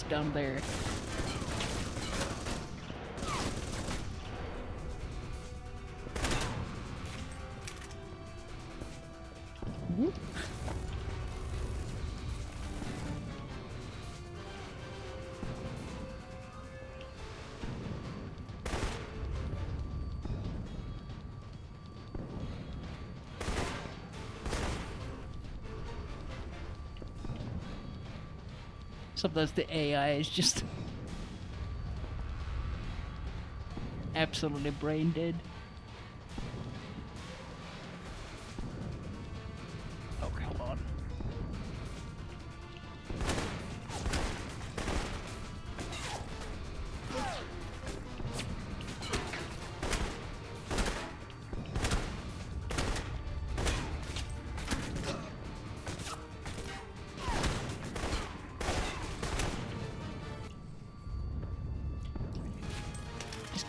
Down there. Whoop. Sometimes the AI is just absolutely brain dead.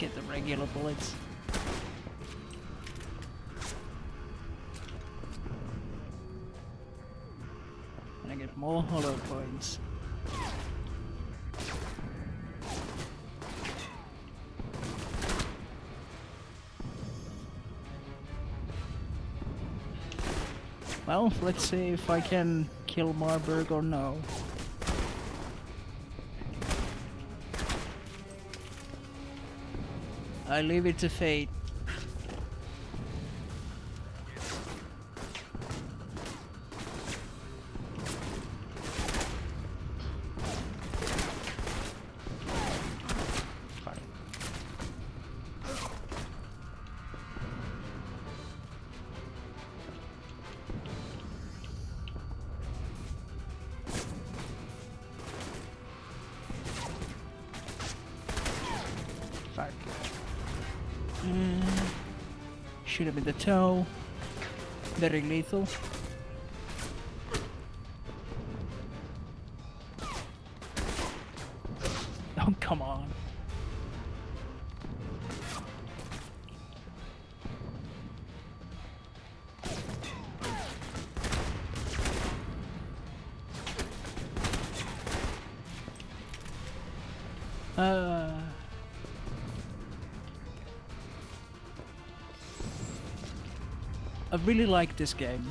get the regular bullets. And I get more hollow points. Well, let's see if I can kill Marburg or no. I leave it to fate. Shoot him in the toe. Very lethal. Oh, come on. I really like this game,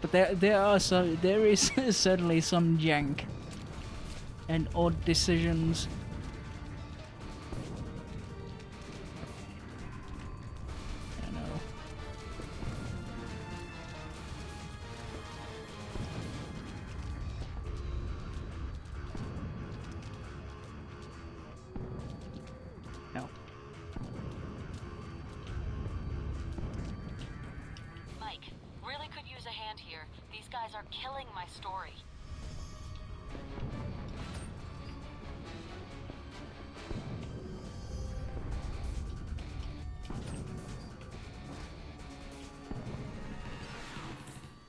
but there is certainly some jank and odd decisions. I know. No. Really could use a hand here. These guys are killing my story.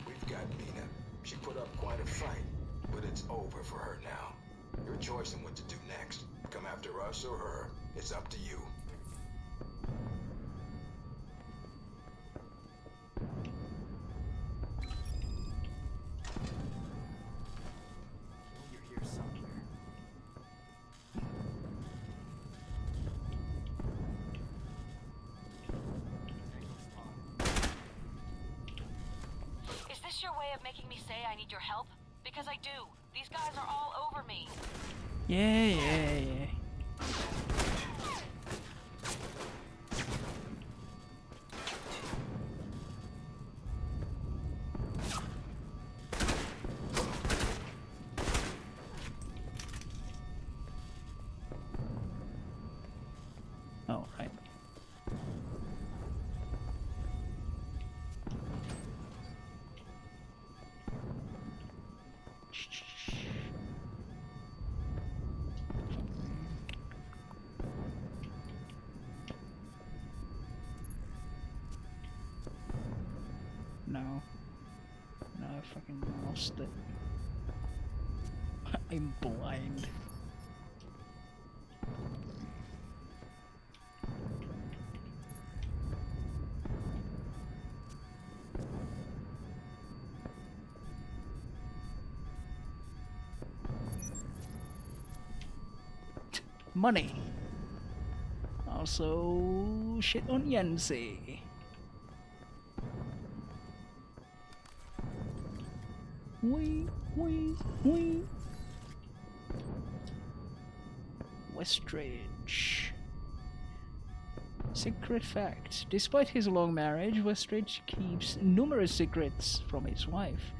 We've got Mina. She put up quite a fight, but it's over for her now. Your choice on what to do next. Come after us or her. It's up to you. Your way of making me say I need your help? Because I do. These guys are all over me. Yeah. Oh, right. No, I fucking lost it. I'm blind. Money. Also, shit on Yancy. Wee. Westridge. Secret fact. Despite his long marriage, Westridge keeps numerous secrets from his wife.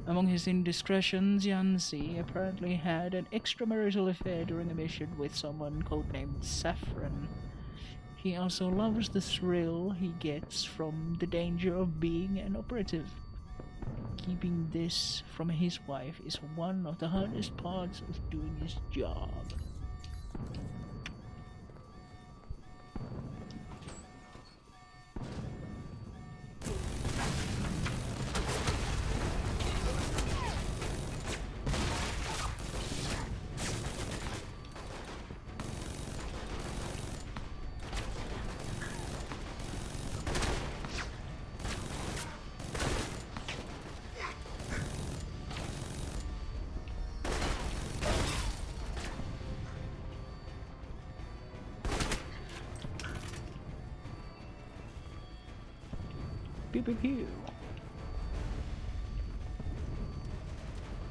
Among his indiscretions, Yancy apparently had an extramarital affair during a mission with someone codenamed Saffron. He also loves the thrill he gets from the danger of being an operative. Keeping this from his wife is one of the hardest parts of doing his job. Pew pew pew.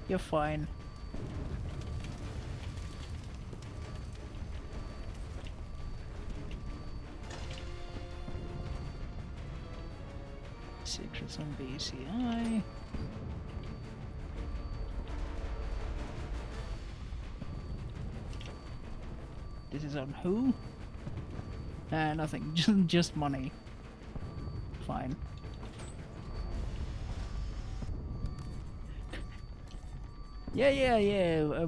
You're fine. Secrets on BCI. This is on who? Nothing. Just money. Fine. Yeah.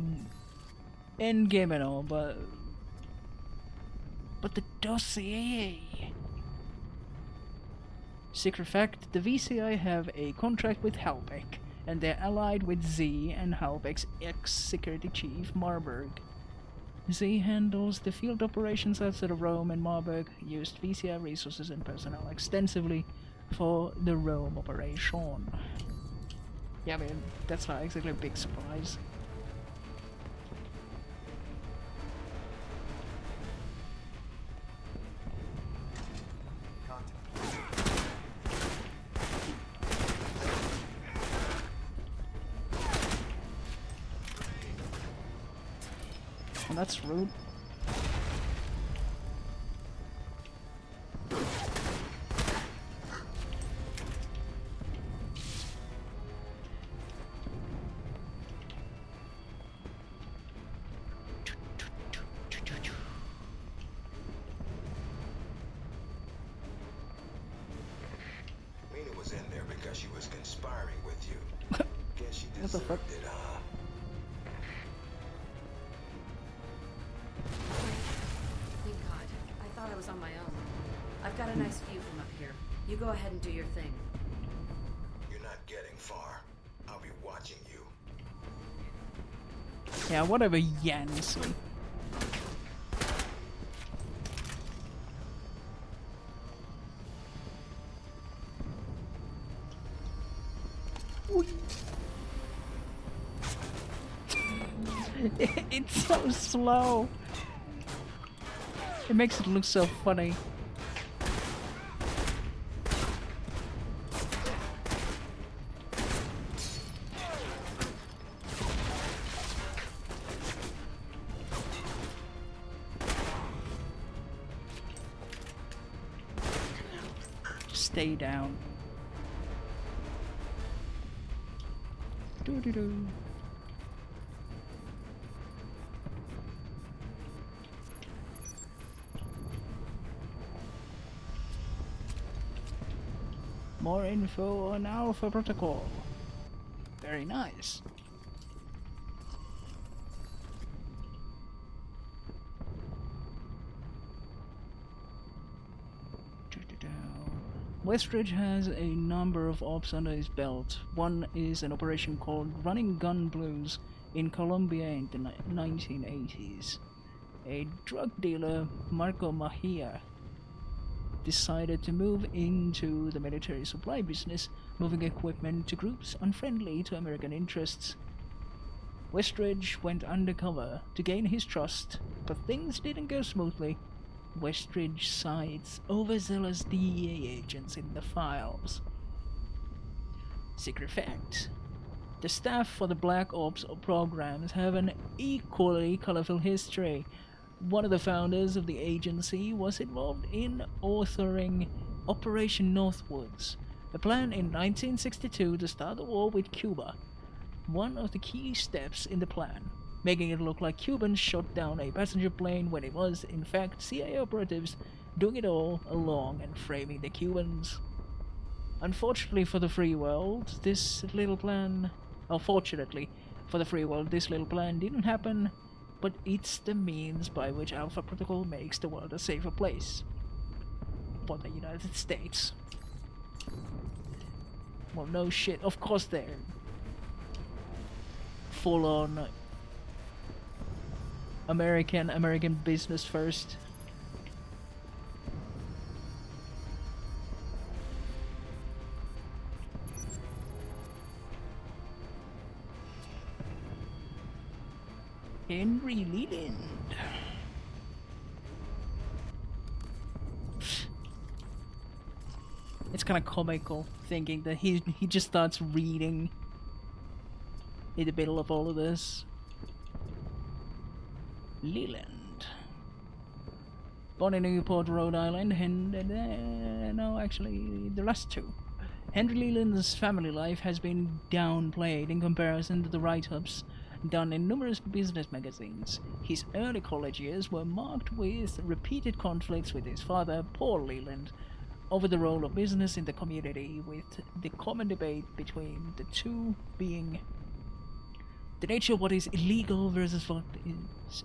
End game and all, but the dossier. Secret fact: the VCI have a contract with Halbeck, and they're allied with Z and Halbeck's ex-security chief Marburg. Z handles the field operations outside of Rome, and Marburg used VCI resources and personnel extensively for the Rome operation. Yeah, I mean, that's not exactly a big surprise. Well, that's rude. Mina was in there because she was conspiring with you. Guess she What the fuck? deserved it, huh? Thank God. I thought I was on my own. I've got a nice view from up here. You go ahead and do your thing. You're not getting far. I'll be watching you. Yeah, whatever, Yancy. It's so slow. It makes it look so funny. Stay down. Doo-doo-doo. More info on Alpha Protocol. Very nice. Westridge has a number of ops under his belt. One is an operation called Running Gun Blues in Colombia in the 1980s. A drug dealer, Marco Mahia, decided to move into the military supply business, moving equipment to groups unfriendly to American interests. Westridge went undercover to gain his trust, but things didn't go smoothly. Westridge cites overzealous DEA agents in the files. Secret fact: the staff for the Black Ops programs have an equally colorful history. One of the founders of the agency was involved in authoring Operation Northwoods, a plan in 1962 to start a war with Cuba. One of the key steps in the plan, making it look like Cubans shot down a passenger plane when it was, in fact, CIA operatives doing it all along and framing the Cubans. Unfortunately for the free world, this little plan didn't happen, but it's the means by which Alpha Protocol makes the world a safer place. For the United States. Well, no shit, of course they're full-on American business first. Henry Leland. kind of comical, thinking that he just starts reading in the middle of all of this. Leland. Born in Newport, Rhode Island, no, actually, the last two. Henry Leland's family life has been downplayed in comparison to the write-ups done in numerous business magazines. His early college years were marked with repeated conflicts with his father, Paul Leland, over the role of business in the community, with the common debate between the two being the nature of what is illegal versus what is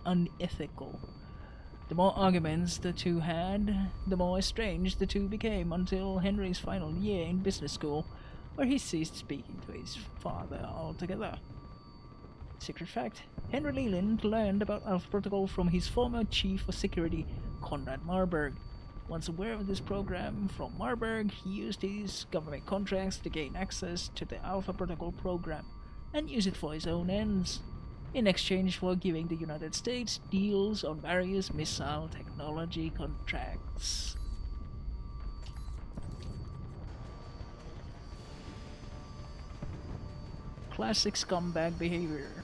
unethical. The more arguments the two had, the more estranged the two became, until Henry's final year in business school, where he ceased speaking to his father altogether. Secret fact, Henry Leland learned about Alpha Protocol from his former chief of security, Conrad Marburg. Once aware of this program from Marburg, he used his government contracts to gain access to the Alpha Protocol program and use it for his own ends, in exchange for giving the United States deals on various missile technology contracts. Classic scumbag behavior.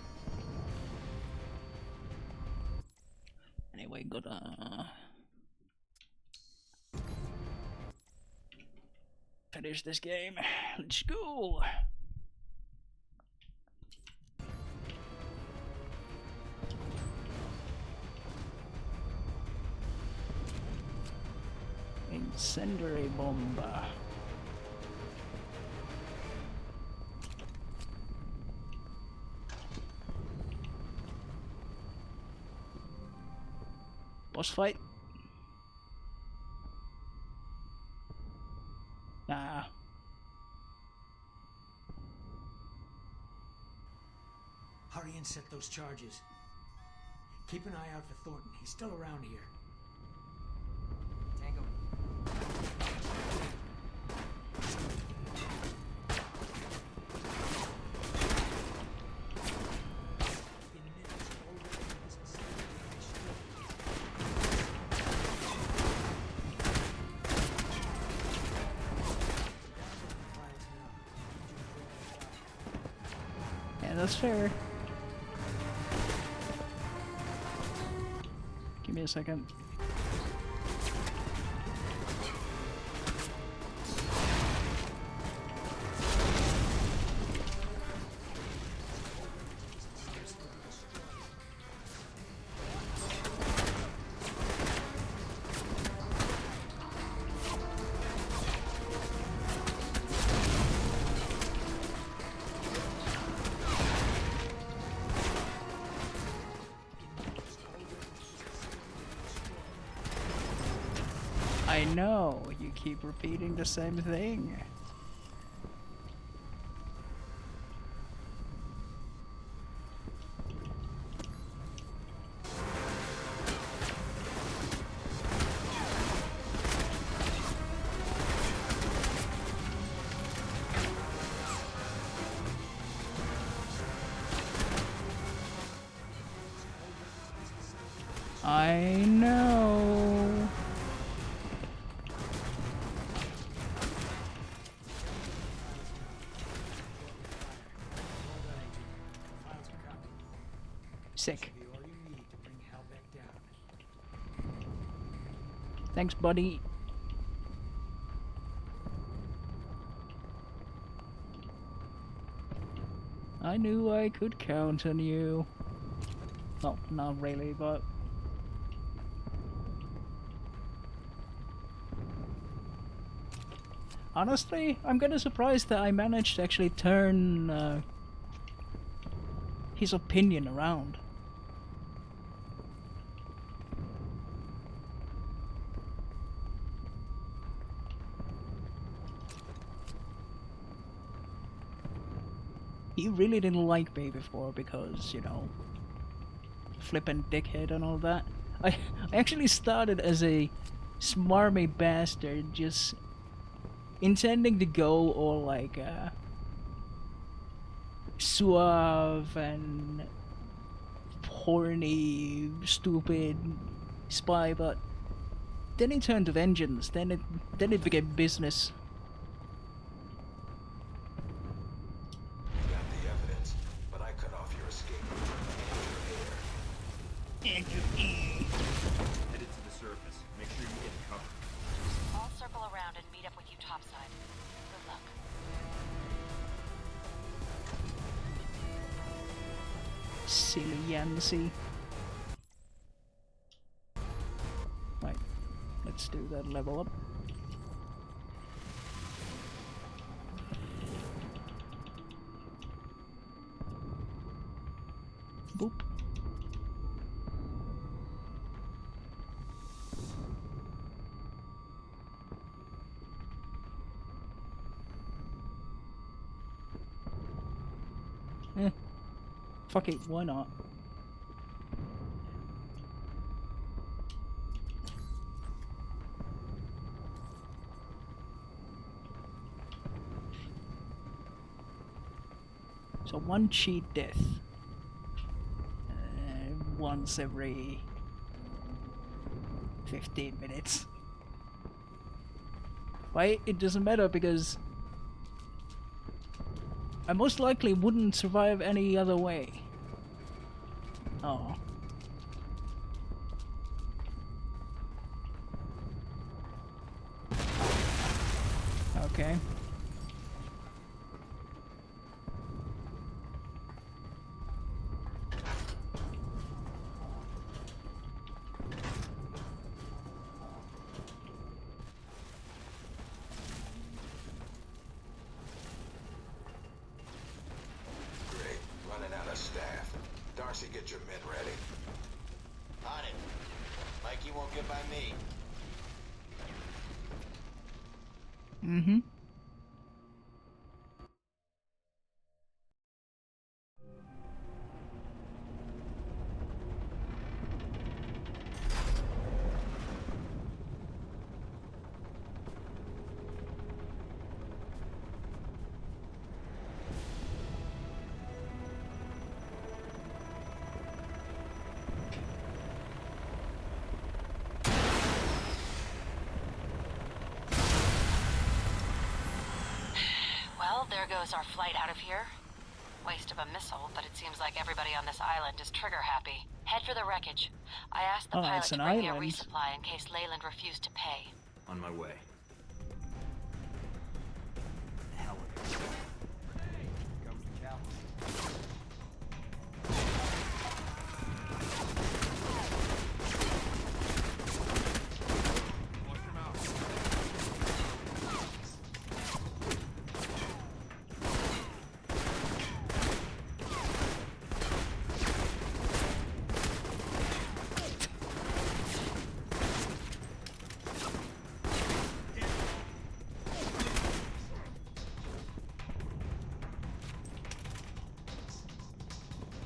Anyway, gotta finish this game. Let's go. Incendiary bomba. Boss fight? Nah. Hurry and set those charges. Keep an eye out for Thornton. He's still around here. Tango. Yeah, that's fair. Give me a second. I know, you keep repeating the same thing. I know. Sick. Thanks, buddy. I knew I could count on you. Well, not really, but... honestly, I'm kinda surprised that I managed to actually turn his opinion around. He really didn't like me before because, you know, flippin' dickhead and all that. I actually started as a smarmy bastard, just intending to go all like suave and horny, stupid spy, but Then he turned to vengeance. Then it became business. Got the evidence, but I cut off your escape route and your air. Headed to the surface. Make sure you get cover. I'll circle around and meet up with you topside. Good luck. Silly Yancy. Right, let's do that level up. Boop. Fuck it, why not? So one cheat death. Once every 15 minutes. Why? It doesn't matter because I most likely wouldn't survive any other way. Oh. Okay. Great. Running out of staff. Darcy, get your men ready. On it. Mikey won't get by me. Mm-hmm. Well, there goes our flight out of here. Waste of a missile, but it seems like everybody on this island is trigger happy. Head for the wreckage. I asked the pilot it's to an bring me a island. resupply in case Leyland refused to pay. On my way. Hell of it. Here comes the cavalry.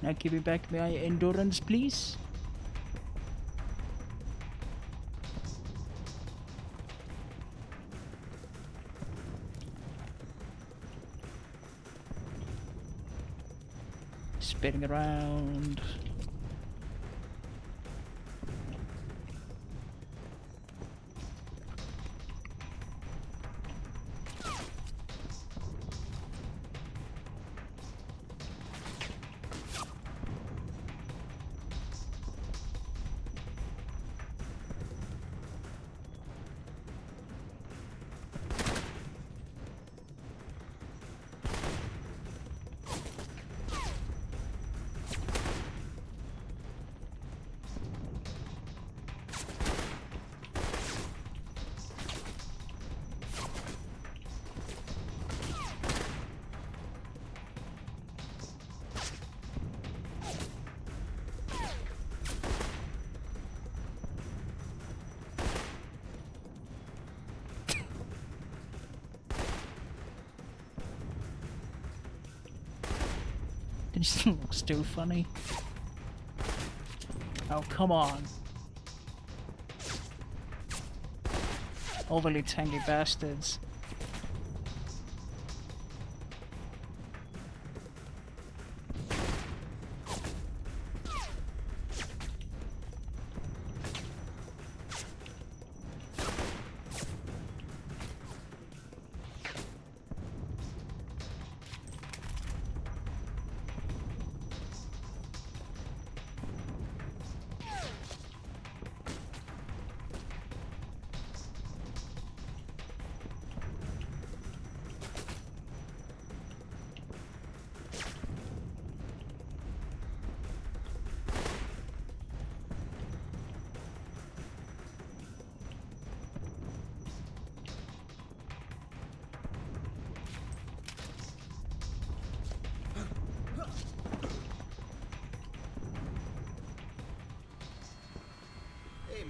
Now give me back my endurance, please. Spinning around. This looks too funny. Oh, come on. Overly tanky bastards.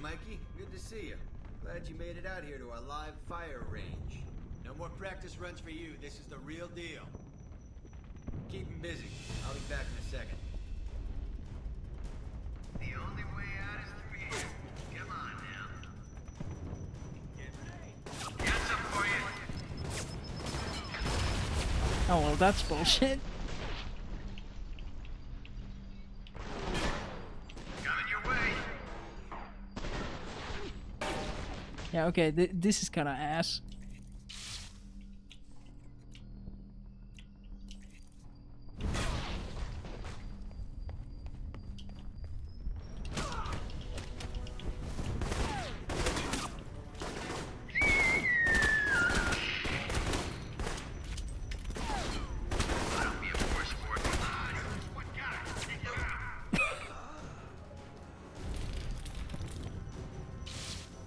Mikey. Good to see you. Glad you made it out here to our live fire range. No more practice runs for you. This is the real deal. Keep him busy. I'll be back in a second. The only way out is through here. Come on now. Got some for you. Oh well, that's bullshit. Coming your way. Yeah, okay, this is kind of ass.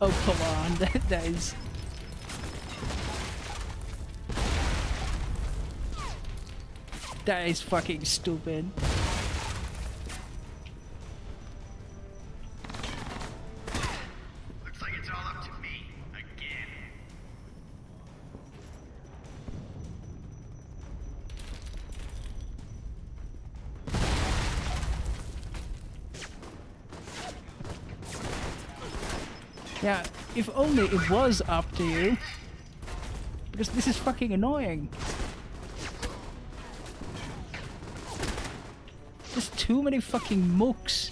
Oh, come on, that is... That is fucking stupid. Looks like it's all up to me again. Yeah, if only it was up to you. Because this is fucking annoying. There's too many fucking mooks.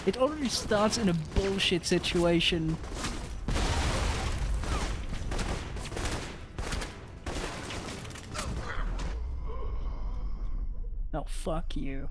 It already starts in a bullshit situation. Oh, fuck you.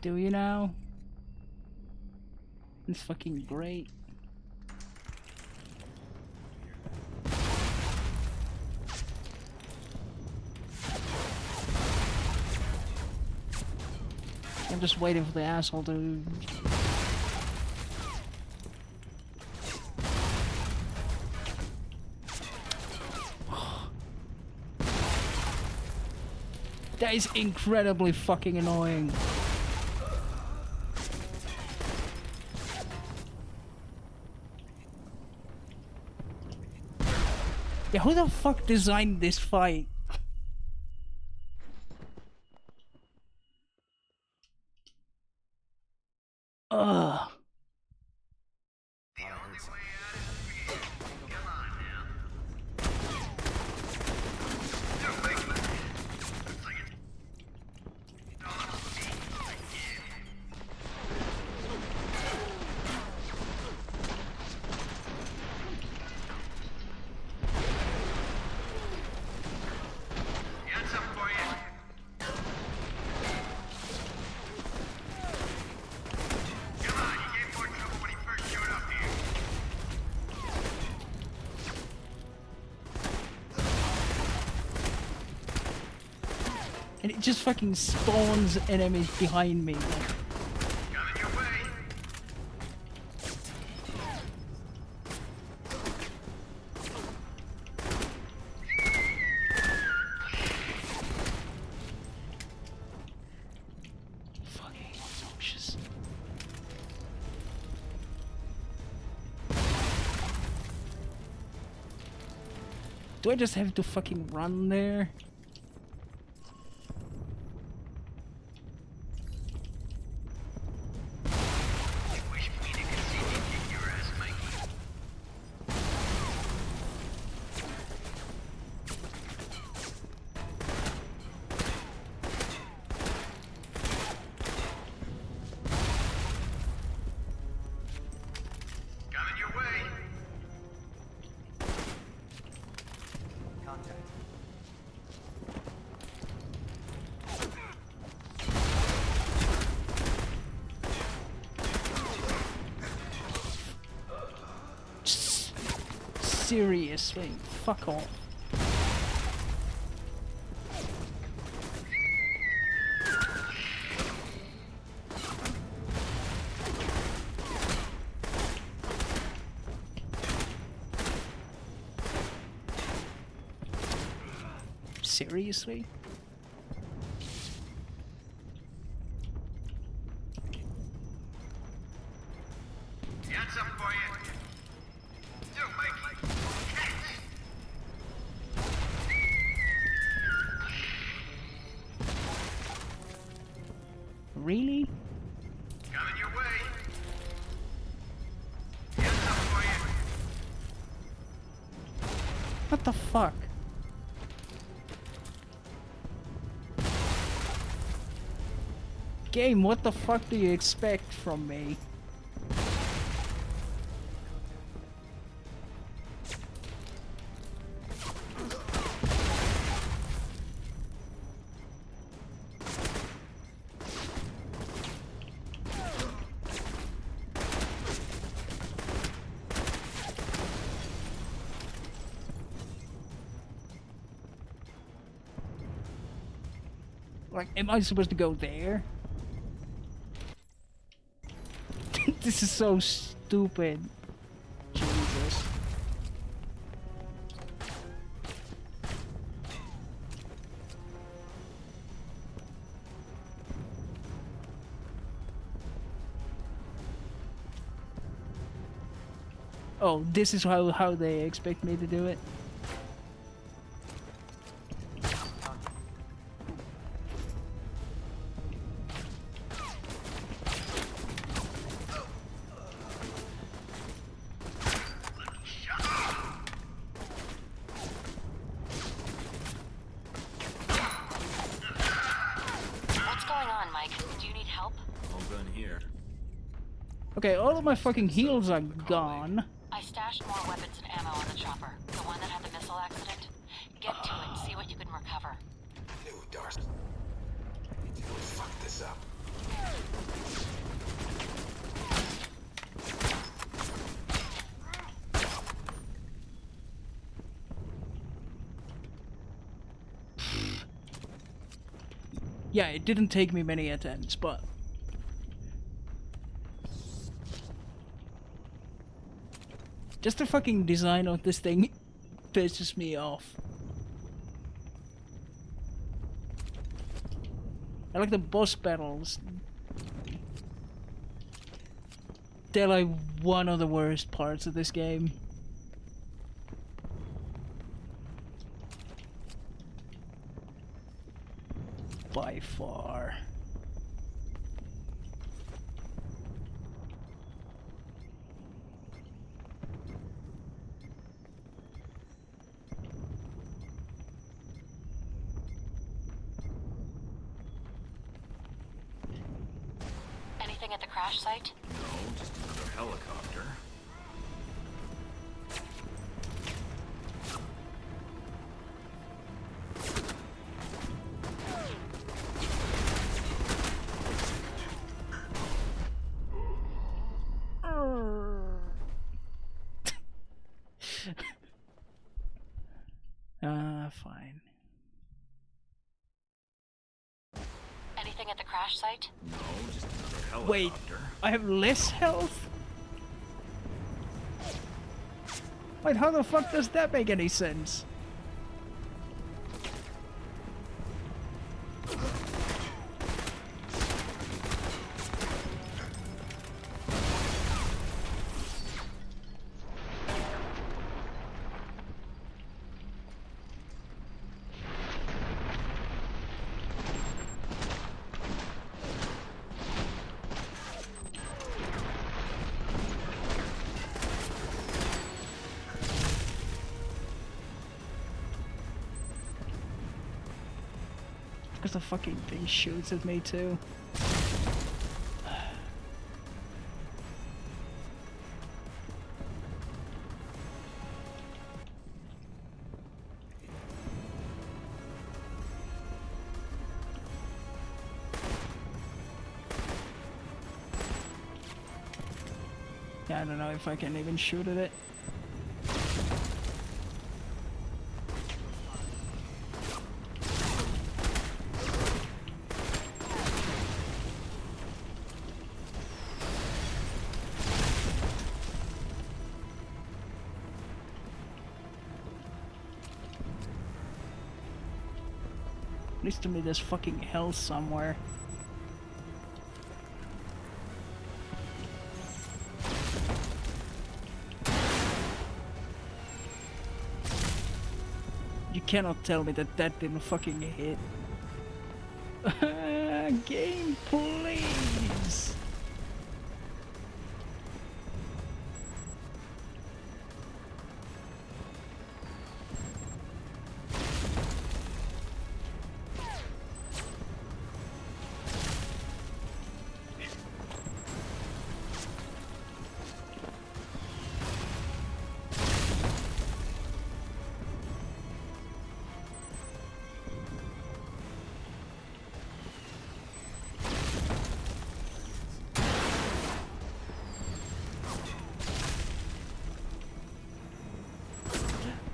Do you now? It's fucking great. I'm just waiting for the asshole to... That is incredibly fucking annoying. Yeah, who the fuck designed this fight? Ugh. And it just fucking spawns enemies behind me. Fucking obnoxious. Do I just have to fucking run there? Seriously, fuck off. Seriously? Got something for you. Yo, Mikey. Catch. Really? Coming your way. Got something for you. What the fuck? Game, what the fuck do you expect from me? Like, am I supposed to go there? This is so stupid. Jesus. Oh, this is how they expect me to do it? What's going on, Mike? Do you need help? All done here. Okay, all of my fucking heals are gone. I stashed more weapons and ammo on the chopper. The one that had the missile accident. Get to it, see what you can recover. New Darcy. We fucked this up. Yeah, it didn't take me many attempts, but... just the fucking design of this thing pisses me off. I like the boss battles. They're like one of the worst parts of this game. By far. Anything at the crash site? No, just another helicopter. Fine. crash site? No, just another helicopter. Wait, I have less health? Wait, how the fuck does that make any sense? Because the fucking thing shoots at me too. Yeah, I don't know if I can even shoot at it. At least to me there's fucking hell somewhere. You cannot tell me that that didn't fucking hit. Game, please!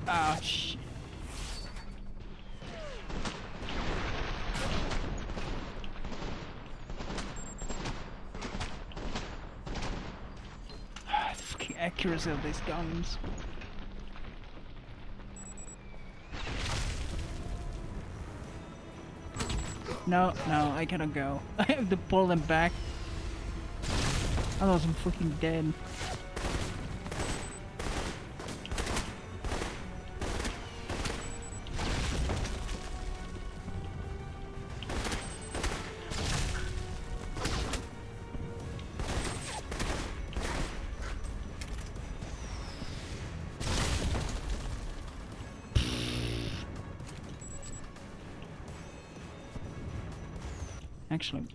Ah, shit. The fucking accuracy of these guns. No, no, I cannot go. I have to pull them back. Otherwise I'm fucking dead. Actually,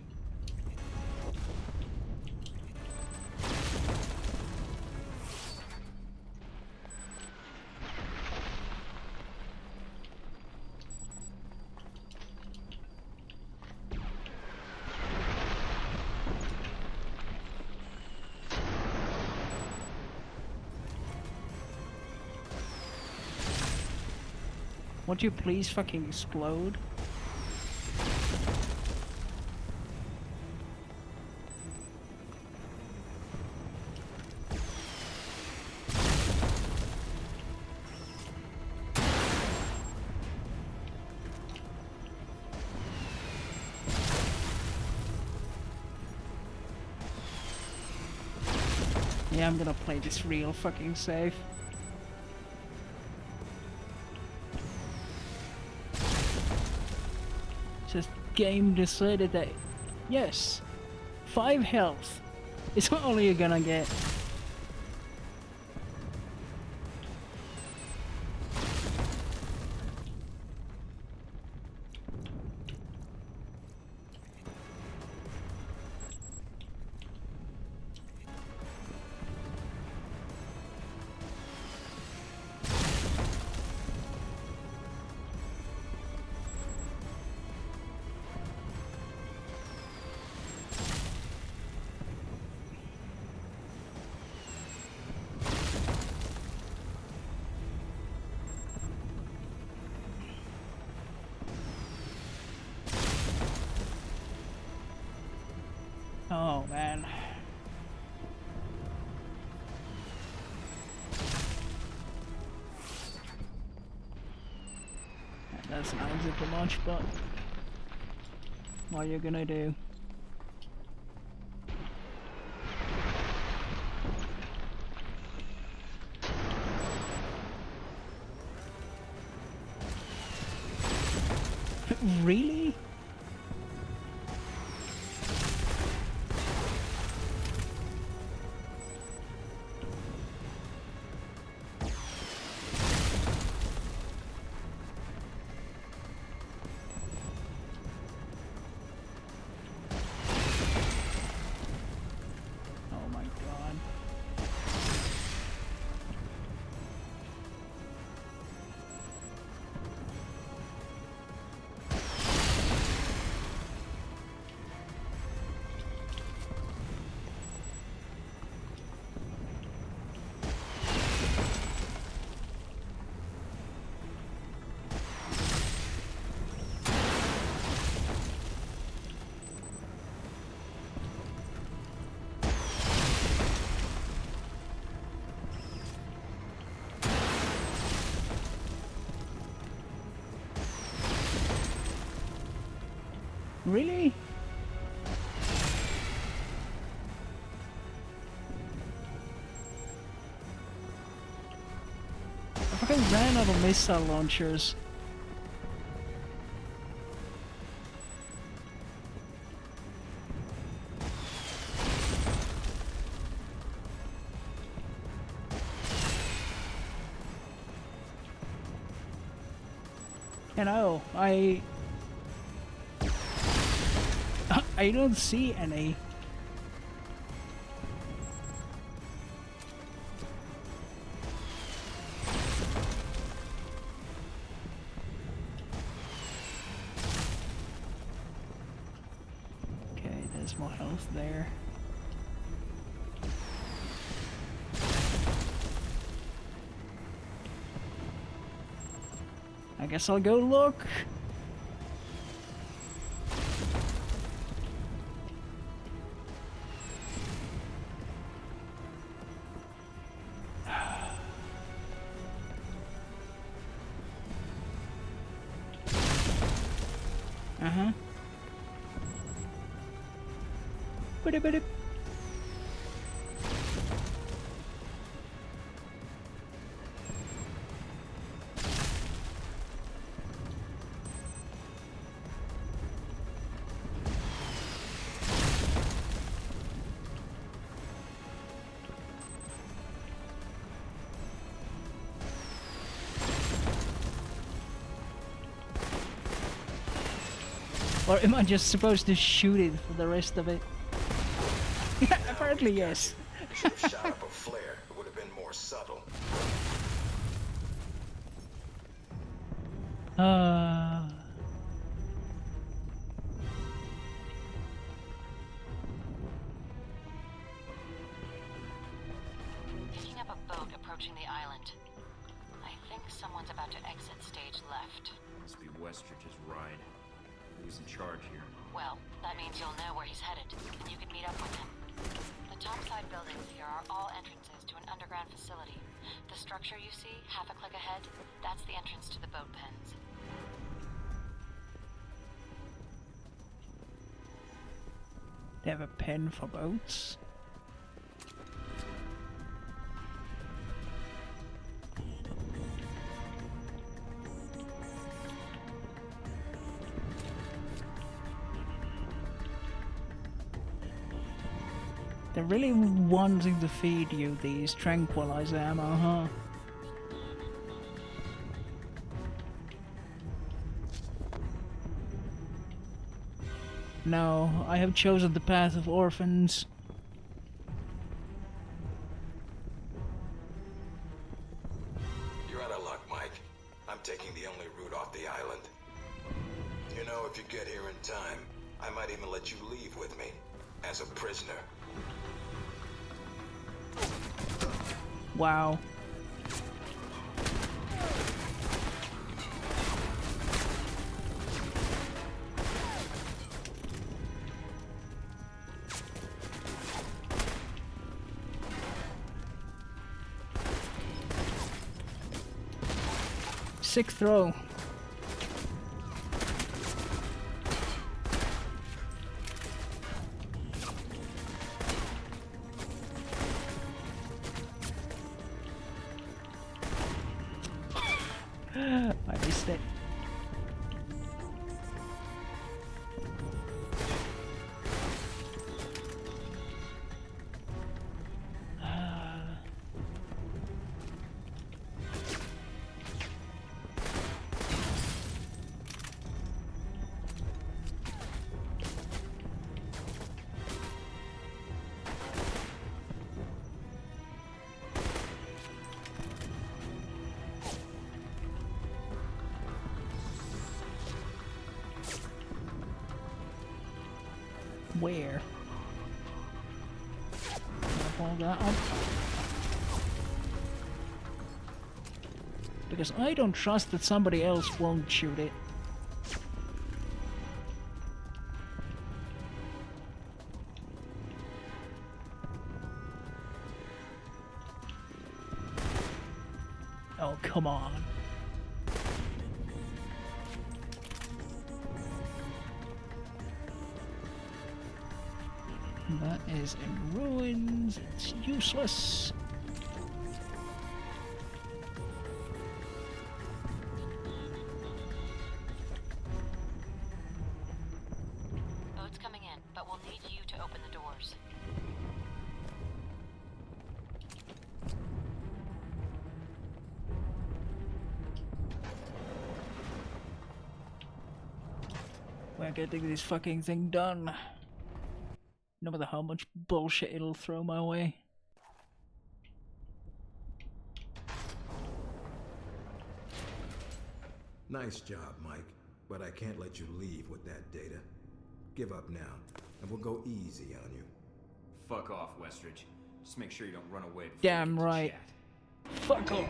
would you please fucking explode? Yeah, I'm gonna play this real fucking safe. Just game decided that, yes, 5 health is all you're gonna get. Oh man. That's not exactly much, but what are you gonna do? Really? Oh my god. Really? I fucking ran out of missile launchers. You know, I don't see any. Okay, there's more health there. I guess I'll go look. Bidi. Or am I just supposed to shoot it for the rest of it? Apparently, yes. You should have shot up a flare. It would have been more subtle. Picking up a boat approaching the island. I think someone's about to exit stage left. Must be Westridge's ride. Who's in charge here? Well, that means you'll know where he's headed, and you can meet up with him. The topside buildings here are all entrances to an underground facility. The structure you see, half a click ahead, that's the entrance to the boat pens. They have a pen for boats? They're really wanting to feed you these tranquilizer ammo, huh? No, I have chosen the path of orphans. You're out of luck, Mike. I'm taking the only route off the island. You know, if you get here in time, I might even let you leave with me, as a prisoner. Wow. Sick throw. I missed it. Where? Pull that up. Because I don't trust that somebody else won't shoot it. Oh, come on. That is in ruins. It's useless. Boat's coming in, but we'll need you to open the doors. We're getting this fucking thing done. No matter how much bullshit it'll throw my way. Nice job, Mike. But I can't let you leave with that data. Give up now, and we'll go easy on you. Fuck off, Westridge. Just make sure you don't run away before Damn right. Fuck off.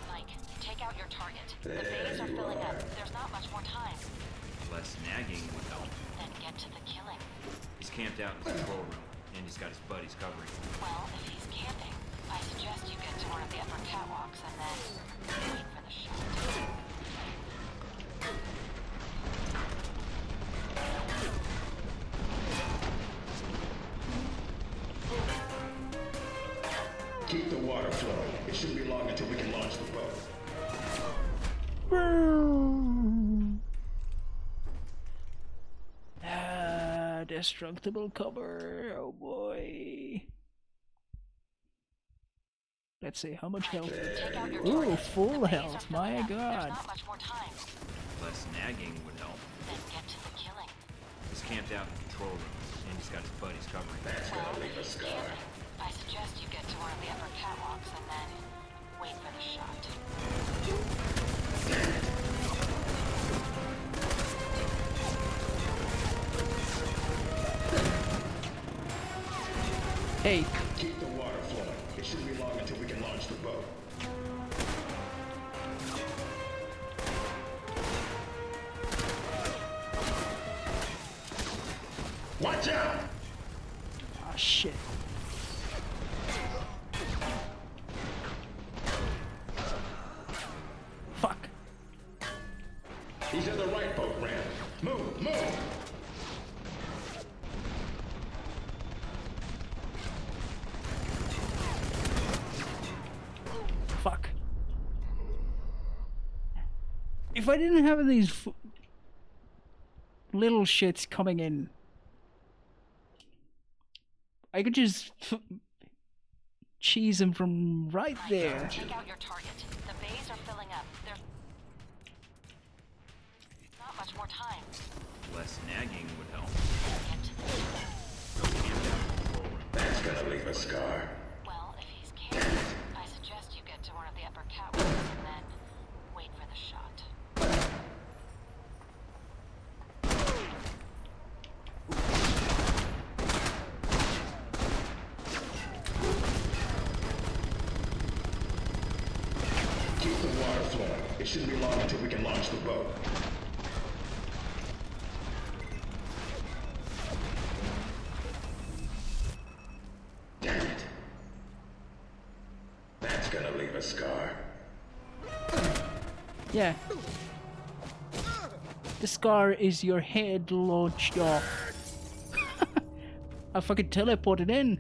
Mike, take out your target. The bays are filling up. There's not much more time. Less nagging would help. Then get to the killing. He's camped out in the control room, and he's got his buddies covering him. Well, if he's camping, I suggest you get to one of the upper catwalks and then wait for the shot. Keep the water flowing. It shouldn't be long until we can launch the boat. Destructible cover. Oh boy. Let's see how much health. Ooh, full health. My god. Less nagging would help. Then get to the killing. He's camped out in the control room, and he's got his buddies covering him. That's gonna leave a scar. I suggest you get to one of the upper catwalks and then wait for the shot. Hey. Keep the water flowing. It shouldn't be long until we can launch the boat. Watch out! Ah, shit. Fuck. He's in the right boat ramp. Move, move! Fuck. If I didn't have these little shits coming in, I could just cheese him from right there. Take out your target. The bays are filling up. There's not much more time. Less nagging would help. Get to the killing. That's gonna leave a scar. Well, if he's camping, I suggest you get to one of the upper catwalks and then wait for the shot. Keep the water flowing. It shouldn't be long until we can launch the boat. Damn it. That's gonna leave a scar. Yeah. The scar is your head launched off. I fucking teleported in.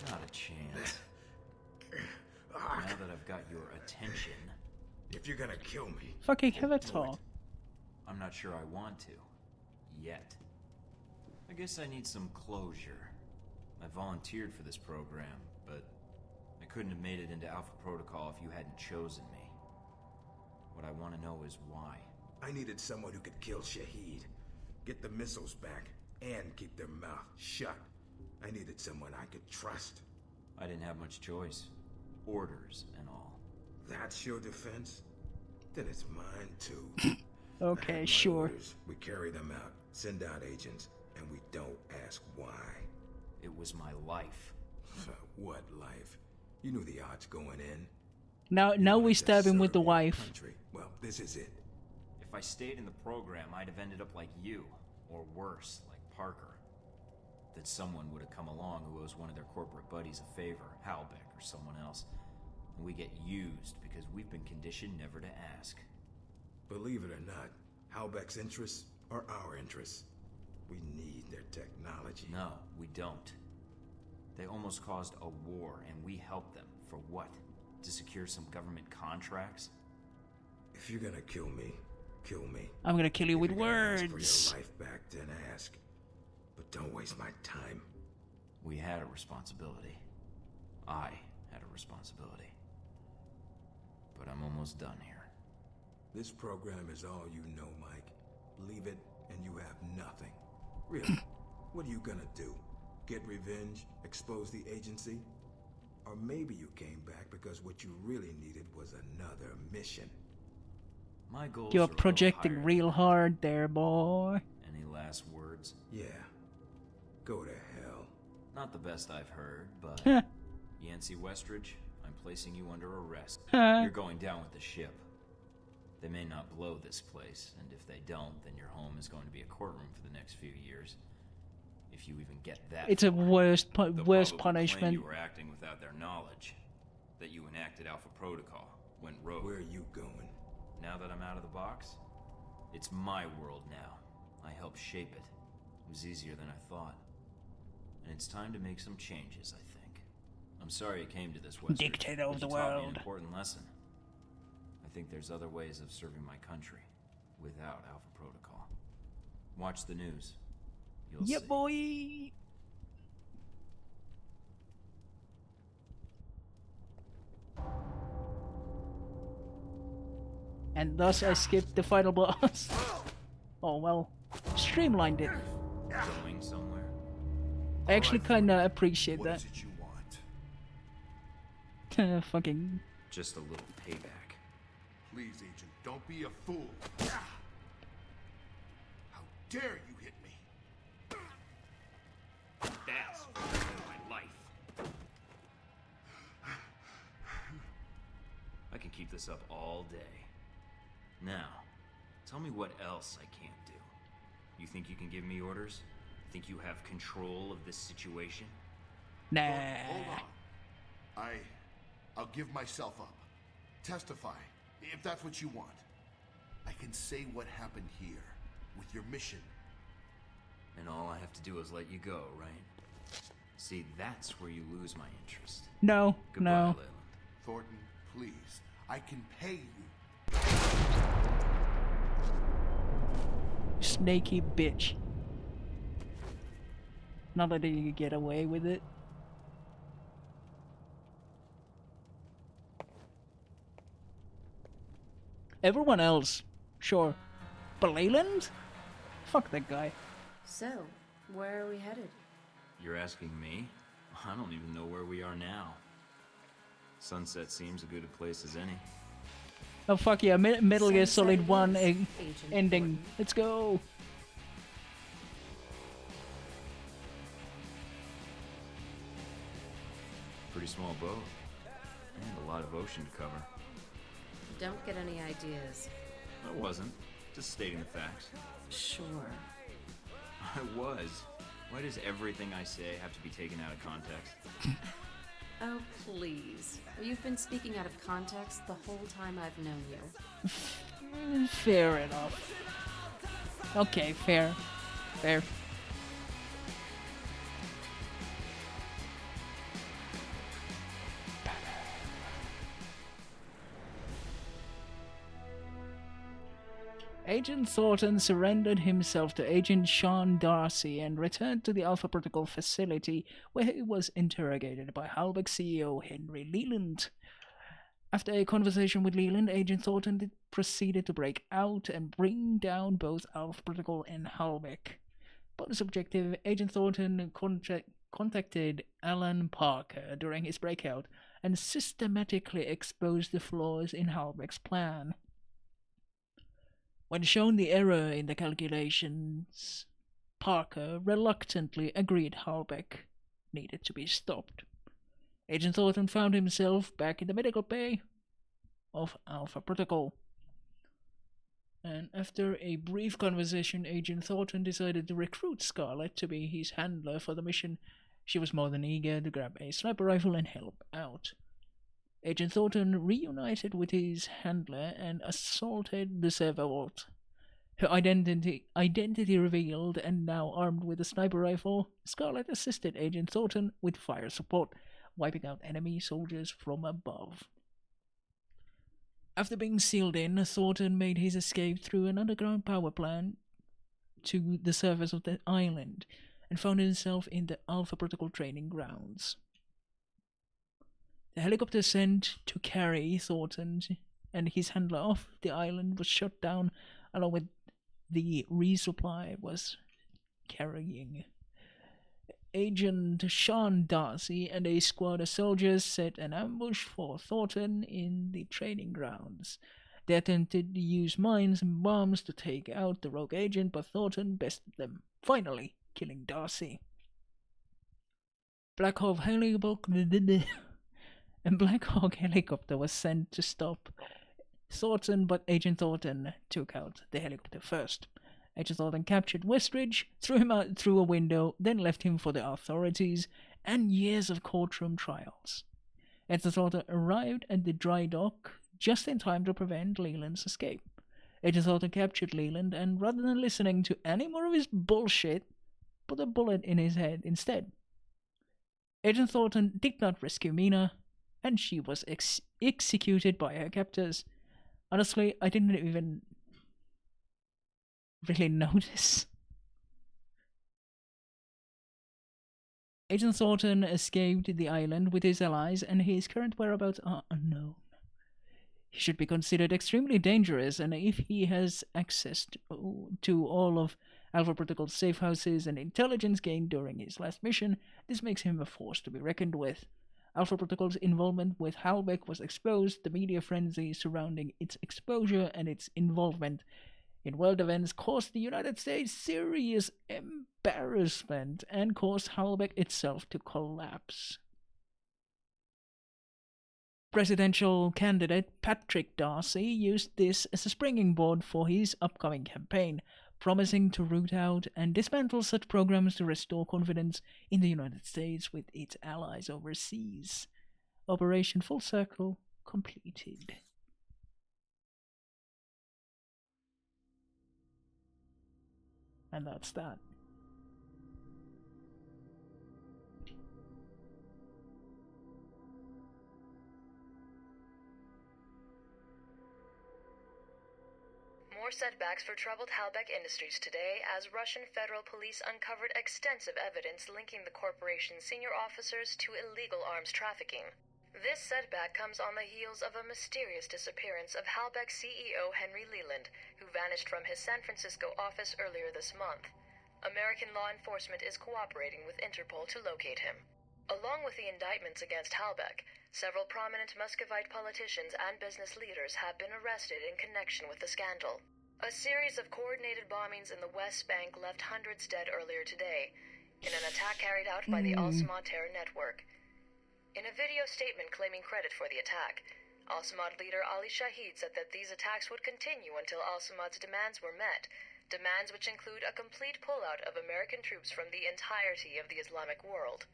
Not a chance. Now that I've got your attention... If you're gonna kill me... Fucking have a talk. I'm not sure I want to. Yet. I guess I need some closure. I volunteered for this program, but I couldn't have made it into Alpha Protocol if you hadn't chosen me. What I want to know is why. I needed someone who could kill Shahid, get the missiles back, and keep their mouth shut. I needed someone I could trust. I didn't have much choice. Orders and all. That's your defense? Then it's mine too. Okay, sure. Orders. We carry them out, send out agents, and we don't ask why. It was my life. What life? You knew the odds going in. Now we stab him with the wife. Country. Well, this is it. If I stayed in the program, I'd have ended up like you, or worse, like Parker. That someone would have come along who owes one of their corporate buddies a favor, Halbeck or someone else, and we get used because we've been conditioned never to ask. Believe it or not, Halbeck's interests are our interests. We need their technology. No, we don't. They almost caused a war, and we helped them. For what? To secure some government contracts? If you're gonna kill me, kill me. I'm gonna kill you with If you're gonna words. ask for your life back, then ask. But don't waste my time. We had a responsibility. I had a responsibility. But I'm almost done here. This program is all you know, Mike. Leave it, and you have nothing. Really, what are you gonna do? Get revenge? Expose the agency? Or maybe you came back because what you really needed was another mission. My goals You're are a little projecting higher. real hard there, boy. Any last words? Yeah. Go to hell. Not the best I've heard, but... Yancey Westridge, I'm placing you under arrest. You're going down with the ship. They may not blow this place, and if they don't, then your home is going to be a courtroom for the next few years. If you even get that It's a far. worst They'll worst probably claim punishment. you were acting without their knowledge. That you enacted Alpha Protocol, went rogue. Where are you going? Now that I'm out of the box, it's my world now. I helped shape it. It was easier than I thought. And it's time to make some changes, I think. I'm sorry it came to this, Westridge. Dictator of but the you taught me an world. important lesson. I think there's other ways of serving my country without Alpha Protocol. Watch the news. You'll Yeah, see. boy. And thus I skipped the final boss. Oh well, streamlined it. Going somewhere? I actually kinda appreciate What that. is it you want? Fucking. Just a little payback. Please, Agent, don't be a fool. How dare you hit me? That's my life. I can keep this up all day. Now, tell me what else I can't do. You think you can give me orders? Think you have control of this situation? Nah. Hold on. I'll give myself up. Testify, if that's what you want. I can say what happened here, with your mission. And all I have to do is let you go, right? See, that's where you lose my interest. No, Goodbye, no. Leyland. Thornton, please. I can pay you. Snaky bitch. Not letting you get away with it. Everyone else, sure. But Leyland? Fuck that guy. So, where are we headed? You're asking me? I don't even know where we are now. Sunset seems a good a place as any. Oh fuck yeah, Metal Gear Sunset Solid 1 is Agent ending. Gordon. Let's go! Pretty small boat. And a lot of ocean to cover. Don't get any ideas. I wasn't. Just stating the facts. Sure. I was. Why does everything I say have to be taken out of context? Oh, please. You've been speaking out of context the whole time I've known you. Fair enough. Okay, fair. Fair. Agent Thornton surrendered himself to Agent Sean Darcy and returned to the Alpha Protocol facility, where he was interrogated by Halbeck CEO Henry Leland. After a conversation with Leland, Agent Thornton proceeded to break out and bring down both Alpha Protocol and Halbeck. Bonus objective: Agent Thornton contacted Alan Parker during his breakout and systematically exposed the flaws in Halbeck's plan. When shown the error in the calculations, Parker reluctantly agreed Halbeck needed to be stopped. Agent Thornton found himself back in the medical bay of Alpha Protocol. And after a brief conversation, Agent Thornton decided to recruit Scarlet to be his handler for the mission. She was more than eager to grab a sniper rifle and help out. Agent Thornton reunited with his handler and assaulted the server vault. Her identity revealed, and now armed with a sniper rifle, Scarlet assisted Agent Thornton with fire support, wiping out enemy soldiers from above. After being sealed in, Thornton made his escape through an underground power plant to the surface of the island, and found himself in the Alpha Protocol training grounds. The helicopter sent to carry Thornton and his handler off the island was shot down, along with the resupply was carrying. Agent Sean Darcy and a squad of soldiers set an ambush for Thornton in the training grounds. They attempted to use mines and bombs to take out the rogue agent, but Thornton bested them, finally killing Darcy. Black Hawk helicopter was sent to stop Thornton, but Agent Thornton took out the helicopter first. Agent Thornton captured Westridge, threw him out through a window, then left him for the authorities and years of courtroom trials. Agent Thornton arrived at the dry dock just in time to prevent Leland's escape. Agent Thornton captured Leland and, rather than listening to any more of his bullshit, put a bullet in his head instead. Agent Thornton did not rescue Mina, and she was executed by her captors. Honestly, I didn't even really notice. Agent Thornton escaped the island with his allies, and his current whereabouts are unknown. He should be considered extremely dangerous, and if he has access to all of Alpha Protocol's safe houses and intelligence gained during his last mission, this makes him a force to be reckoned with. Alpha Protocol's involvement with Halbeck was exposed. The media frenzy surrounding its exposure and its involvement in world events caused the United States serious embarrassment and caused Halbeck itself to collapse. Presidential candidate Patrick Darcy used this as a springboard for his upcoming campaign, promising to root out and dismantle such programs to restore confidence in the United States with its allies overseas. Operation Full Circle completed. And that's that. More setbacks for troubled Halbeck Industries today as Russian federal police uncovered extensive evidence linking the corporation's senior officers to illegal arms trafficking. This setback comes on the heels of a mysterious disappearance of Halbeck CEO Henry Leland, who vanished from his San Francisco office earlier this month. American law enforcement is cooperating with Interpol to locate him. Along with the indictments against Halbeck, several prominent Muscovite politicians and business leaders have been arrested in connection with the scandal. A series of coordinated bombings in the West Bank left hundreds dead earlier today, in an attack carried out by the Al-Samad terror network. In a video statement claiming credit for the attack, Al-Samad leader Ali Shahid said that these attacks would continue until Al-Samad's demands were met, demands which include a complete pullout of American troops from the entirety of the Islamic world.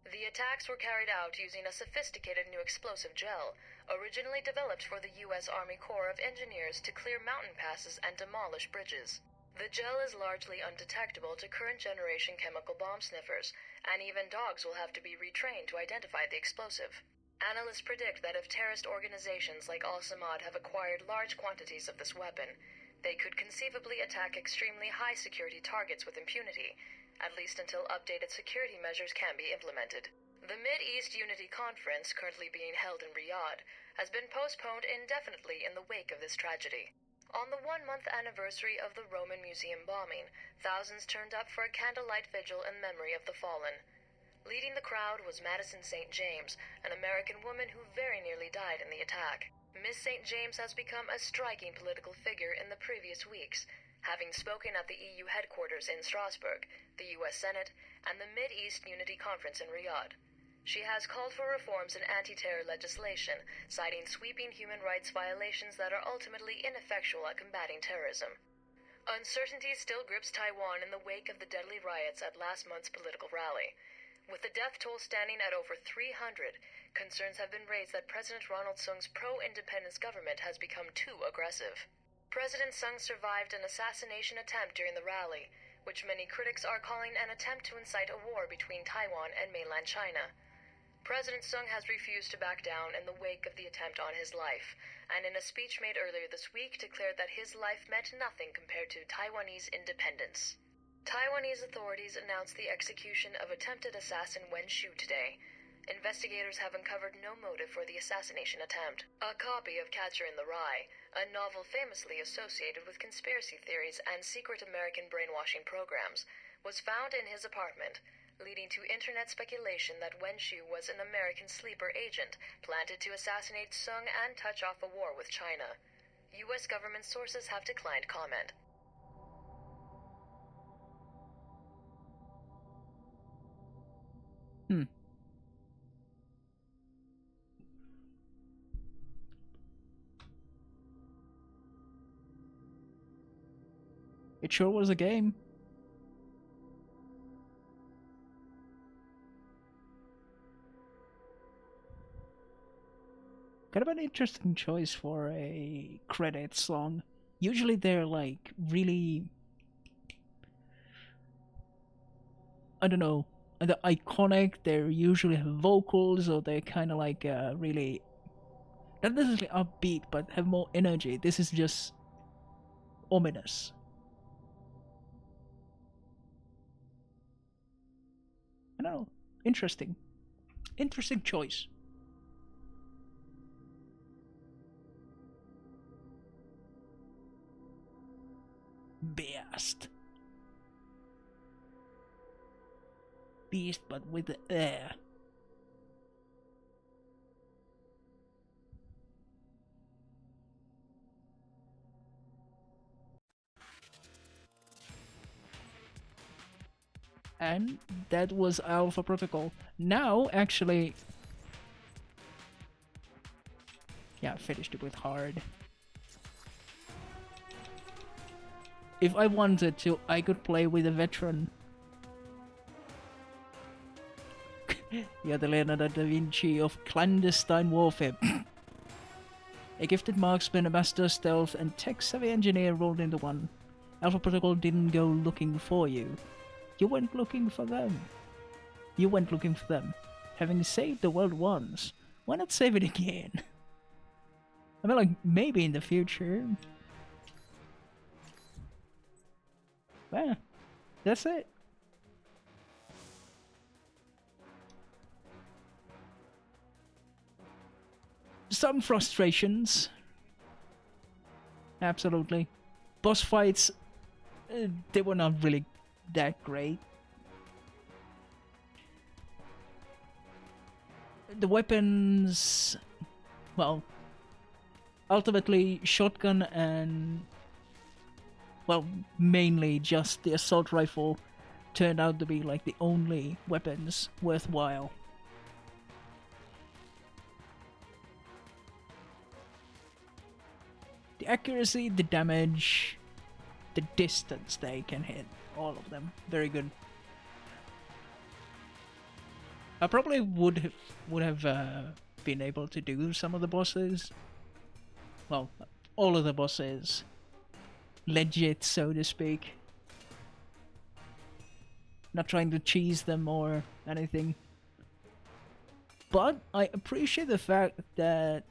The attacks were carried out using a sophisticated new explosive gel, originally developed for the U.S. Army Corps of Engineers to clear mountain passes and demolish bridges. The gel is largely undetectable to current-generation chemical bomb sniffers, and even dogs will have to be retrained to identify the explosive. Analysts predict that if terrorist organizations like Al-Samad have acquired large quantities of this weapon, they could conceivably attack extremely high-security targets with impunity, at least until updated security measures can be implemented. The Mid-East Unity Conference, currently being held in Riyadh, has been postponed indefinitely in the wake of this tragedy. On the one-month anniversary of the Roman Museum bombing, thousands turned up for a candlelight vigil in memory of the fallen. Leading the crowd was Madison St. James, an American woman who very nearly died in the attack. Miss St. James has become a striking political figure in the previous weeks, having spoken at the EU headquarters in Strasbourg, the US Senate, and the Mid-East Unity Conference in Riyadh. She has called for reforms in anti-terror legislation, citing sweeping human rights violations that are ultimately ineffectual at combating terrorism. Uncertainty still grips Taiwan in the wake of the deadly riots at last month's political rally. With the death toll standing at over 300, concerns have been raised that President Ronald Sung's pro-independence government has become too aggressive. President Sung survived an assassination attempt during the rally, which many critics are calling an attempt to incite a war between Taiwan and mainland China. President Sung has refused to back down in the wake of the attempt on his life, and in a speech made earlier this week declared that his life meant nothing compared to Taiwanese independence. Taiwanese authorities announced the execution of attempted assassin Wen Shu today. Investigators have uncovered no motive for the assassination attempt. A copy of Catcher in the Rye, a novel famously associated with conspiracy theories and secret American brainwashing programs, was found in his apartment, leading to internet speculation that Wen Shu was an American sleeper agent planted to assassinate Sung and touch off a war with China. U.S. government sources have declined comment. It sure was a game. Kind of an interesting choice for a credit song. Usually they're like really, I don't know, the iconic. They usually have vocals, or they're kind of like really not necessarily upbeat, but have more energy. This is just ominous. I don't know. Interesting choice. Beast, but with the air. And that was Alpha Protocol. Now, actually, yeah, finished it with hard. If I wanted to, I could play with a veteran. Yeah, the Leonardo da Vinci of clandestine warfare. A gifted marksman, a master of stealth, and tech-savvy engineer rolled into one. Alpha Protocol didn't go looking for you. You went looking for them. You went looking for them. Having saved the world once, why not save it again? I mean, like, maybe in the future. Well, that's it. Some frustrations. Absolutely. Boss fights, they were not really that great. The weapons, well, ultimately shotgun and, well, mainly just the assault rifle turned out to be like the only weapons worthwhile. The accuracy, the damage, the distance they can hit, all of them, very good. I probably would have been able to do some of the bosses. Well, all of the bosses. Legit, so to speak. Not trying to cheese them or anything. But I appreciate the fact that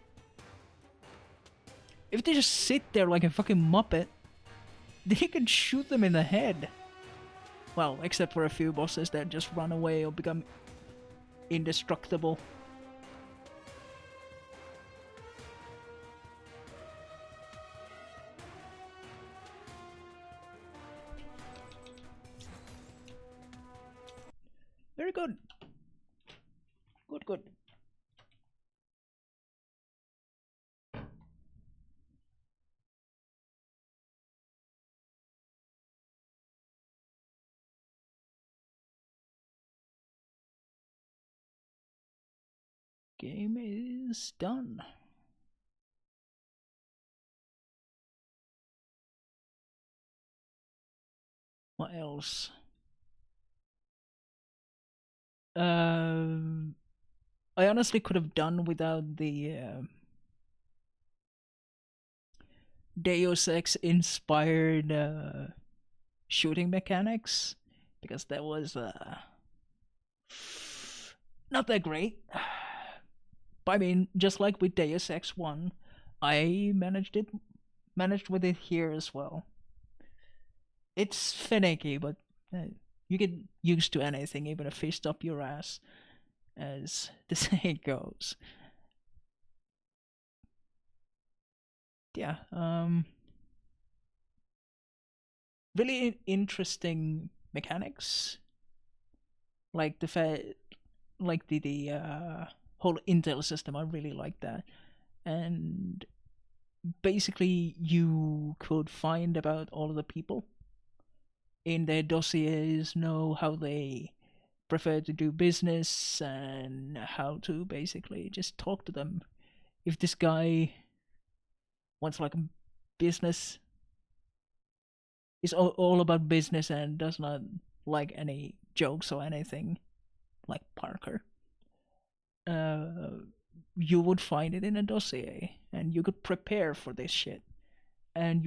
if they just sit there like a fucking muppet, they can shoot them in the head. Well, except for a few bosses that just run away or become indestructible. Very good. Good. Game is done. What else? I honestly could have done without the Deus Ex inspired shooting mechanics, because that was not that great. But I mean, just like with Deus Ex 1, I managed with it here as well. It's finicky, but you get used to anything, even a fist up your ass, as the saying goes. Yeah, really interesting mechanics, like the whole intel system. I really like that, and basically you could find about all of the people in their dossiers, know how they prefer to do business, and how to basically just talk to them. If this guy wants like a business, is all about business and does not like any jokes or anything, like Parker, you would find it in a dossier, and you could prepare for this shit. And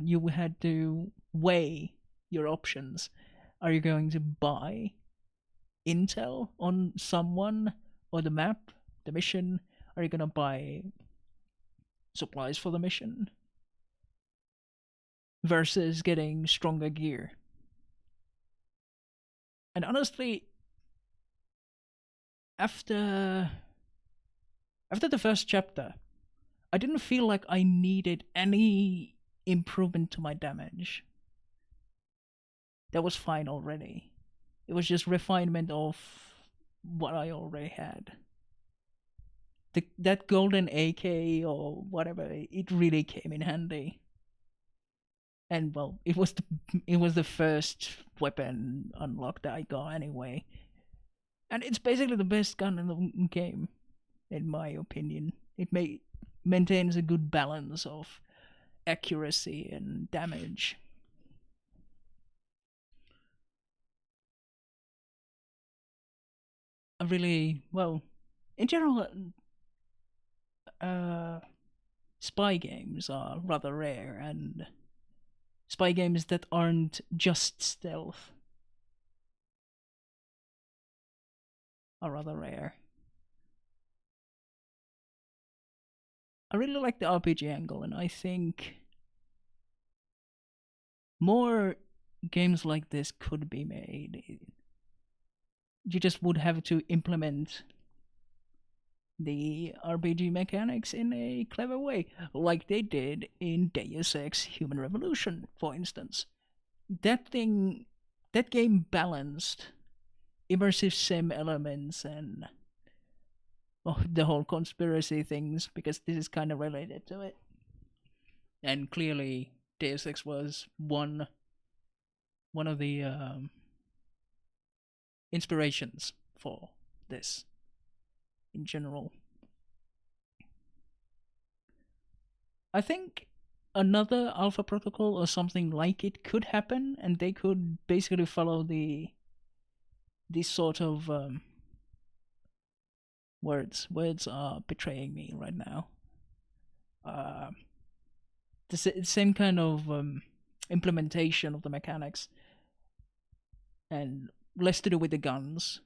you had to weigh your options. Are you going to buy intel on someone or the map, the mission? Are you gonna buy supplies for the mission versus getting stronger gear? And honestly, after the first chapter, I didn't feel like I needed any improvement to my damage. That was fine already. It was just refinement of what I already had. That golden AK or whatever, it really came in handy. And well, it was the first weapon unlocked that I got anyway. And it's basically the best gun in the game, in my opinion. It maintains a good balance of accuracy and damage. Really, well, in general, spy games are rather rare, and spy games that aren't just stealth are rather rare. I really like the RPG angle, and I think more games like this could be made. You just would have to implement the RPG mechanics in a clever way, like they did in Deus Ex Human Revolution, for instance. That game balanced immersive sim elements and the whole conspiracy things, because this is kind of related to it. And clearly, Deus Ex was one of the inspirations for this in general. I think another Alpha Protocol or something like it could happen, and they could basically follow the sort of Words are betraying me right now. The same kind of implementation of the mechanics, and less to do with the guns,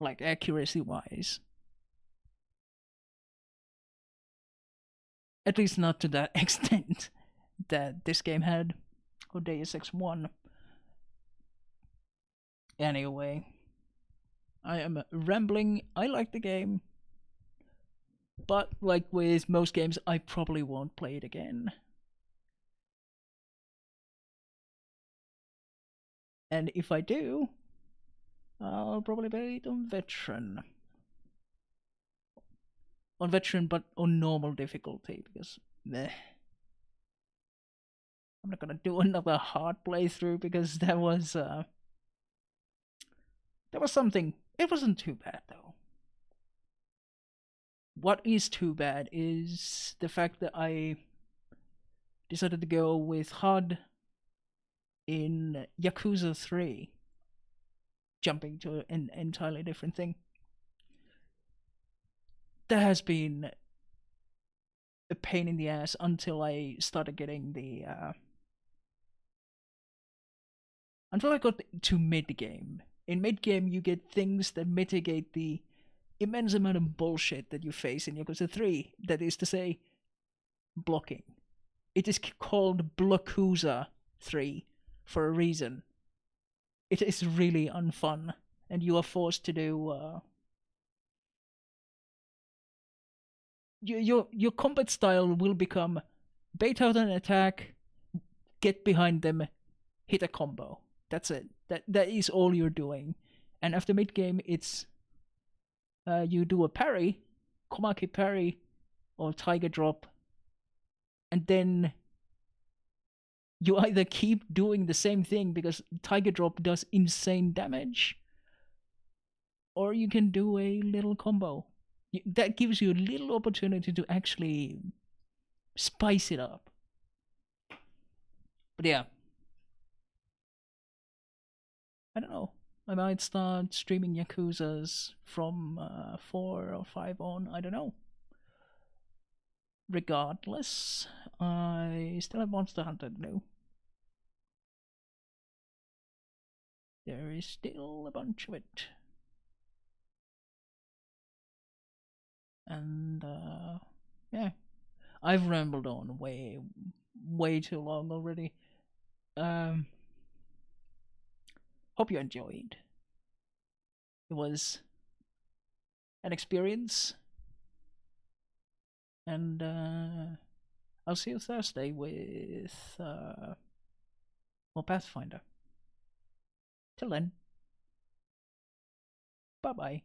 like accuracy-wise. At least not to that extent that this game had, or Deus Ex 1. Anyway, I am rambling. I like the game, but like with most games, I probably won't play it again. And if I do, I'll probably play it on Veteran. On Veteran, but on normal difficulty, because meh. I'm not gonna do another hard playthrough, because that was something. It wasn't too bad, though. What is too bad is the fact that I decided to go with HUD in Yakuza 3, jumping to an entirely different thing. That has been a pain in the ass until I started getting the until I got to mid-game. In mid-game, you get things that mitigate the immense amount of bullshit that you face in Yakuza 3. That is to say, blocking. It is called Blockuza 3 for a reason. It is really unfun, and you are forced to do your combat style will become bait out an attack, get behind them, hit a combo. That's it. That is all you're doing. And after mid game, it's you do a parry, Komaki parry, or Tiger Drop, and then you either keep doing the same thing because Tiger Drop does insane damage, or you can do a little combo. That gives you a little opportunity to actually spice it up. But yeah, I don't know. I might start streaming Yakuzas from 4 or 5 on. I don't know. Regardless, I still have Monster Hunter to do. There is still a bunch of it. And yeah, I've rambled on way too long already. Hope you enjoyed. It was an experience, and I'll see you Thursday with more Pathfinder. Till then, bye bye.